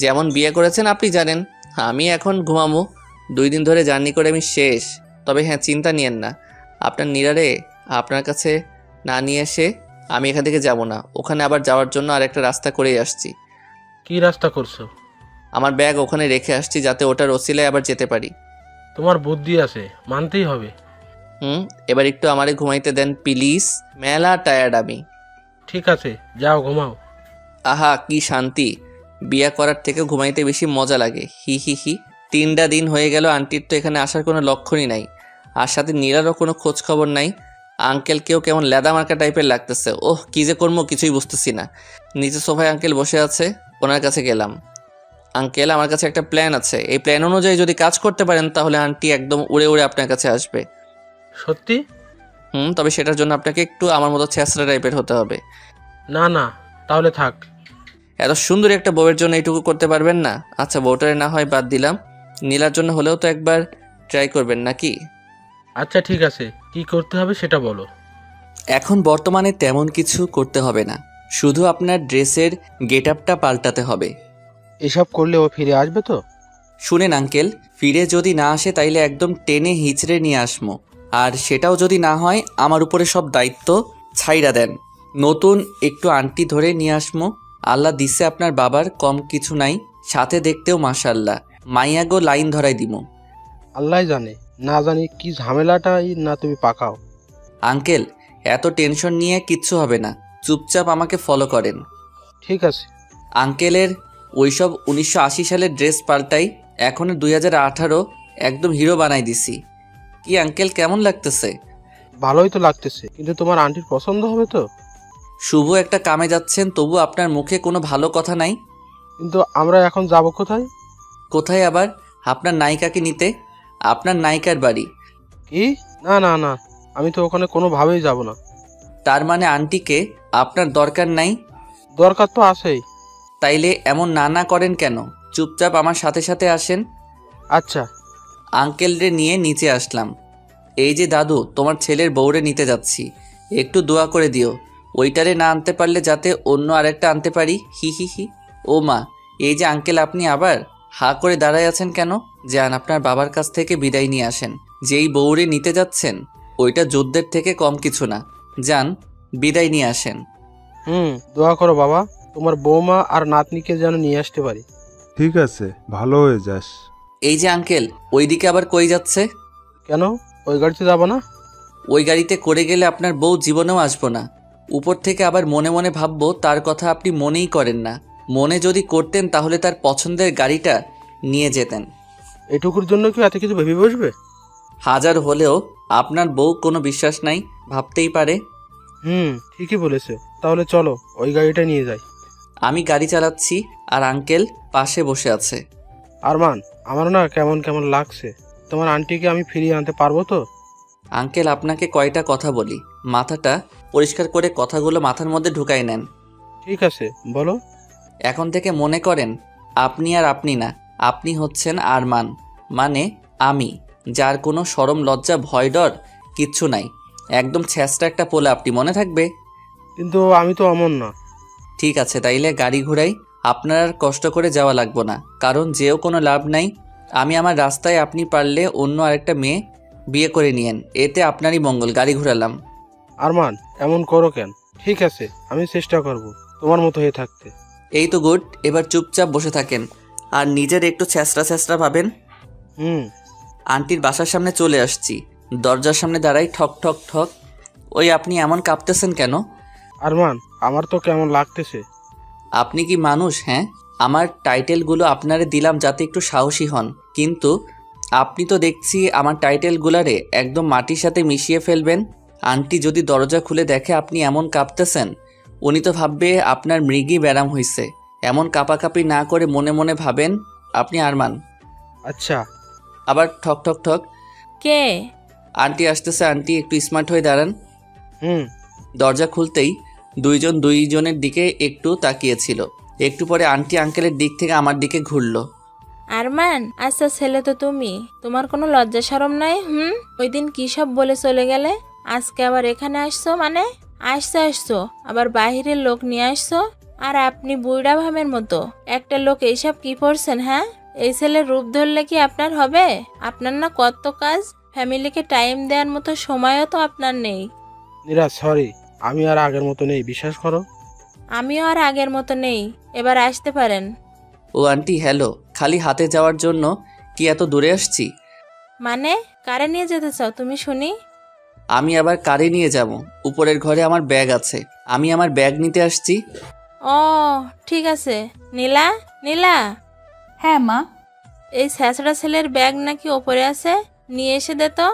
যেমন বিয়ে করেছেন আপনি জানেন। আমি এখন ঘুমামো, 2 দিন ধরে জার্নি করে আমি শেষ। তবে হ্যাঁ, চিন্তা নিয়েন না, আপনার নীরারে আপনার কাছে না নিয়ে এসে আমি এখান থেকে যাব না। ওখানে আবার যাওয়ার জন্য আরেকটা রাস্তা করেই আসছি। কি রাস্তা করছো? আমার ব্যাগ ওখানে রেখে আসছি, যাতে ওটার ওসিলায় আবার যেতে পারি। তোমার বুদ্ধি আছে, মানতেই হবে। এবার একটু আমারে ঘুমাইতে দেন প্লিজ, মেলা টায়ার্ড আমি। ঠিক আছে, যাও ঘুমাও। আহা কি শান্তি, বিয়া করার থেকে ঘুমাইতে বেশি মজা লাগে। হি হি হি। 3টা দিন হয়ে গেল, আন্টির তো এখানে আসার কোনো লক্ষণই নাই, আর সাথে নীলারও কোনো খোঁজ খবর নাই। আঙ্কেলকেও কেমন লেদা মার্কা টাইপের লাগতেছে। ওহ, কি যে করবো কিছুই বুঝতেছি না। নিচে সোফায় আঙ্কেল বসে আছে, ওনার কাছে গেলাম। আঙ্কেল, আমার কাছে একটা প্ল্যান আছে, এই প্ল্যান অনুযায়ী যদি কাজ করতে পারেন তাহলে আন্টি একদম উড়ে উড়ে আপনার কাছে আসবে। সত্যি? তবে সেটার জন্য আপনাকে একটু আমার মতো ছেঁচড়া টাইপের হতে হবে। না না, তাহলে থাক। এত সুন্দর একটা বউয়ের জন্য এইটুকু করতে পারবেন না? আচ্ছা, বউটারে না হয় বাদ দিলাম, নীলার জন্য হলেও তো একবার ট্রাই করবেন নাকি? আচ্ছা ঠিক আছে, কি করতে হবে সেটা বলো। এখন বর্তমানে তেমন কিছু করতে হবে না, শুধু আপনার ড্রেসের গেট আপটা পাল্টাতে হবে। এসব করলে ও ফিরে আসবে তো? শুনেন আঙ্কেল, ফিরে যদি না আসে তাইলে একদম টেনে হিচড়ে নিয়ে আসমো, আর সেটাও যদি না হয় আমার উপরে সব দায়িত্ব ছাইড়া দেন। নতুন একটু আন্টি ধরে নিয়ে আসমো। আল্লাহ দিছে আপনার বাবার কম কিছু নাই, সাথে দেখতেও মাশাআল্লাহ। মাইয়াগো লাইন ধরাই দিমু। আল্লাহ জানে, না জানি কি ঝামেলাটাই না তুমি পাকাও। আঙ্কেল, এত টেনশন নিয়ে কিচ্ছু হবে না, চুপচাপ আমাকে ফলো করেন। ঠিক আছে। আঙ্কেলের ওইসব 1980 সালের ড্রেস পাল্টাই, এখন 2018, একদম হিরো বানাই দিছি। কি আঙ্কেল, কেমন লাগতেছে? ভালোই তো লাগতেছে, কিন্তু তোমার আন্টির পছন্দ হবে তো? শুভ একটা কামে যাচ্ছেন, তবু আপনার মুখে কোনো ভালো কথা নাই। কিন্তু আমরা এখন যাব কোথায়? কোথায় আবার? আপনার নায়িকাকে নিতে, আপনার নায়িকার বাড়ি। কি? না না না, আমি তো ওখানে কোনোভাবেই যাব না। তার মানে আন্টিকে আপনার দরকার নাই? দরকার তো আছেই। তাইলে এমন না না করেন কেন? চুপচাপ আমার সাথে সাথে আসেন। আচ্ছা। আঙ্কেলরে নিয়ে নিচে আসলাম। এই যে দাদু, তোমার ছেলের বউরে নিতে যাচ্ছি, একটু দোয়া করে দিও। ওইটারে না আনতে পারলে যাতে অন্য আরেকটা আনতে পারি। হি হি হি। ও মা, এই যে আঙ্কেল, আপনি আবার হা করে দাঁড়ায় আছেন কেন? যান আপনার বাবার কাছ থেকে বিদায় নিয়ে আসেন। যেই বউরে নিতে যাচ্ছেন ওইটা যুদ্ধের থেকে কম কিছু না। যান, বিদায় নিয়ে আসেন। দোয়া করো বাবা, তোমার বৌমা আর নাতনিকে যেন নিয়ে আসতে পারি। ঠিক আছে, ভালো হয়ে যাস। এই যে আঙ্কেল, ওইদিকে আবার কই যাচ্ছে? কেন, ওই গাড়িতে যাবো না? ওই গাড়িতে করে গেলে আপনার বউ জীবনেও আসবো না। উপর থেকে আবার মনে মনে ভাববো তার কথা আপনি মনেই করেন না। মনে যদি করতেন তাহলে তার পছন্দের গাড়িটা নিয়ে যেতেন। এটুকুর জন্য কি এত কিছু ভেবে বসবে? হাজার হলেও আপনার বউ কোনো বিশ্বাস নাই, ভাবতেই পারে। ঠিকই বলেছে। তাহলে চলো ওই গাড়িটা নিয়ে যাই। আমি গাড়ি চালাচ্ছি আর আঙ্কেল পাশে বসে আছে। আরমান, আমার না কেমন কেমন লাগছে। তোমার আন্টিকে আমি ফিরিয়ে আনতে পারবো তো? আঙ্কেল, আপনাকে কয়টা কথা বলি, মাথাটা পরিষ্কার করে কথাগুলো মাথার মধ্যে ঢুকাই নেন। ঠিক আছে, বলো। এখন থেকে মনে করেন আপনি আর আপনি না, আপনি হচ্ছেন আরমান, মানে আমি, যার কোনো শরম লজ্জা ভয় ডর কিচ্ছু নাই। একদম ছেঁচটা একটা পোলা আপনি, মনে থাকবে? কিন্তু আমি তো অমন না। ঠিক আছে, তাইলে গাড়ি ঘোড়াই। আপনার আর কষ্ট করে যাওয়া লাগবো না, কারণ যেও কোনো লাভ নাই। আমি আমার রাস্তায়, আপনি পারলে অন্য আরেকটা মেয়ে বিয়ে করে নিয়েন, এতে আপনারই মঙ্গল। গাড়ি ঘোরালাম। আরমান, এমন করো কেন? ঠিক আছে, আমি চেষ্টা করব তোমার মতো হয়ে থাকতে। এই তো গুড, এবার চুপচাপ বসে থাকেন আর নিজের একটু ছেঁচড়া ছেঁচড়া পাবেন। আন্টির বাসার সামনে চলে আসছি, দরজার সামনে দাঁড়াই, ঠক ঠক ঠক। ওই আপনি এমন কাঁপতেছেন কেন? আরমান, আমার তো কেমন লাগতেছে। আপনি কি মানুষ? হ্যাঁ, আমার টাইটেলগুলো আপনারে দিলাম যাতে একটু সাহসী হন, কিন্তু আপনি তো দেখছি আমার টাইটেলগুলারে একদম মাটির সাথে মিশিয়ে ফেলবেন। আন্টি যদি দরজা খুলে দেখে আপনি এমন কাঁপতেছেন, উনি তো ভাববে আপনার মৃগী ব্যারাম হইছে। এমন কাঁপাকাঁপি না করে মনে মনে ভাবেন আপনি আরমান। আচ্ছা। আবার ঠক ঠক ঠক। কে? আন্টি আসতেছে। আন্টি একটু স্মার্ট হয়ে দাঁড়ান। দরজা খুলতেই দুইজন দুইজনের দিকে একটু তাকিয়েছিল। একটু পরে আন্টি আঙ্কেলের দিক থেকে আমার দিকে ঘুরলো। আরমান, আচ্ছা ছেলে তো তুমি, তোমার কোনো লজ্জা শরম নাই? ওই দিন কি সব বলে চলে গেলে, আজকে আবার এখানে আসছো? মানে আসছো আবার বাহিরের লোক নিয়ে আসছো, আর আপনি বুইড়া ভামের মতো একটা লোক এইসব কি করছেন? হ্যাঁ, এই ছেলের রূপ ধরলে কি আপনার হবে? আপনার না কত কাজ, ফ্যামিলিকে টাইম দেওয়ার মতো সময়ও তো আপনার নেই। নীরা, সরি, আমি আর আগের মতো নেই, বিশ্বাস করো। আমিও আর আগের মতো নেই, এবার আসতে পারেন। ও আন্টি, হ্যালো। খালি হাতে যাওয়ার জন্য কি এত দূরে আসছি? মানে কারে নিয়ে যেতে চাও তুমি শুনি? আমি আবার কারে নিয়ে যাব? উপরের ঘরে আমার ব্যাগ আছে, আমি আমার ব্যাগ নিতে আসছি। ও ঠিক আছে। নীলা, নীলা। হ্যাঁ মা। এই ছেঁচড়া ছেলের ব্যাগ নাকি ওপরে আছে, নিয়ে এসে দে তো।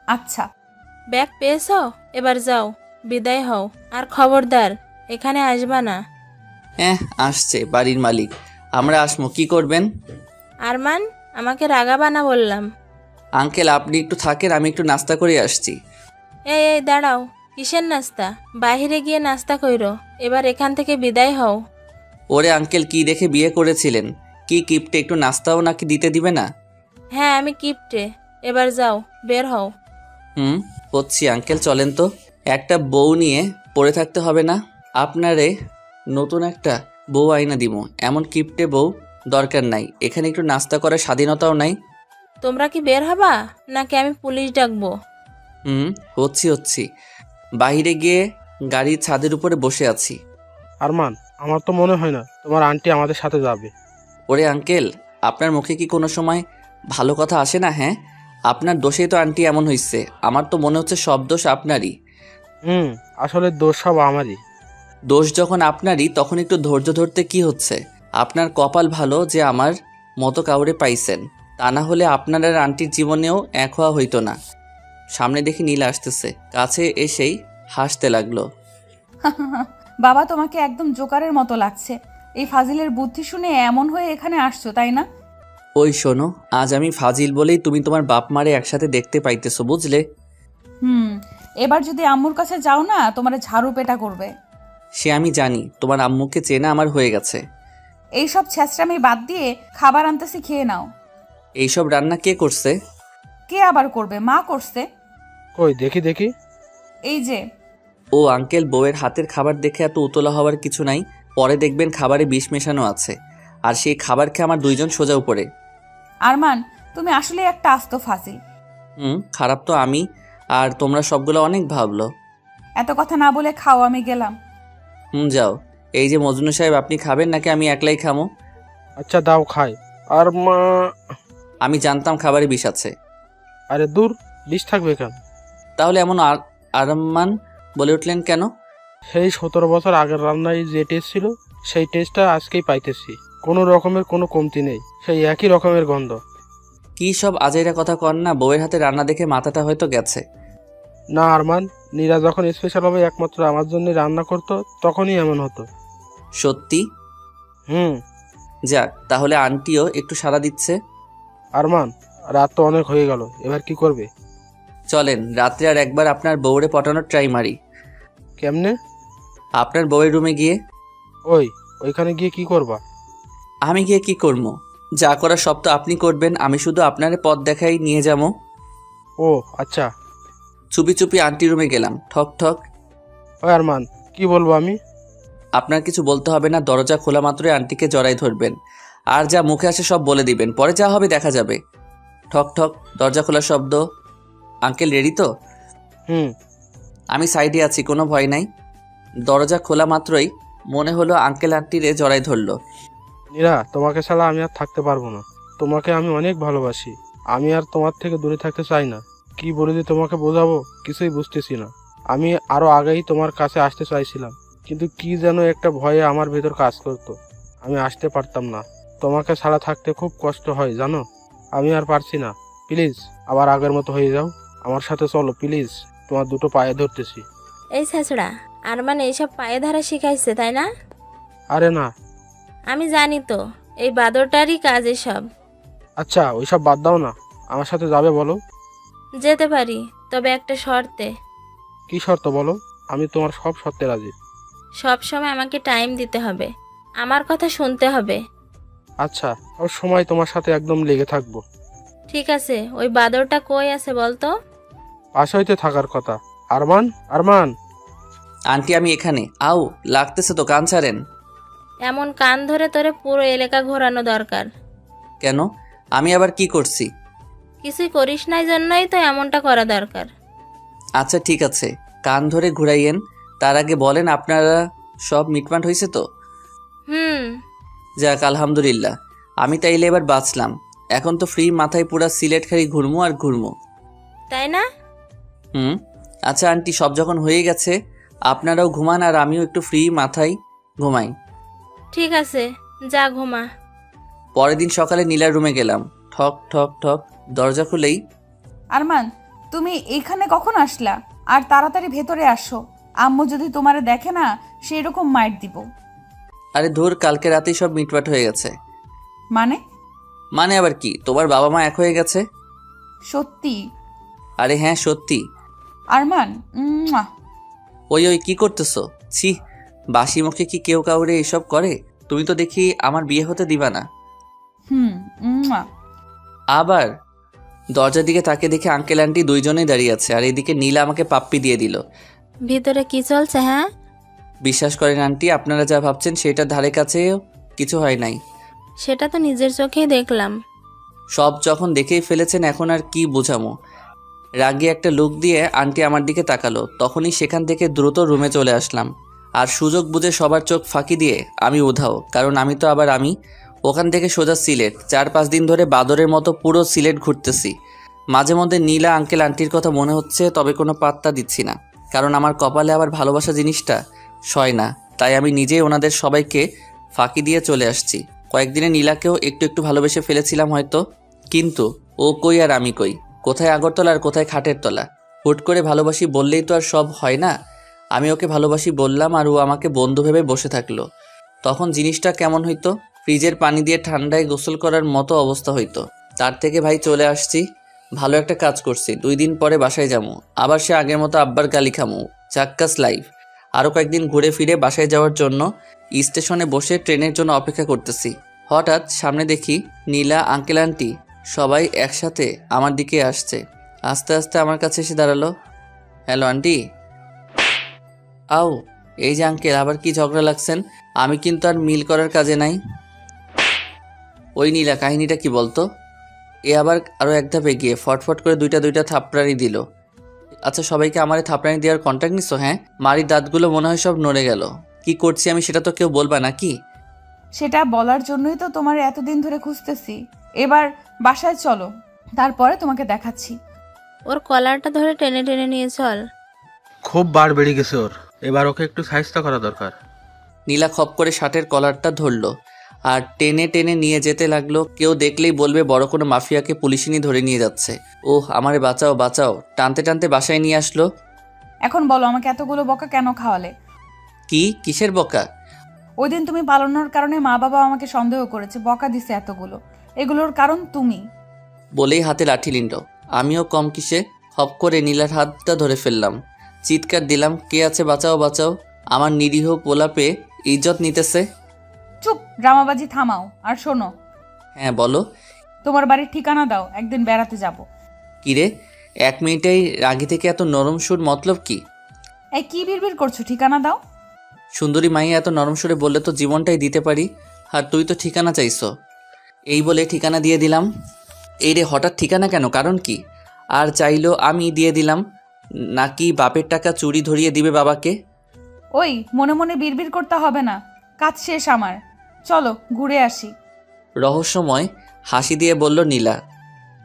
আচ্ছা। ব্যাগ পেয়েছো? এবার যাও, বিদায় হও, আর খবরদার এখানে আসবা না। হ্যাঁ, আসছে বাড়ির মালিক, আমরা আসমো, কি করবেন? আরমান, আমাকে রাগাবা না বললাম। আঙ্কেল, আপনি একটু থাকেন, আমি একটু নাস্তা করে আসছি। এই দাঁড়াও, কিসের নাস্তা? বাহিরে গিয়ে নাস্তা কইরো, এবার এখান থেকে বিদায় হও। ওরে আঙ্কেল, কি দেখে বিয়ে করেছিলেন? কি কিপটে, একটু নাস্তাও নাকি দিতে দিবে না? হ্যাঁ, আমি কিপটে। এবার যাও, বের হও। হচ্ছি আঙ্কেল, চলেন তো। একটা বউ নিয়ে পড়ে থাকতে হবে না। আপনারে নতুন একটা বউ আইনা দিব, এমন কিপটে বউ দরকার নাই। এখানে একটু নাস্তা করার স্বাধীনতাও নাই। তোমরা কি বের হবা নাকি আমি পুলিশ ডাকবো? হচ্ছি। বাইরে গিয়ে গাড়ির ছাদের উপরে বসে আছি। আরমান, আমার তো মনে হয় না তোমার আন্টি আমাদের সাথে যাবে। ওরে আঙ্কেল, আপনার মুখে কি কোনো সময় ভালো কথা আসে না? হ্যাঁ, আপনার দোষেই তো আন্টি এমন হইছে। আমার তো মনে হচ্ছে সব দোষ আপনারই। আসলে দোষ সব আমারই। দোষ যখন আপনারই, তখন একটু ধৈর্য ধরতে কি হচ্ছে? আপনার কপাল ভালো যে আমার মতো কাউরে পাইছেন, তা না হলে আপনার আর আন্টির জীবনেও এক হওয়া হইতো না। সামনে দেখি নীলা আসতেছে, কাছে এসেই হাসতে লাগলো। বাবা, তোমাকে একদম জোকারের মতো লাগছে। এই ফাজিলের বুদ্ধি শুনে এমন হয়ে এখানে আসছো, তাই না? ওই শোনো, আজ আমি ফাজিল বলেই তুমি তোমার বাপ মারে একসাথে দেখতে পাইতেছো, বুঝলে? এবার যদি আম্মুর কাছে যাও না, তোমার ঝাড়ু পেটা করবে। সে আমি জানি, তোমার আম্মুকে চেনা আমার হয়ে গেছে। এইসব ছেঁচড়ামি বাদ দিয়ে খাবার আনতেছি, খেয়ে নাও। এইসব রান্না কে করছে? কে আবার করবে? মা করছে। কই দেখি। এই যে। ও আঙ্কেল, বউয়ের হাতের খাবার দেখে এত উতলা হওয়ার কিছু নাই। পরে দেখবেন খাবারে বিষ মেশানো আছে, আর সেই খাবার খেয়ে আমার দুইজন সোজা উপরে। আরমান, তুমি আসলে একটা আস্ত ফাজিল। খারাপ তো আমি, আর তোমরা সবগুলো অনেক ভাবলো। এত কথা না বলে খাও, আমি গেলাম। যাও। এই যে মজনু সাহেব, আপনি খাবেন নাকি আমি একলাই খামো? আচ্ছা দাও খাই। আর মা, আমি জানতাম খাবারে বিষ আছে। আরে দূর, বিষ থাকবে কেন? তাহলে এমন আরমান বলে উঠলেন কেন? সেই 17 বছর আগের রান্নায় যে টেস্ট ছিল সেই টেস্টটা আজকেই পাইতেছি। কোনো রকমের কোনো কমতি নেই, সেই একই রকমের গন্ধ। কি সব আজাইরা কথা কন না, বউয়ের হাতে রান্না দেখে মাথাটা হয়তো গেছে। না আরমান, নীরা যখন স্পেশালভাবে একমাত্র আমার জন্য রান্না করতো তখনই এমন হতো। সত্যি? যাক, তাহলে আন্টিও একটু সাড়া দিচ্ছে। আরমান, রাত তো অনেক হয়ে গেল, এবার কি করবে? চলেন রাত্রে আর একবার আপনার বউরে পটানোর ট্রাই মারি। কেমনে? আপনার বউয়ের রুমে গিয়ে। ওইখানে গিয়ে কি করবা? আমি গিয়ে কি করবো? যা করার সব তো আপনি করবেন, আমি শুধু আপনার পথ দেখাই নিয়ে যাবো। ও আচ্ছা। চুপি চুপি আন্টি রুমে গেলাম। ঠক ঠক। ওই আরমান, কি বলবো আমি? আপনার কিছু বলতে হবে না, দরজা খোলা মাত্রই আন্টিকে জড়াই ধরবেন আর যা মুখে আসে সব বলে দিবেন, পরে যা হবে দেখা যাবে। ঠক ঠক, দরজা খোলার শব্দ। আঙ্কেল রেডি তো? আমি সাইডে আছি, কোনো ভয় নাই। দরজা খোলা মাত্রই মনে হলো আঙ্কেল আন্টিরে জড়াই ধরলো। নীরা, তোমাকে ছাড়া আমি আর থাকতে পারবো না। তোমাকে আমি অনেক ভালোবাসি। আমি আর তোমার থেকে দূরে থাকতে চাই না। কি বলে যে তোমাকে বোঝাবো কিছুই বুঝতেছি না। আমি আরো আগেই তোমার কাছে আসতে চাইছিলাম, কিন্তু কি যেন একটা ভয়ে আমার ভেতর কাজ করতো। আমি আসতে পারতাম না। তোমাকে ছাড়া থাকতে খুব কষ্ট হয় জানো। আমি আর পারছি না। প্লিজ আবার আগের মতো হয়ে যাও, আমার সাথে চলো প্লিজ, তোমার দুটো পায়ে ধরতেছি। এই ছাছড়া, আরমান এইসব পায়ে ধরা শিখাইছে তাই না? আরে না। আমি জানি তো, এই বাদরটারই কাজ এসব। আচ্ছা ওইসব বাদ দাও না, আমার সাথে যাবে বলো? যেতে পারি, তবে একটা শর্তে। কি শর্ত বলো? আমি তোমার সব শর্তে রাজি। সব সময় আমাকে টাইম দিতে হবে, আমার কথা শুনতে হবে। আচ্ছা, সব সময় তোমার সাথে একদম লেগে থাকবো। ঠিক আছে, ওই বাদরটা কই আছে বলতো? পাশে হইতে থাকার কথা। আরমান, আরমান। আন্টি আমি এখানে। আও, লাগতেছে তো, কান ছাড়েন। এমন কান ধরে তোরে পুরো এলাকা ঘোরানো দরকার। কেন? আমি আবার কি করছি? কিছুই করিস নাই জন্যই তো এমনটা করা দরকার। আচ্ছা ঠিক আছে, কান ধরে ঘুরাইয়েন। তার আগে বলেন আপনারা সব মিটমাট হয়েছে তো? যাক আলহামদুলিল্লাহ, আমি তাইলে এবার বাঁচলাম। এখন তো ফ্রি মাথায় পুরা সিলেট খালি ঘুরমু আর ঘুরমু, তাই না? আচ্ছা আন্টি, সব যখন হয়ে গেছে আপনারাও ঘুমান আর আমিও একটু ফ্রি মাথায় ঘুমাই। ঠিক আছে, যা ঘুমা। পরের দিন সকালে নীলার রুমে গেলাম। ঠক ঠক ঠক, দরজা খুলেই। আরমান, তুমি এইখানে কখন আসলা? আর তাড়াতাড়ি ভেতরে আসো, আম্মু যদি তোমারে দেখে না সেই রকম মাইর দিব। আরে ধুর, কালকে রাতেই সব মিটমাট হয়ে গেছে। মানে আবার কি, তোমার বাবা মা এক হয়ে গেছে। সত্যি? আরে হ্যাঁ সত্যি। আরমান, ওই কি করতেছো? ছি, বাসি মুখে কি কেউ কাউরে এসব করে? তুমি তো দেখি আমার বিয়ে হতে দিবা না। আবার দরজার দিকে তাকে দেখে আঙ্কেল আন্টি দুইজনেই দাঁড়িয়ে আছে, আর এদিকে নীলা আমাকে পাপ্পি দিয়ে দিল। ভিতরে কি চলছে? হ্যাঁ, বিশ্বাস করেন আন্টি, আপনারা যা ভাবছেন সেটার ধারে কাছেও কিছু হয় নাই। সেটা তো নিজের চোখেই দেখলাম। সব যখন দেখেই ফেলেছেন এখন আর কি বোঝামো। রাগে একটা লুক দিয়ে আন্টি আমার দিকে তাকালো, তখনই সেখান থেকে দ্রুত রুমে চলে আসলাম। আর সুযোগ বুঝে সবার চোখ ফাঁকি দিয়ে আমি উধাও, কারণ আমি তো আবার আমি। ওখান থেকে সোজা সিলেট। 4-5 দিন ধরে বাদরের মতো পুরো সিলেট ঘুরতেছি। মাঝে মধ্যে নীলা আঙ্কেল আন্টির কথা মনে হচ্ছে, তবে কোনো পাত্তা দিচ্ছি না, কারণ আমার কপালে আবার ভালোবাসা জিনিসটা সয় না। তাই আমি নিজেই ওনাদের সবাইকে ফাঁকি দিয়ে চলে আসছি। কয়েকদিনে নীলাকেও একটু একটু ভালোবেসে ফেলেছিলাম হয়তো, কিন্তু ও কই আর আমি কই, কোথায় আগরতলা আর কোথায় খাটের তলা। হুট করে ভালোবাসি বললেই তো আর সব হয় না। আমি ওকে ভালোবাসি বললাম আর ও আমাকে বন্ধু ভেবে বসে থাকলো। তখন জিনিসটা কেমন হইতো? ফ্রিজের পানি দিয়ে ঠান্ডায় গোসল করার মতো অবস্থা হইতো। তার থেকে ভাই চলে আসছি, ভালো একটা কাজ করছি। 2 দিন পরে বাসায় যাবো, আবার সে আগের মতো আব্বার গালি খামু। চাক্কাস লাইফ। আরও কয়েকদিন ঘুরে ফিরে বাসায় যাওয়ার জন্য স্টেশনে বসে ট্রেনের জন্য অপেক্ষা করতেছি। হঠাৎ সামনে দেখি নীলা, আঙ্কেল আন্টি সবাই একসাথে আমার দিকে আসছে। আস্তে আস্তে আমার কাছে এসে দাঁড়ালো। Hello aunty. আও, এই যে আঙ্কেল, আবার কি ঝগড়া লাগছেন? আমি কিন্তু আর মিল করার কাজে নাই। ওই নীলা, কাহিনীটা কি বলতো? এ আবার আরও এক ধাপ এগিয়ে ফটফট করে দুইটা থাপড়ানি দিল। আচ্ছা, সবাইকে আমারে থাপড়ানি দেওয়ার কন্ট্যাক্ট নিছো? হ্যাঁ, মারির দাঁতগুলো মনে হয় সব নড়ে গেল। কি করছি আমি সেটা তো কেউ বলবা নাকি? সেটা বলার জন্যই তো তোমার এতদিন ধরে খুঁজতেছি। এবার বাসায় চলো, তারপরে তোমাকে দেখাচ্ছি। ওর কলারটা ধরে টেনে টেনে নিয়ে চল। খুব বার বেড়ে গেছে ওর, এবার ওকে একটু সাহায্য করা দরকার। নীলা খপ করে শার্টের কলারটা ধরলো আর টেনে টেনে নিয়ে যেতে লাগলো। কেউ দেখলেই বলবে বড় কোনো মাফিয়াকে পুলিশিনি ধরে নিয়ে যাচ্ছে। ওহ, আমারে বাঁচাও বাঁচাও। টানতে টানতে বাসায় নিয়ে আসলো। এখন বলো, আমাকে এতগুলো বকা কেন খাওয়ালে? কি? কিসের বকা? ওই দিন তুমি পালানোর কারণে মা বাবা আমাকে সন্দেহ করেছে, বকা দিছে এতগুলো। এগুলোর কারণ তুমি। বলেই হাতে লাঠি নিল। আমিও কম কিসে, হপ করে নীলার হাতটা ধরে ফেললাম। চিৎকার দিলাম, কে আছে, বাঁচাও বাঁচাও। আমার নিরীহ পোলাপে ইজ্জত নিতেছে। চুপ, ড্রামাবাজি থামাও। আর শোনো। হ্যাঁ বলো। তোমার বাড়ির ঠিকানা দাও, একদিন বেড়াতে যাব। কিরে, 1 মিনিটেই রাগি থেকে এত নরম সুর, মতলব কি? এই কি বিড়বিড় করছো? ঠিকানা দাও। সুন্দরী মাইয়া এত নরম সুরে বললে তো জীবনটাই দিতে পারি। আর তুই তো ঠিকানা চাইছো। এই বলে ঠিকানা দিয়ে দিলাম। এই রে, হঠাৎ ঠিকানা কেন? কারণ কি? আর চাইলো আমি দিয়ে দিলাম। নাকি বাপের টাকা চুরি ধরিয়ে দিবে বাবাকে? ওই মনে মনে বিড়বিড় করতে হবে না, কাজ শেষ আমার। চলো ঘুরে আসি। রহস্যময় হাসি দিয়ে বলল নীলা।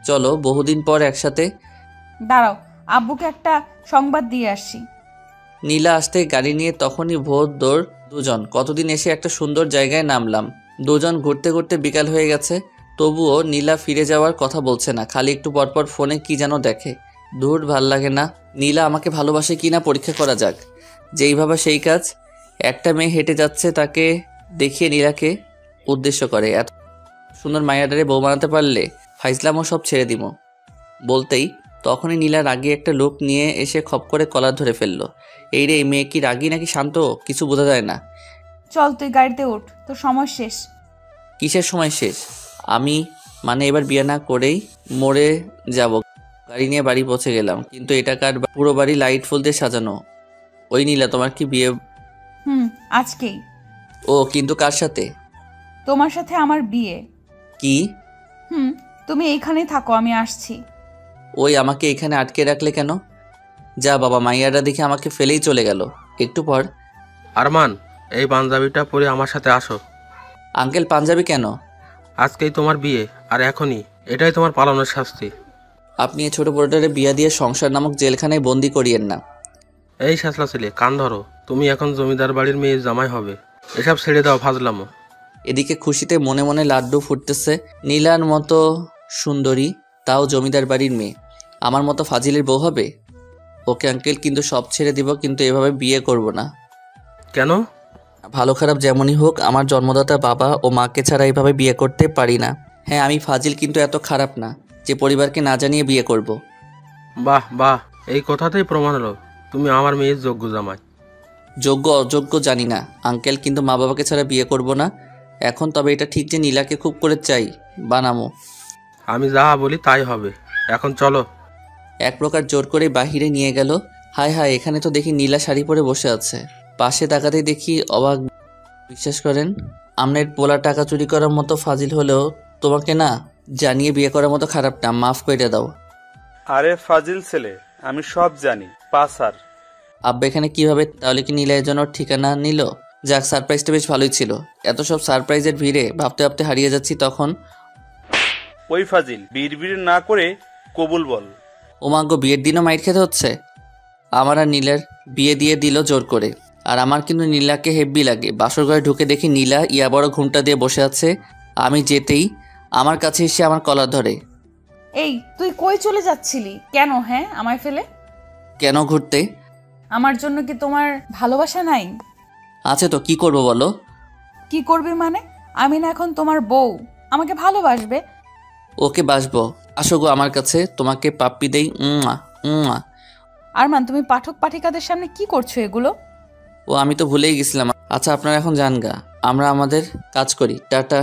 চলো, বহুদিন পর একসাথে। দাঁড়াও, আব্বুকে একটা সংবাদ দিয়ে আসছি। নীলা আসতে গাড়ি নিয়ে তখনই ভোর দৌড় দুজন। কতদিন এসে একটা সুন্দর জায়গায় নামলাম। দুজন ঘুরতে ঘুরতে বিকাল হয়ে গেছে, তবুও নীলা ফিরে যাওয়ার কথা বলছে না। খালি একটু পরপর ফোনে কি যেন দেখে। দূর, ভাল লাগে না। নীলা আমাকে ভালোবাসে কিনা পরীক্ষা করা যাক। যেইভাবে সেই কাজ। একটা মেয়ে হেঁটে যাচ্ছে, তাকে দেখিয়ে নীলাকে উদ্দেশ্য করে, এত সুন্দর মায়াডারে বউ বানাতে পারলে ফাইজলামও সব ছেড়ে দিব। বলতেই তখনই নীলা রাগী একটা লোক নিয়ে এসে খপ করে কলার ধরে ফেললো। এই রে, এই মেয়ে কি রাগী নাকি শান্ত কিছু বোঝা যায় না। চল তুই গাড়িতে ওঠ, তোর সময় শেষ। কিসের সময় শেষ? আমি মানে এবার বিয়ে না করেই মরে যাব। গাড়ি নিয়ে বাড়ি পৌঁছে গেলাম, কিন্তু এটা কার? পুরো বাড়ি লাইট ফুল দিয়ে সাজানো। ওই নীলা, তোমার কি বিয়ে? আজকেই। ও, কিন্তু কার সাথে? তোমার সাথে আমার বিয়ে। কি? তুমি এইখানেই থাকো, আমি আসছি। ওই, আমাকে এখানে আটকে রাখলে কেন? যা বাবা, মাইয়ারা দেখে আমাকে ফেলেই চলে গেল। একটু পর, আরমান, এই পাঞ্জাবিটা পরে আমার সাথে আসো। আঙ্কেল, পাঞ্জাবি কেন? আজকেই তোমার বিয়ে, আর এখনই। এটাই তোমার পালানোর শাস্তি। আপনি এই ছোট বড়টারে বিয়া দিয়ে সংসার নামক জেলখানায় বন্দি করিয়েন না। এই শাসলা ছেলে, কান ধরো। তুমি এখন জমিদার বাড়ির মেয়ে জামাই হবে। এসব ছেড়ে দাও ফাজলামো। এদিকে খুশিতে মনে মনে লাড্ডু ফুটতেছে। নীলার মতো সুন্দরী, তাও জমিদার বাড়ির মেয়ে, আমার মতো ফাজিলের বউ হবে। ওকে আঙ্কেল, কিন্তু সব ছেড়ে দিব, কিন্তু এভাবে বিয়ে করব না। কেন? ভালো খারাপ যেমনই হোক, আমার জন্মদাতা বাবা ও মাকে ছাড়া এইভাবে বিয়ে করতে পারি না। হ্যাঁ, আমি ফাজিল, কিন্তু এত খারাপ না যে পরিবারকে না জানিয়ে বিয়ে করব। বাহ বাহ, এই কথাতেই প্রমাণ হলো তুমি আমার মেয়ের যোগ্য জামাই। যোগ্য অযোগ্য জানি না আঙ্কেল, কিন্তু মা বাবাকে ছাড়া বিয়ে করব না এখন। তবে এটা ঠিক যে নীলাকে খুব করে চাই, বানামো। আমি যা বলি তাই হবে। এখন চলো। এক প্রকার জোর করে বাহিরে নিয়ে গেল। হায় হায়, এখানে তো দেখি নীলা শাড়ি পরে বসে আছে। পাশে তাকাতেই দেখি অবাক। বিশ্বাস করেন, আমনের পোলা টাকা চুরি করার মতো ফাজিল হলেও তোমাকে না জানিয়ে বিয়ে করার মতো খারাপ না, মাফ করে দাও। আরে ফাজিল ছেলে, আমি সব জানি, পাসার। আব্বা এখানে কিভাবে? তাহলে কি নীলা এর জন্য ঠিকানা নিল? যাক, সারপ্রাইজটা বেশ ভালোই ছিল। এত সব সারপ্রাইজের ভিড়ে ভাবতে ভাবতে হারিয়ে যাচ্ছি। তখন ওই ফাজিল, বিড়বিড় না করে কবুল বল। ওমাগ্য, বিয়ের দিনও মাইর খেতে হচ্ছে। আমার আর নীলার বিয়ে দিয়ে দিল জোর করে। আর আমার কিন্তু নীলাকে হেব্বি লাগে। বাসর ঘরে ঢুকে দেখি নীলা ইয়া বড় ঘুমটা দিয়ে বসে আছে। আমি যেতেই আমার কাছে এসে আমার কলার ধরে। এই তুই কই চলে যাচ্ছিলি? কেন? হ্যাঁ, আমায় ফেলে? কেন ঘুরতে? আমার জন্য কি তোমার ভালোবাসা নাই? আছে তো, কি করবো বলো? কি করবে মানে? আমি না এখন তোমার বউ, আমাকে ভালোবাসবে। ওকে বাসবো, আসো গো আমার কাছে, তোমাকে পাপ্পি দেই। আরমান, তুমি পাঠক পাঠিকাদের সামনে কি করছো এগুলো? ও, আমি তো ভুলেই গেছিলাম। আচ্ছা, আপনারা এখন যান গা, আমরা আমাদের কাজ করি। টাটা।